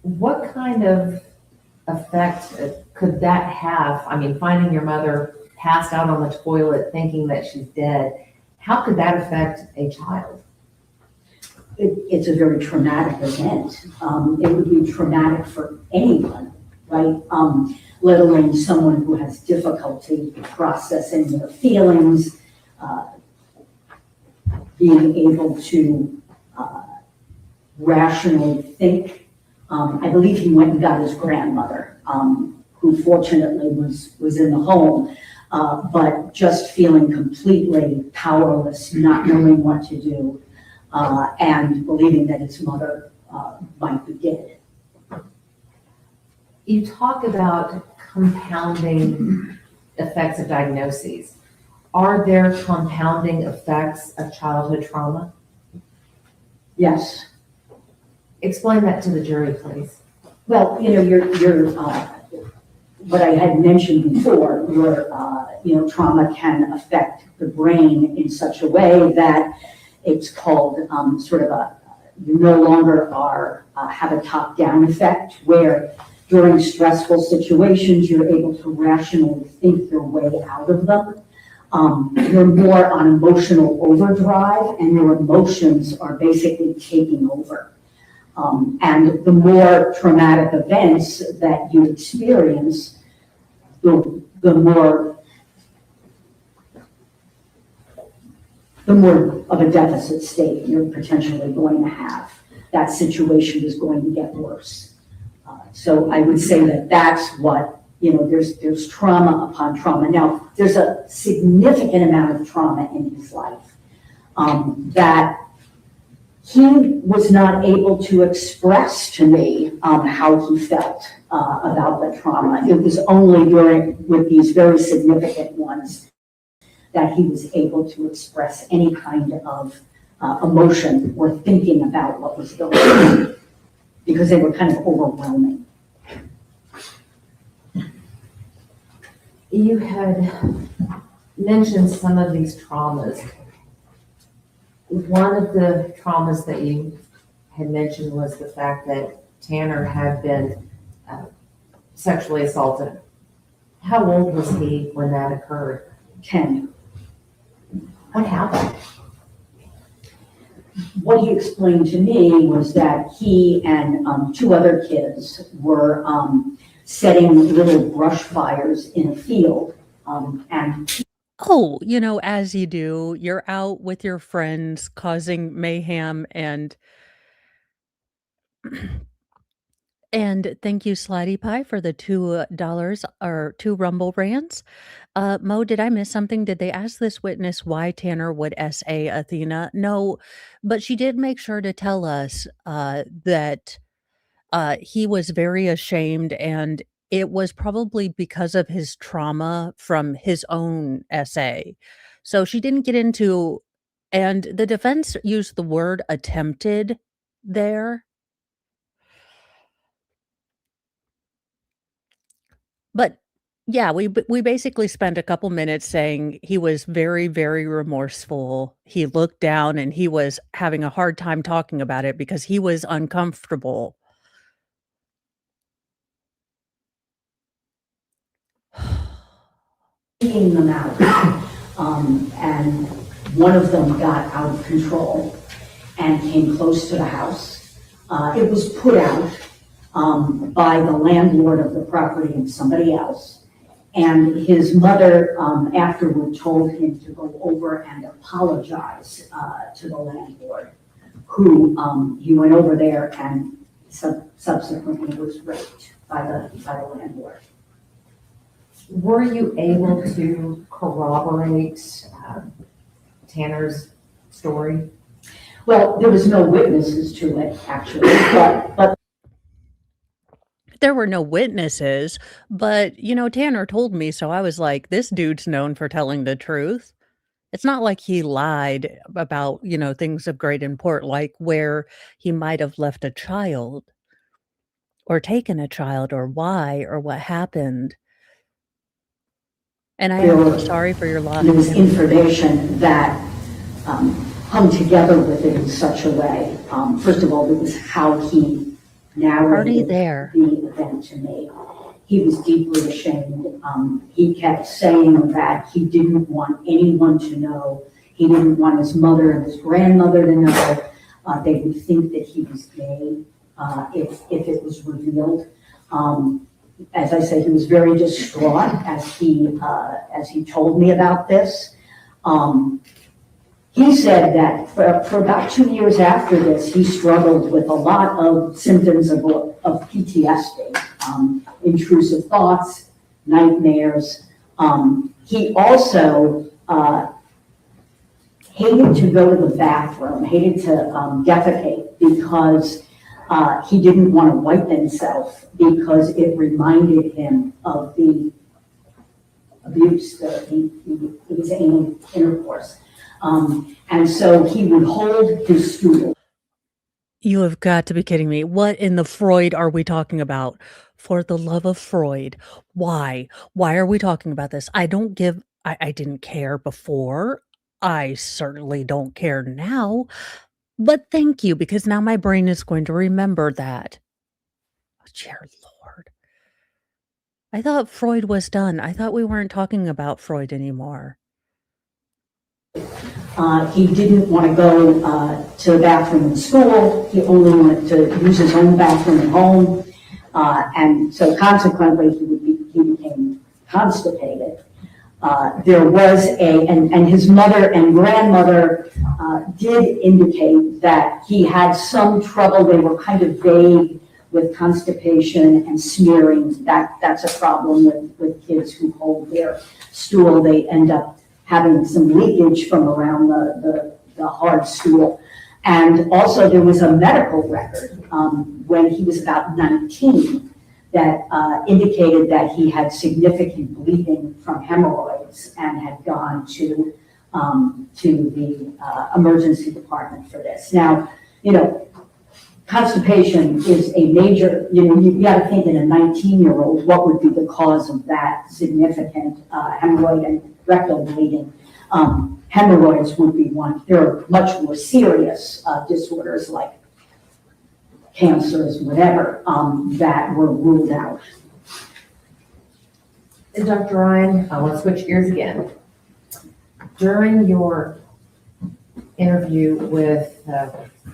What kind of effect could that have? I mean, finding your mother passed out on the toilet thinking that she's dead, how could that affect a child? It's a very traumatic event. It would be traumatic for anyone, right? Let alone someone who has difficulty processing their feelings, being able to rationally think. I believe he went and got his grandmother, who fortunately was in the home, but just feeling completely powerless, not knowing what to do, and believing that his mother might be dead. You talk about compounding effects of diagnoses. Are there compounding effects of childhood trauma? Yes. Explain that to the jury, please. Well, what I had mentioned before, your trauma can affect the brain in such a way that it's called you no longer have a top-down effect, where during stressful situations, you're able to rationally think your way out of them. You're more on emotional overdrive, and your emotions are basically taking over. And the more traumatic events that you experience, the more of a deficit state you're potentially going to have. That situation is going to get worse. So I would say that that's what, there's trauma upon trauma. Now, there's a significant amount of trauma in his life that he was not able to express to me how he felt about the trauma. It was only with these very significant ones that he was able to express any kind of emotion or thinking about what was going on, because they were kind of overwhelming. You had mentioned some of these traumas. One of the traumas that you had mentioned was the fact that Tanner had been sexually assaulted. How old was he when that occurred? 10. What happened? What he explained to me was that he and two other kids were setting little brush fires in a field, and Oh, as you do, you're out with your friends causing mayhem and thank you, Slotty Pie, for the $2 or 2 Rumble Rants. Mo, did I miss something? Did they ask this witness why Tanner would SA Athena? No, but she did make sure to tell us that he was very ashamed, and it was probably because of his trauma from his own SA. So she didn't get into, and the defense used the word attempted there. But yeah, we basically spent a couple minutes saying he was very, very remorseful. He looked down and he was having a hard time talking about it because he was uncomfortable. Taking them out. And one of them got out of control and came close to the house. It was put out by the landlord of the property and somebody else. And his mother afterward told him to go over and apologize to the landlord, who he went over there and subsequently was raped by the landlord. Were you able to corroborate Tanner's story? Well, there was no witnesses to it, actually, but There were no witnesses, but, Tanner told me, so I was like, "This dude's known for telling the truth." It's not like he lied about, things of great import, like where he might have left a child or taken a child or why or what happened. And I am so sorry for your loss. there was information that hung together with it in such a way. First of all, it was how he narrated there. the event to me. He was deeply ashamed. He kept saying that he didn't want anyone to know. He didn't want his mother and his grandmother to know. They would think that he was gay if it was revealed. As I say, he was very distraught as he told me about this. He said that for about 2 years after this, he struggled with a lot of symptoms of PTSD, intrusive thoughts, nightmares. He also hated to go to the bathroom, hated to defecate because he didn't want to wipe himself because it reminded him of the abuse that he was anal intercourse. And so he would hold his stool. You have got to be kidding me. What in the Freud are we talking about? For the love of Freud. Why? Why are we talking about this? I didn't care before. I certainly don't care now. But thank you, because now my brain is going to remember that. Oh, dear Lord. I thought Freud was done. I thought we weren't talking about Freud anymore. He didn't want to go to the bathroom in school. He only wanted to use his own bathroom at home. And so consequently, he became constipated. There was and his mother and grandmother did indicate that he had some trouble. They were kind of vague with constipation and smearing. That's a problem with kids who hold their stool. They end up having some leakage from around the hard stool. And also there was a medical record when he was about 19 that indicated that he had significant bleeding from hemorrhoids and had gone to the emergency department for this. Now, constipation is a major, you got to think in a 19-year-old, what would be the cause of that significant hemorrhoid and rectal bleeding? Hemorrhoids would be one. There are much more serious disorders like cancers, whatever, that were ruled out. Dr. Ryan, I want to switch gears again. During your interview with,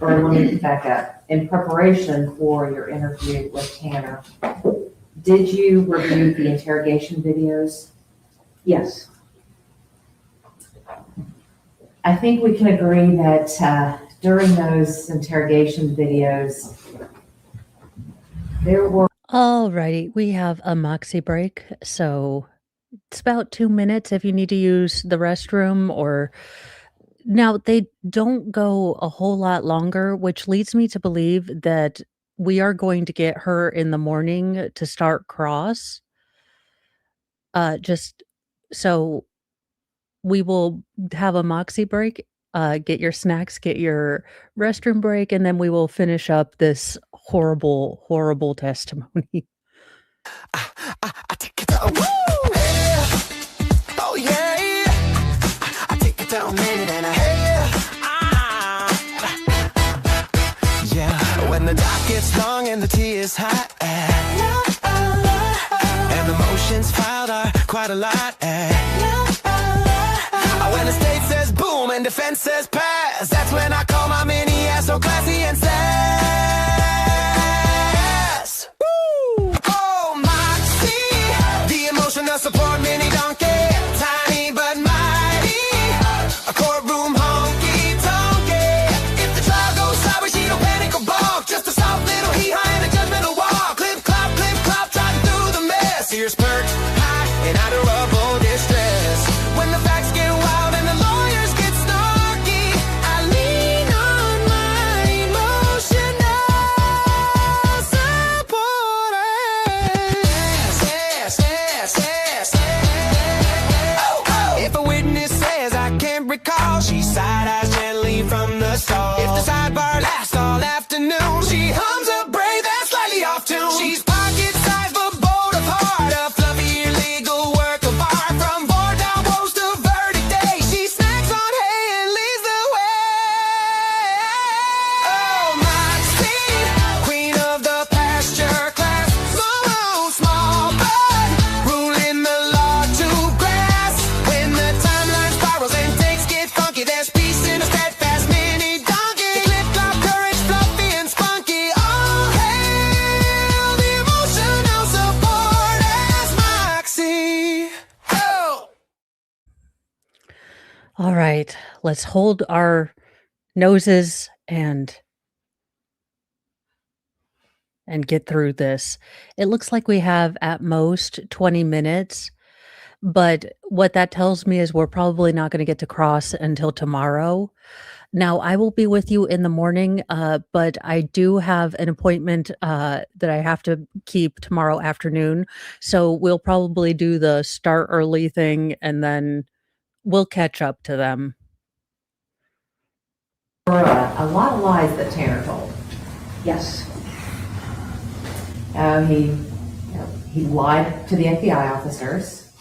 or let me back up, in preparation for your interview with Tanner, did you review the interrogation videos? Yes. I think we can agree that during those interrogation videos, there were. Alrighty, we have a Moxie break, so it's about 2 minutes if you need to use the restroom or. Now, they don't go a whole lot longer, which leads me to believe that we are going to get her in the morning to start cross. Just so we will have a Moxie break, get your snacks, get your restroom break, and then we will finish up this horrible, horrible testimony. gravity is high. And the motions filed are quite a lot. When the state says boom and defense says pass, that's when I call my mini ass so classy and sass. Woo! Oh, Moxie, the emotional support mini donkey. Tiny but mighty, a courtroom honky-tonky. If the trial goes sideways, she don't panic or balk. Just a soft little hee-haw and a judgmental walk. Clip, clop, trotting through the mess. Ears perked, high, and unutterable distress. When the facts get wild and the lawyers get snarky, I lean on my emotional supporters. If a witness says I can't recall, she side-eyes gently from the stall. If the sidebar lasts all afternoon, she hums a brave that's slightly off tune. She's pocket-sized but bold of heart, a fluffy illegal work of art. From board down woes to verdict day, she snacks on hay and leads the way. Oh, Moxie, queen of the pasture class, small bud, ruling the law to grasp. When the timeline spirals and takes get funky, there's peace in a steadfast mini donkey. Clip-clop, courage, fluffy and spunky. All hail the emotional support as Moxie. Oh! All right, let's hold our noses and get through this. It looks like we have at most 20 minutes, but what that tells me is we're probably not going to get to cross until tomorrow. Now, I will be with you in the morning, but I do have an appointment that I have to keep tomorrow afternoon. So we'll probably do the start early thing and then we'll catch up to them. There were a lot of lies that Tanner told. Yes. He lied to the FBI officers.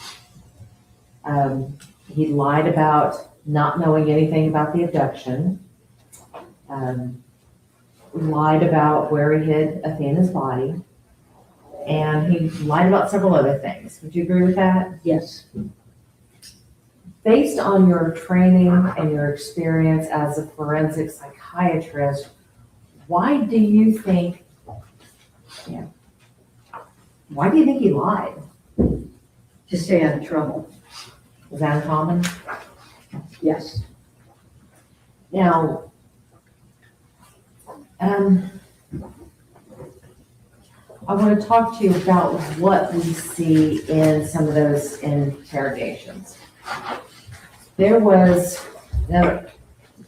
He lied about not knowing anything about the abduction. Lied about where he hid Athena's body. And he lied about several other things. Would you agree with that? Yes. Based on your training and your experience as a forensic psychiatrist, why do you think he lied? To stay out of trouble. Is that uncommon? Yes. Now, I want to talk to you about what we see in some of those interrogations. There was, now,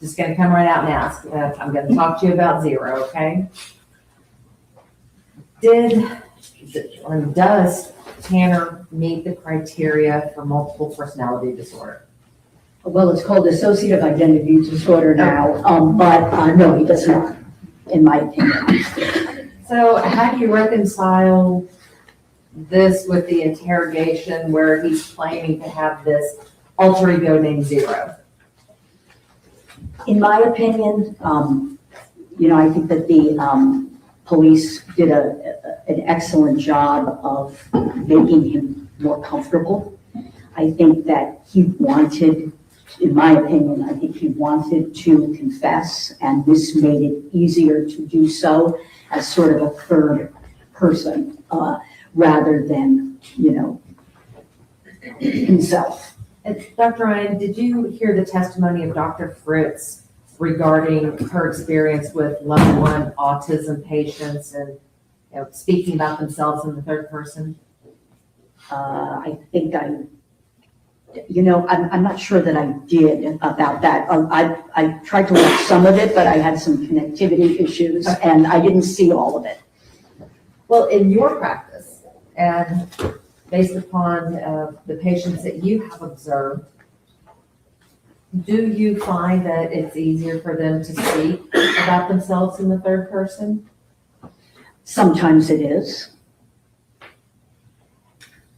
just going to come right out and ask, I'm going to talk to you about Zero, okay? Does Tanner meet the criteria for multiple personality disorder? Well, it's called dissociative identity disorder now, but no, he does not, in my opinion. So how do you reconcile this with the interrogation where he's claiming to have this alter ego named Zero? In my opinion, I think that the police did an excellent job of making him more comfortable. I think that he wanted, in my opinion, I think he wanted to confess, and this made it easier to do so as sort of a third person, rather than, himself. Dr. Ryan, did you hear the testimony of Dr. Fritz regarding her experience with level 1 autism patients and speaking about themselves in the third person? I think I'm not sure that I did about that. I tried to watch some of it, but I had some connectivity issues and I didn't see all of it. Well, in your practice and based upon the patients that you have observed, do you find that it's easier for them to speak about themselves in the third person? Sometimes it is.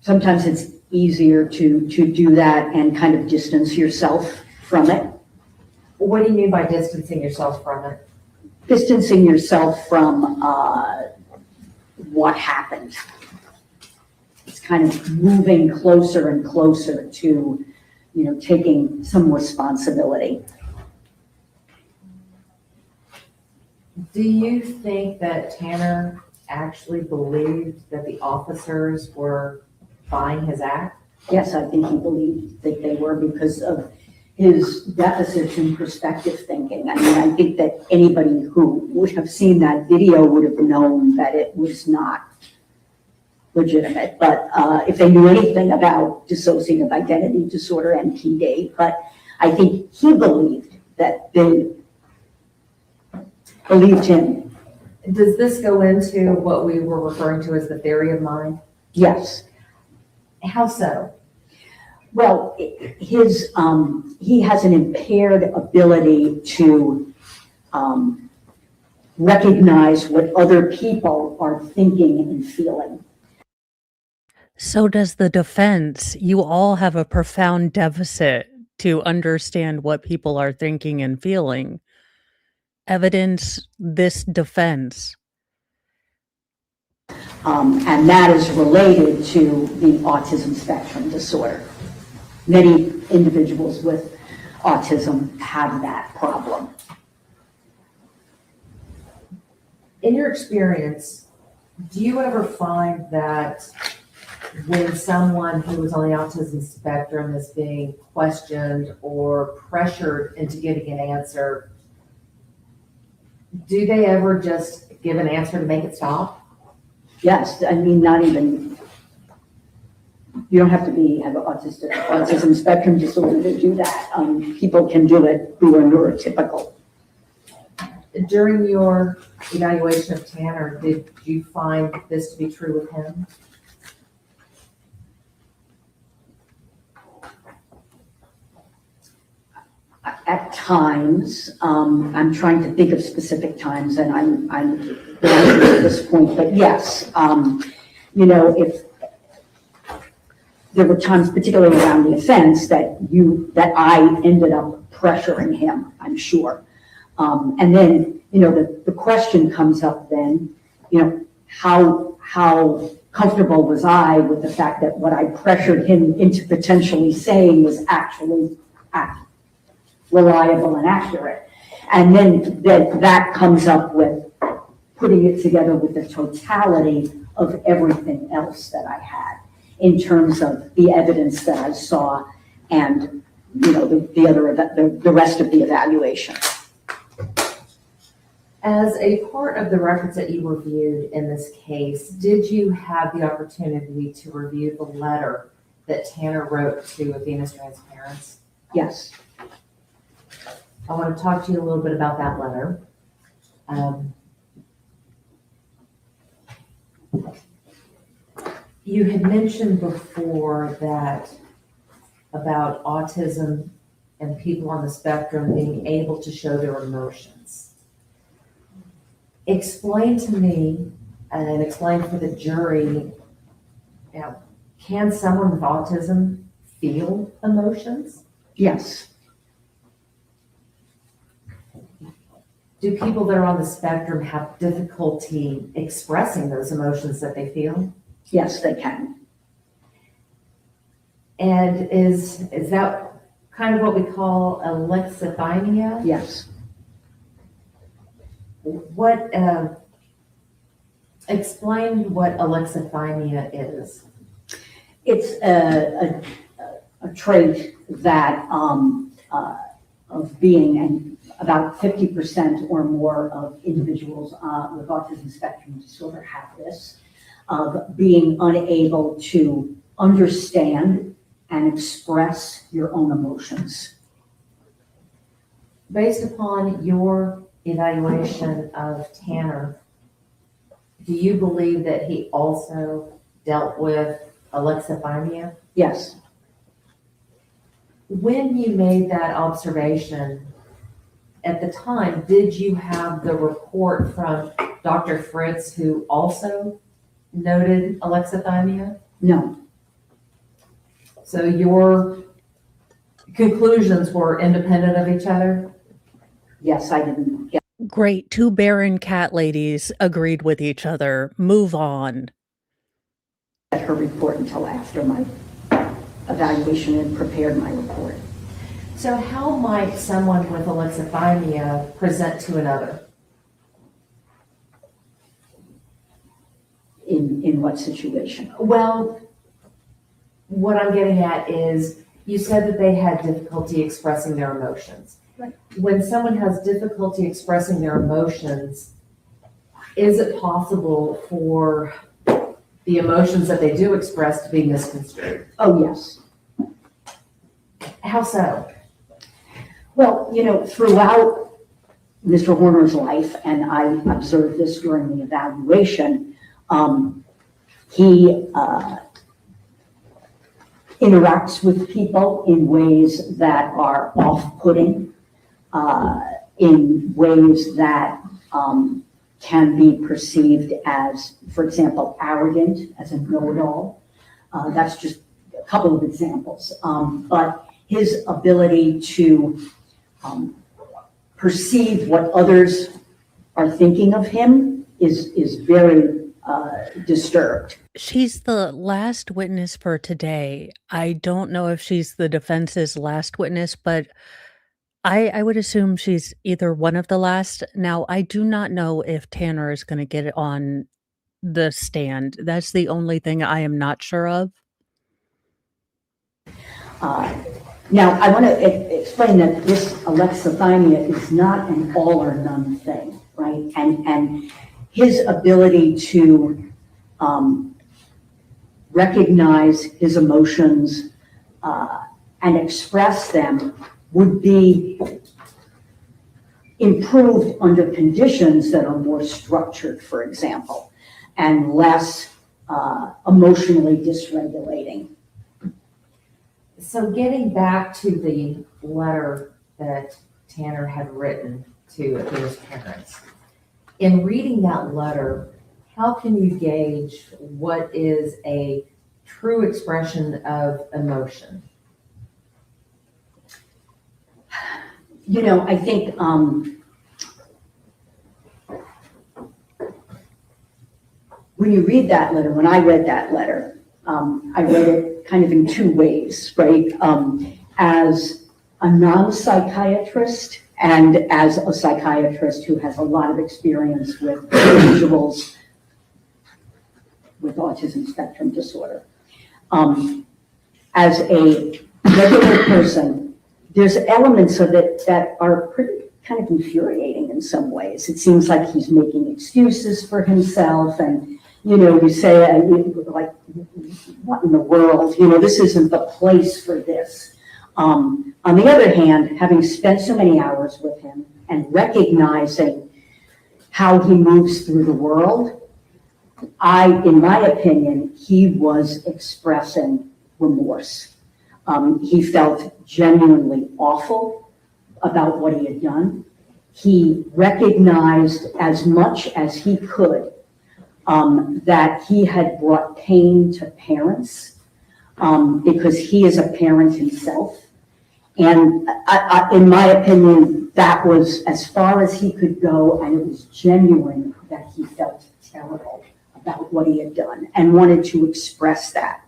Sometimes it's easier to do that and kind of distance yourself from it. What do you mean by distancing yourself from it? Distancing yourself from what happened. It's kind of moving closer and closer to, taking some responsibility. Do you think that Tanner actually believed that the officers were buying his act? Yes, I think he believed that they were because of his deficits in perspective thinking. I mean, I think that anybody who would have seen that video would have known that it was not legitimate. But if they knew anything about dissociative identity disorder, NPD, but I think he believed that they believed him. Does this go into what we were referring to as the theory of mind? Yes. How so? Well, he has an impaired ability to recognize what other people are thinking and feeling. So does the defense. You all have a profound deficit to understand what people are thinking and feeling. Evidence this defense. And that is related to the autism spectrum disorder. Many individuals with autism have that problem. In your experience, do you ever find that when someone who is on the autism spectrum is being questioned or pressured into giving an answer, do they ever just give an answer to make it stop? Yes, I mean, not even, you don't have to have autism spectrum disorder to do that. People can do it who are neurotypical. During your evaluation of Tanner, did you find this to be true with him? At times, I'm trying to think of specific times, and I'm blanking at this point, but yes, if there were times, particularly around the offense, that I ended up pressuring him, I'm sure. And then, the question comes up then, how comfortable was I with the fact that what I pressured him into potentially saying was actually reliable and accurate. And then that comes up with putting it together with the totality of everything else that I had in terms of the evidence that I saw and, the rest of the evaluation. As a part of the records that you reviewed in this case, did you have the opportunity to review the letter that Tanner wrote to Athena's parents? Yes. I want to talk to you a little bit about that letter. You had mentioned before that about autism and people on the spectrum being able to show their emotions. Explain to me and explain for the jury, can someone with autism feel emotions? Yes. Do people that are on the spectrum have difficulty expressing those emotions that they feel? Yes, they can. And is that kind of what we call alexithymia? Yes. Explain what alexithymia is. It's a trait that of being, and about 50% or more of individuals with autism spectrum disorder have this, of being unable to understand and express your own emotions. Based upon your evaluation of Tanner, do you believe that he also dealt with alexithymia? Yes. When you made that observation, at the time, did you have the report from Dr. Fritz, who also noted alexithymia? No. So your conclusions were independent of each other? Yes, I didn't get Great, 2 barren cat ladies agreed with each other. Move on. At her report until after my evaluation and prepared my report. So how might someone with alexithymia present to another? In what situation? Well, what I'm getting at is, you said that they had difficulty expressing their emotions. Right. When someone has difficulty expressing their emotions, is it possible for the emotions that they do express to be misconstrued? Oh, yes. How so? Well, throughout Mr. Horner's life, and I observed this during the evaluation, he interacts with people in ways that are off-putting, in ways that can be perceived as, for example, arrogant, as a know-it-all. That's just a couple of examples. But his ability to perceive what others are thinking of him is very disturbed. She's the last witness for today. I don't know if she's the defense's last witness, but I would assume she's either one of the last. Now, I do not know if Tanner is gonna get on the stand. That's the only thing I am not sure of. Now, I want to explain that this alexithymia is not an all or none thing, right? And his ability to recognize his emotions and express them would be improved under conditions that are more structured, for example, and less emotionally dysregulating. So getting back to the letter that Tanner had written to Athena's parents, in reading that letter, how can you gauge what is a true expression of emotion? I think when you read that letter, when I read that letter, I read it kind of in two ways, right? As a non-psychiatrist and as a psychiatrist who has a lot of experience with individuals with autism spectrum disorder. As a regular person, there's elements of it that are pretty kind of infuriating in some ways. It seems like he's making excuses for himself, and you say, like, what in the world? This isn't the place for this. On the other hand, having spent so many hours with him and recognizing how he moves through the world, in my opinion, he was expressing remorse. He felt genuinely awful about what he had done. He recognized as much as he could that he had brought pain to parents because he is a parent himself. And in my opinion, that was as far as he could go, and it was genuine that he felt terrible about what he had done and wanted to express that.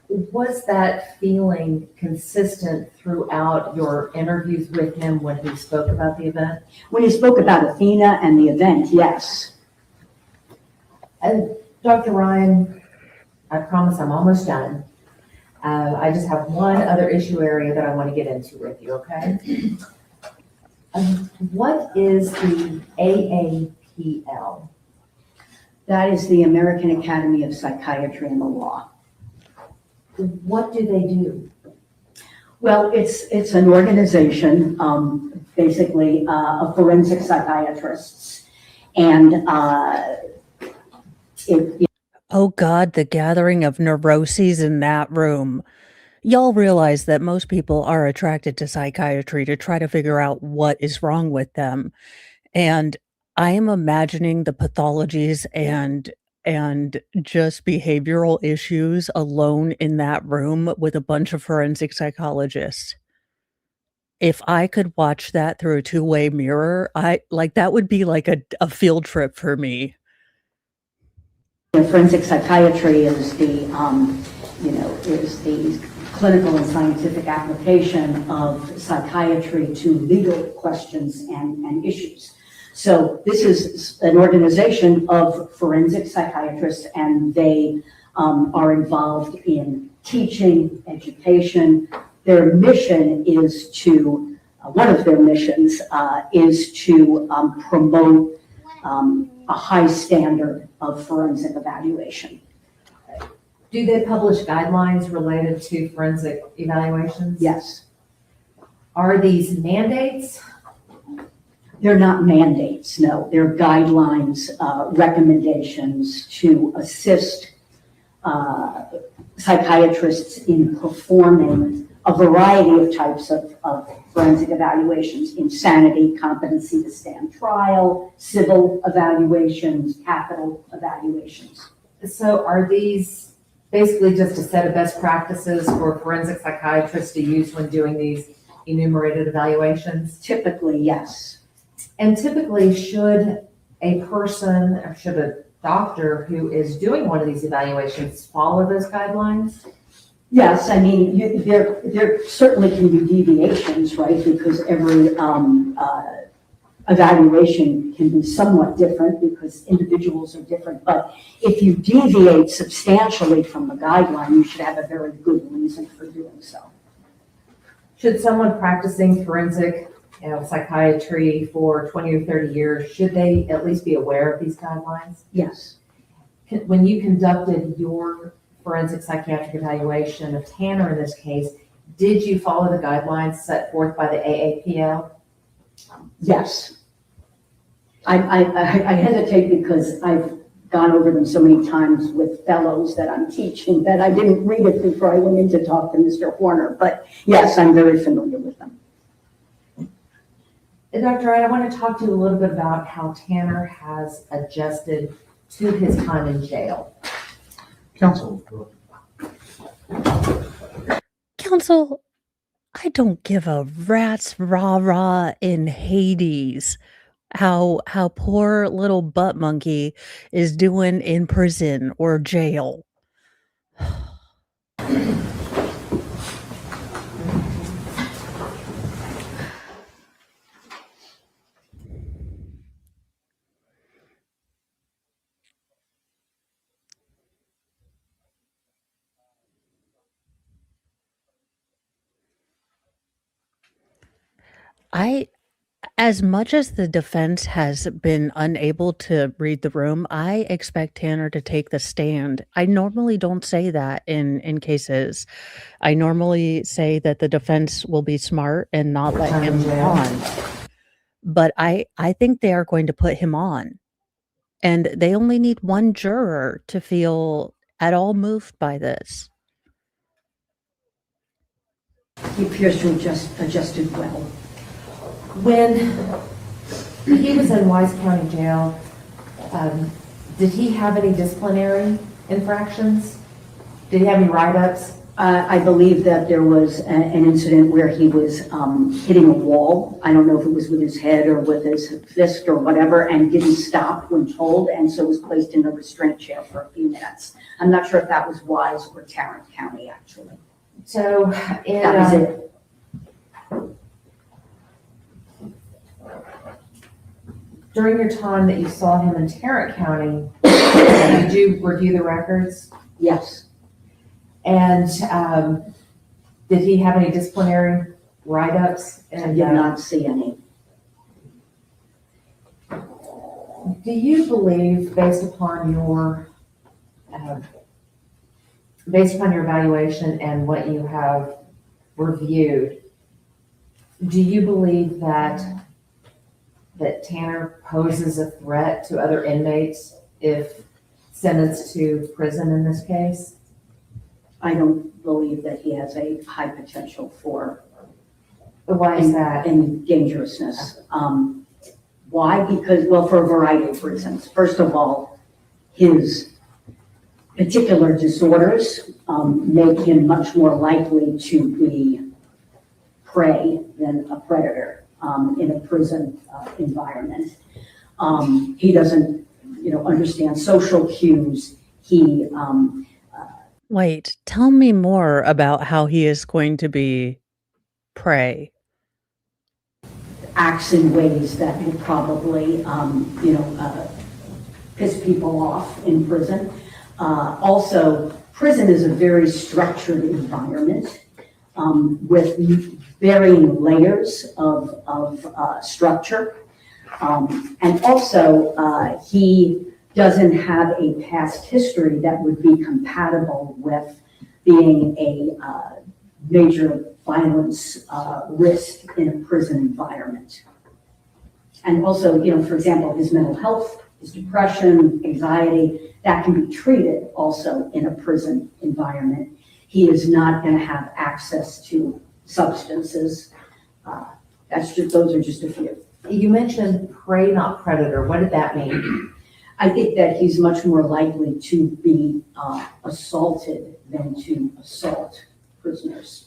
Was that feeling consistent throughout your interviews with him when he spoke about the event? When he spoke about Athena and the event, yes. And Dr. Ryan, I promise I'm almost done. I just have one other issue area that I want to get into with you, okay? What is the AAPL? That is the American Academy of Psychiatry and the Law. What do they do? Well, it's an organization, basically, of forensic psychiatrists. And Oh God, the gathering of neuroses in that room. Y'all realize that most people are attracted to psychiatry to try to figure out what is wrong with them. And I am imagining the pathologies and just behavioral issues alone in that room with a bunch of forensic psychologists. if I could watch that through a two-way mirror, that would be like a field trip for me. Forensic psychiatry is is the clinical and scientific application of psychiatry to legal questions and issues. So this is an organization of forensic psychiatrists, and they are involved in teaching, education. Their mission is to, one of their missions is to promote a high standard of forensic evaluation. Do they publish guidelines related to forensic evaluations? Yes. Are these mandates? They're not mandates, no. They're guidelines, recommendations to assist psychiatrists in performing a variety of types of forensic evaluations: insanity, competency to stand trial, civil evaluations, capital evaluations. So are these basically just a set of best practices for forensic psychiatrists to use when doing these enumerated evaluations? Typically, yes. And typically, should a person or should a doctor who is doing one of these evaluations follow those guidelines? Yes, I mean, there certainly can be deviations, right? Because every evaluation can be somewhat different because individuals are different. But if you deviate substantially from the guideline, you should have a very good reason for doing so. Should someone practicing forensic psychiatry for 20 or 30 years, should they at least be aware of these guidelines? Yes. When you conducted your forensic psychiatric evaluation of Tanner in this case, did you follow the guidelines set forth by the AAPL? Yes. I hesitate because I've gone over them so many times with fellows that I'm teaching that I didn't read it before I went in to talk to Mr. Horner. But yes, I'm very familiar with them. Dr. Wright, I want to talk to you a little bit about how Tanner has adjusted to his time in jail. Counsel. Counsel, I don't give a rat's rah-rah in Hades how poor little butt monkey is doing in prison or jail. As much as the defense has been unable to read the room, I expect Tanner to take the stand. I normally don't say that in cases. I normally say that the defense will be smart and not let him on. But I think they are going to put him on. And they only need one juror to feel at all moved by this. He appears to have adjusted well. When he was in Wise County Jail, did he have any disciplinary infractions? Did he have any write-ups? I believe that there was an incident where he was hitting a wall. I don't know if it was with his head or with his fist or whatever, and didn't stop when told, and so was placed in a restraint chair for a few minutes. I'm not sure if that was Wise or Tarrant County, actually. So That was it. During your time that you saw him in Tarrant County, did you review the records? Yes. And did he have any disciplinary write-ups? I did not see any. Do you believe, based upon your evaluation and what you have reviewed, do you believe that Tanner poses a threat to other inmates if sentenced to prison in this case? I don't believe that he has a high potential for Why is that? any dangerousness. Why? Because, well, for a variety of reasons. First of all, his particular disorders make him much more likely to be prey than a predator in a prison environment. He doesn't, understand social cues. He Wait, tell me more about how he is going to be prey. acts in ways that will probably, piss people off in prison. Also, prison is a very structured environment with varying layers of structure. And also, he doesn't have a past history that would be compatible with being a major violence risk in a prison environment. And also, for example, his mental health, his depression, anxiety, that can be treated also in a prison environment. He is not going to have access to substances. Those are just a few. You mentioned prey, not predator. What did that mean? I think that he's much more likely to be assaulted than to assault prisoners.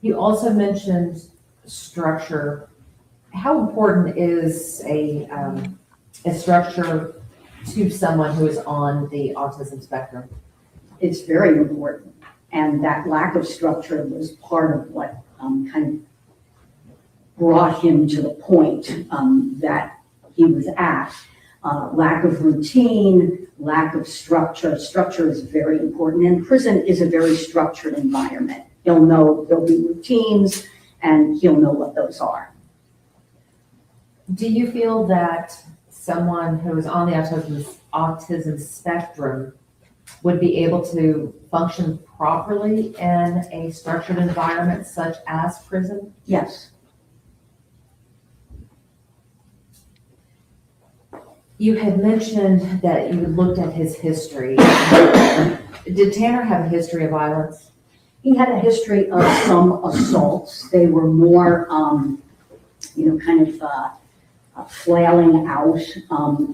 You also mentioned structure. How important is a structure to someone who is on the autism spectrum? It's very important. And that lack of structure was part of what kind of brought him to the point that he was at. Lack of routine, lack of structure. Structure is very important. And prison is a very structured environment. He'll know there'll be routines and he'll know what those are. Do you feel that someone who is on the autism spectrum would be able to function properly in a structured environment such as prison? Yes. You had mentioned that you looked at his history. Did Tanner have a history of violence? He had a history of some assaults. They were more, kind of flailing out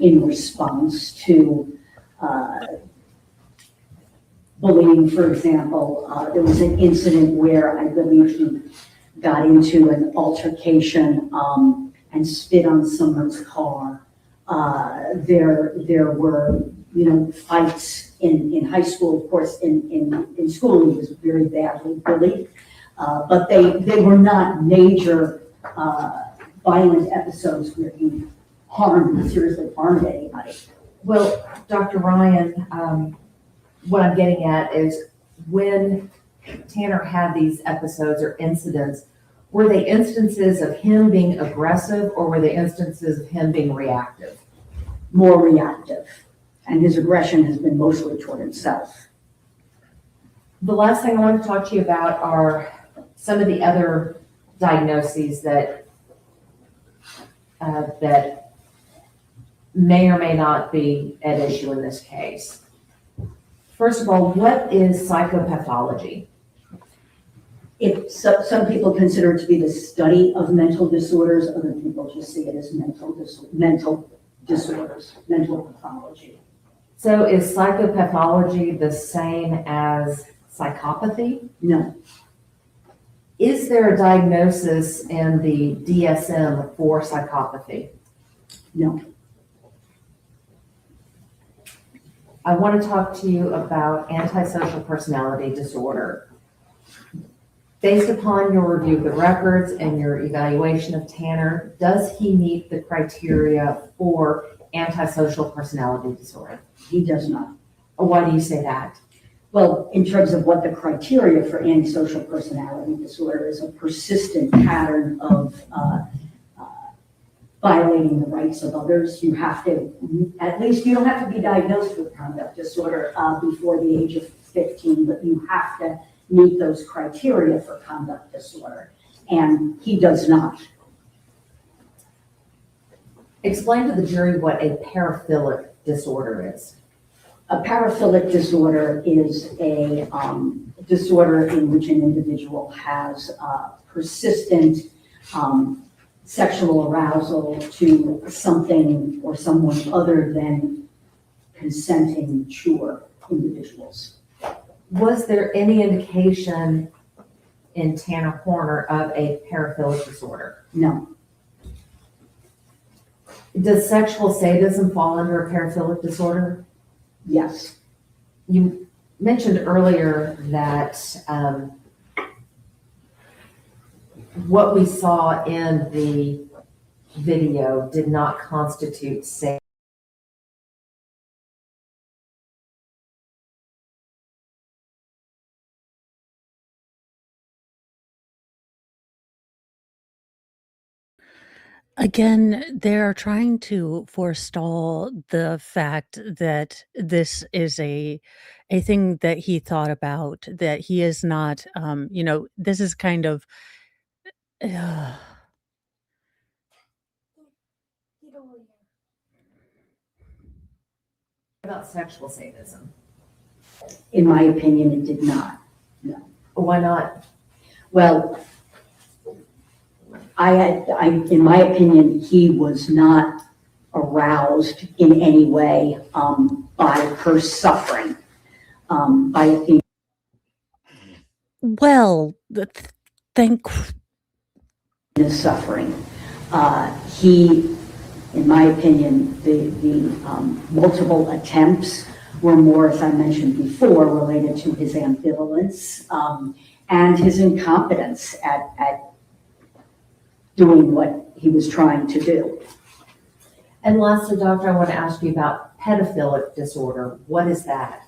in response to bullying, for example. There was an incident where I believe he got into an altercation and spit on someone's car. There were, fights in high school. Of course, in school he was very badly bullied, but they were not major violent episodes where he seriously harmed anybody. Well, Dr. Ryan, what I'm getting at is when Tanner had these episodes or incidents, were they instances of him being aggressive or were they instances of him being reactive? More reactive, and his aggression has been mostly toward himself. The last thing I want to talk to you about are some of the other diagnoses that that may or may not be at issue in this case. First of all, what is psychopathology? Some people consider it to be the study of mental disorders. Other people just see it as mental disorders, mental pathology. So is psychopathology the same as psychopathy? No. Is there a diagnosis in the DSM for psychopathy? No. I want to talk to you about antisocial personality disorder. Based upon your review of the records and your evaluation of Tanner, does he meet the criteria for antisocial personality disorder? He does not. Why do you say that? Well, in terms of what the criteria for antisocial personality disorder is, a persistent pattern of violating the rights of others. You have to, at least you don't have to be diagnosed with conduct disorder before the age of 15, but you have to meet those criteria for conduct disorder, and he does not. Explain to the jury what a paraphilic disorder is. A paraphilic disorder is a disorder in which an individual has persistent sexual arousal to something or someone other than consenting, mature individuals. Was there any indication in Tanner Horner of a paraphilic disorder? No, Does sexual sadism fall under a paraphilic disorder? yes, You mentioned earlier that what we saw in the video did not constitute sadism. Again, they're trying to forestall the fact that this is a thing that he thought about, that he is not, this is kind of ugh. About sexual sadism. in my opinion, it did not. Why not? Well, in my opinion, he was not aroused in any way by her suffering, by Athena. Well, thank Suffering. He, in my opinion, the multiple attempts were more, as I mentioned before, related to his ambivalence and his incompetence at doing what he was trying to do. And lastly, doctor, I want to ask you about pedophilic disorder. What is that?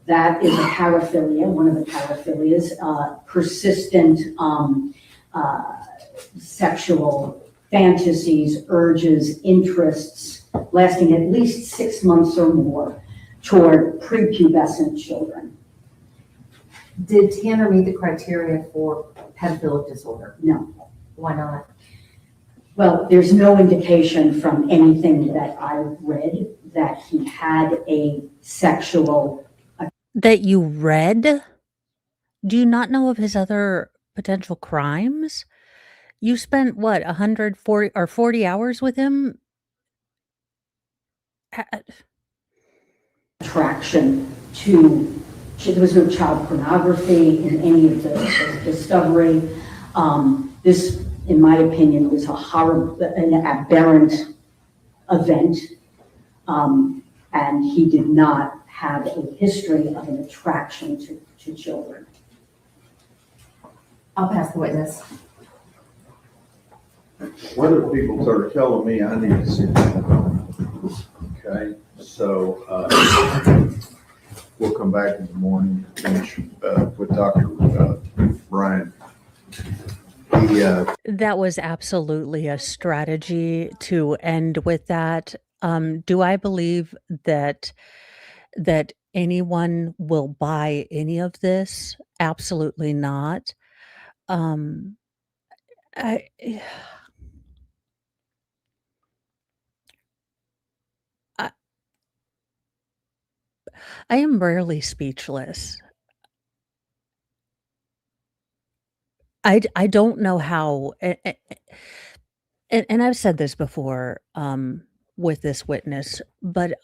That is a paraphilia, one of the paraphilias, persistent sexual fantasies, urges, interests, lasting at least 6 months or more toward prepubescent children. Did Tanner meet the criteria for pedophilic disorder? No. Why not? Well, there's no indication from anything that I've read that he had a sexual. that you read? Do you not know of his other potential crimes? You spent what, 140 or 40 hours with him? Attraction to, there was no child pornography in any of the discovery. This, in my opinion, was a horrible, an aberrant event, and he did not have a history of an attraction to children. I'll pass the witness. What are people that are telling me I need to see that? Okay, so, we'll come back in the morning and finish, with Dr. Brian. That was absolutely a strategy to end with that. Do I believe that anyone will buy any of this? Absolutely not. I I I am rarely speechless. I don't know how, and I've said this before, with this witness, but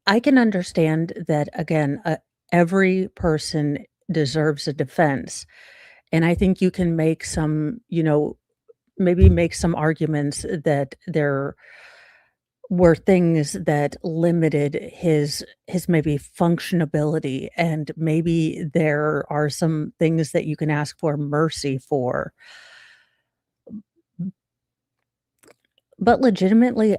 I can understand that, again, every person deserves a defense, and I think you can make some, maybe make some arguments that there were things that limited his maybe functionability, and maybe there are some things that you can ask for mercy for. But legitimately,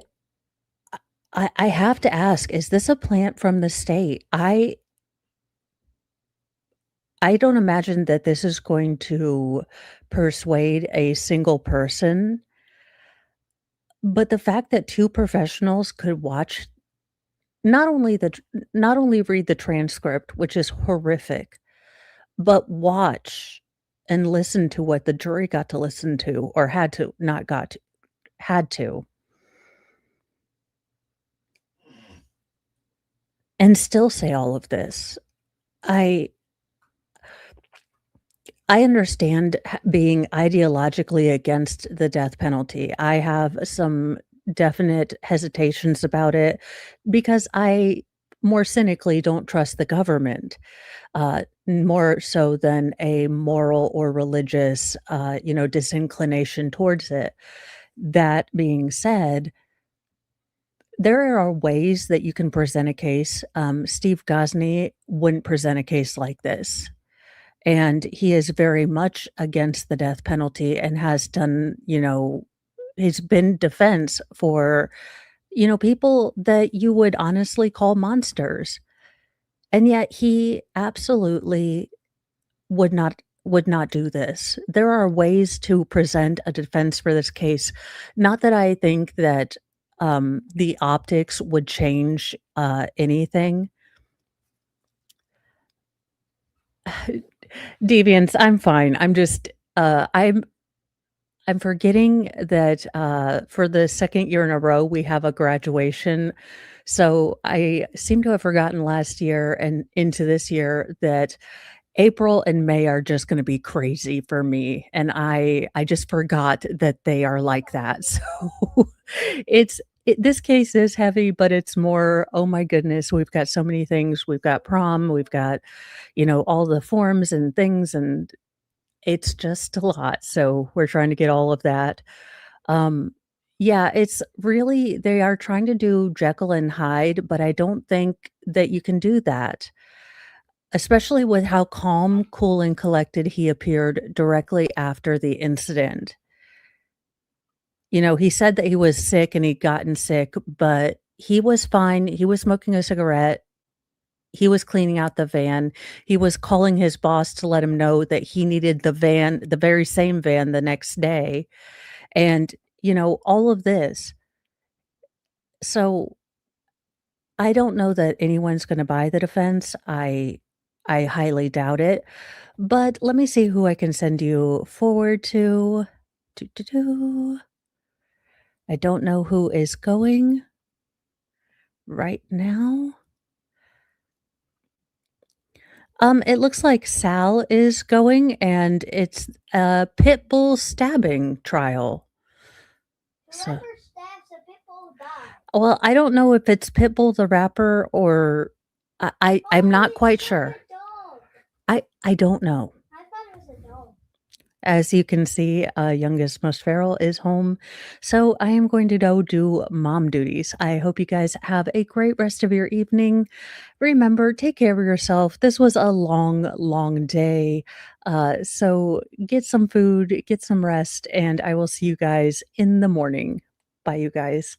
I have to ask, is this a plant from the state? I don't imagine that this is going to persuade a single person, but the fact that 2 professionals could watch not only read the transcript, which is horrific, but watch and listen to what the jury got to listen to, or had to, not got to, had to, and still say all of this. I understand being ideologically against the death penalty. I have some definite hesitations about it because I more cynically, don't trust the government, more so than a moral or religious, disinclination towards it. That being said, there are ways that you can present a case. Steve Gosney wouldn't present a case like this. And he is very much against the death penalty and has done, he's been defense for, people that you would honestly call monsters. And yet he absolutely would not do this. There are ways to present a defense for this case. Not that I think that the optics would change anything. Deviance, I'm fine. I'm just I'm forgetting that for the second year in a row we have a graduation. So I seem to have forgotten last year and into this year that April and May are just gonna be crazy for me, and I just forgot that they are like that. So this case is heavy, but it's more, "Oh my goodness, we've got so many things. We've got prom, we've got, all the forms and things, and it's just a lot." So we're trying to get all of that. Um, yeah, it's really they are trying to do Jekyll and Hyde, but I don't think that you can do that. Especially with how calm, cool, and collected he appeared directly after the incident. He said that he was sick and he'd gotten sick, but he was fine. He was smoking a cigarette. He was cleaning out the van. He was calling his boss to let him know that he needed the van, the very same van the next day. And, all of this. So I don't know that anyone's gonna buy the defense. I highly doubt it. But let me see who I can send you forward to. Do, do, do. I don't know who is going right now. It looks like Sal is going, and it's a pit bull stabbing trial. So, Whoever stabs a pit bull dies. well, I don't know if it's Pitbull the rapper or I'm not it's quite not sure. a dog. I don't know. I thought it was a dog. As you can see, youngest most feral is home. So I am going to go do mom duties. I hope you guys have a great rest of your evening. Remember, take care of yourself. This was a long, long day. So get some food, get some rest, and I will see you guys in the morning. Bye, you guys.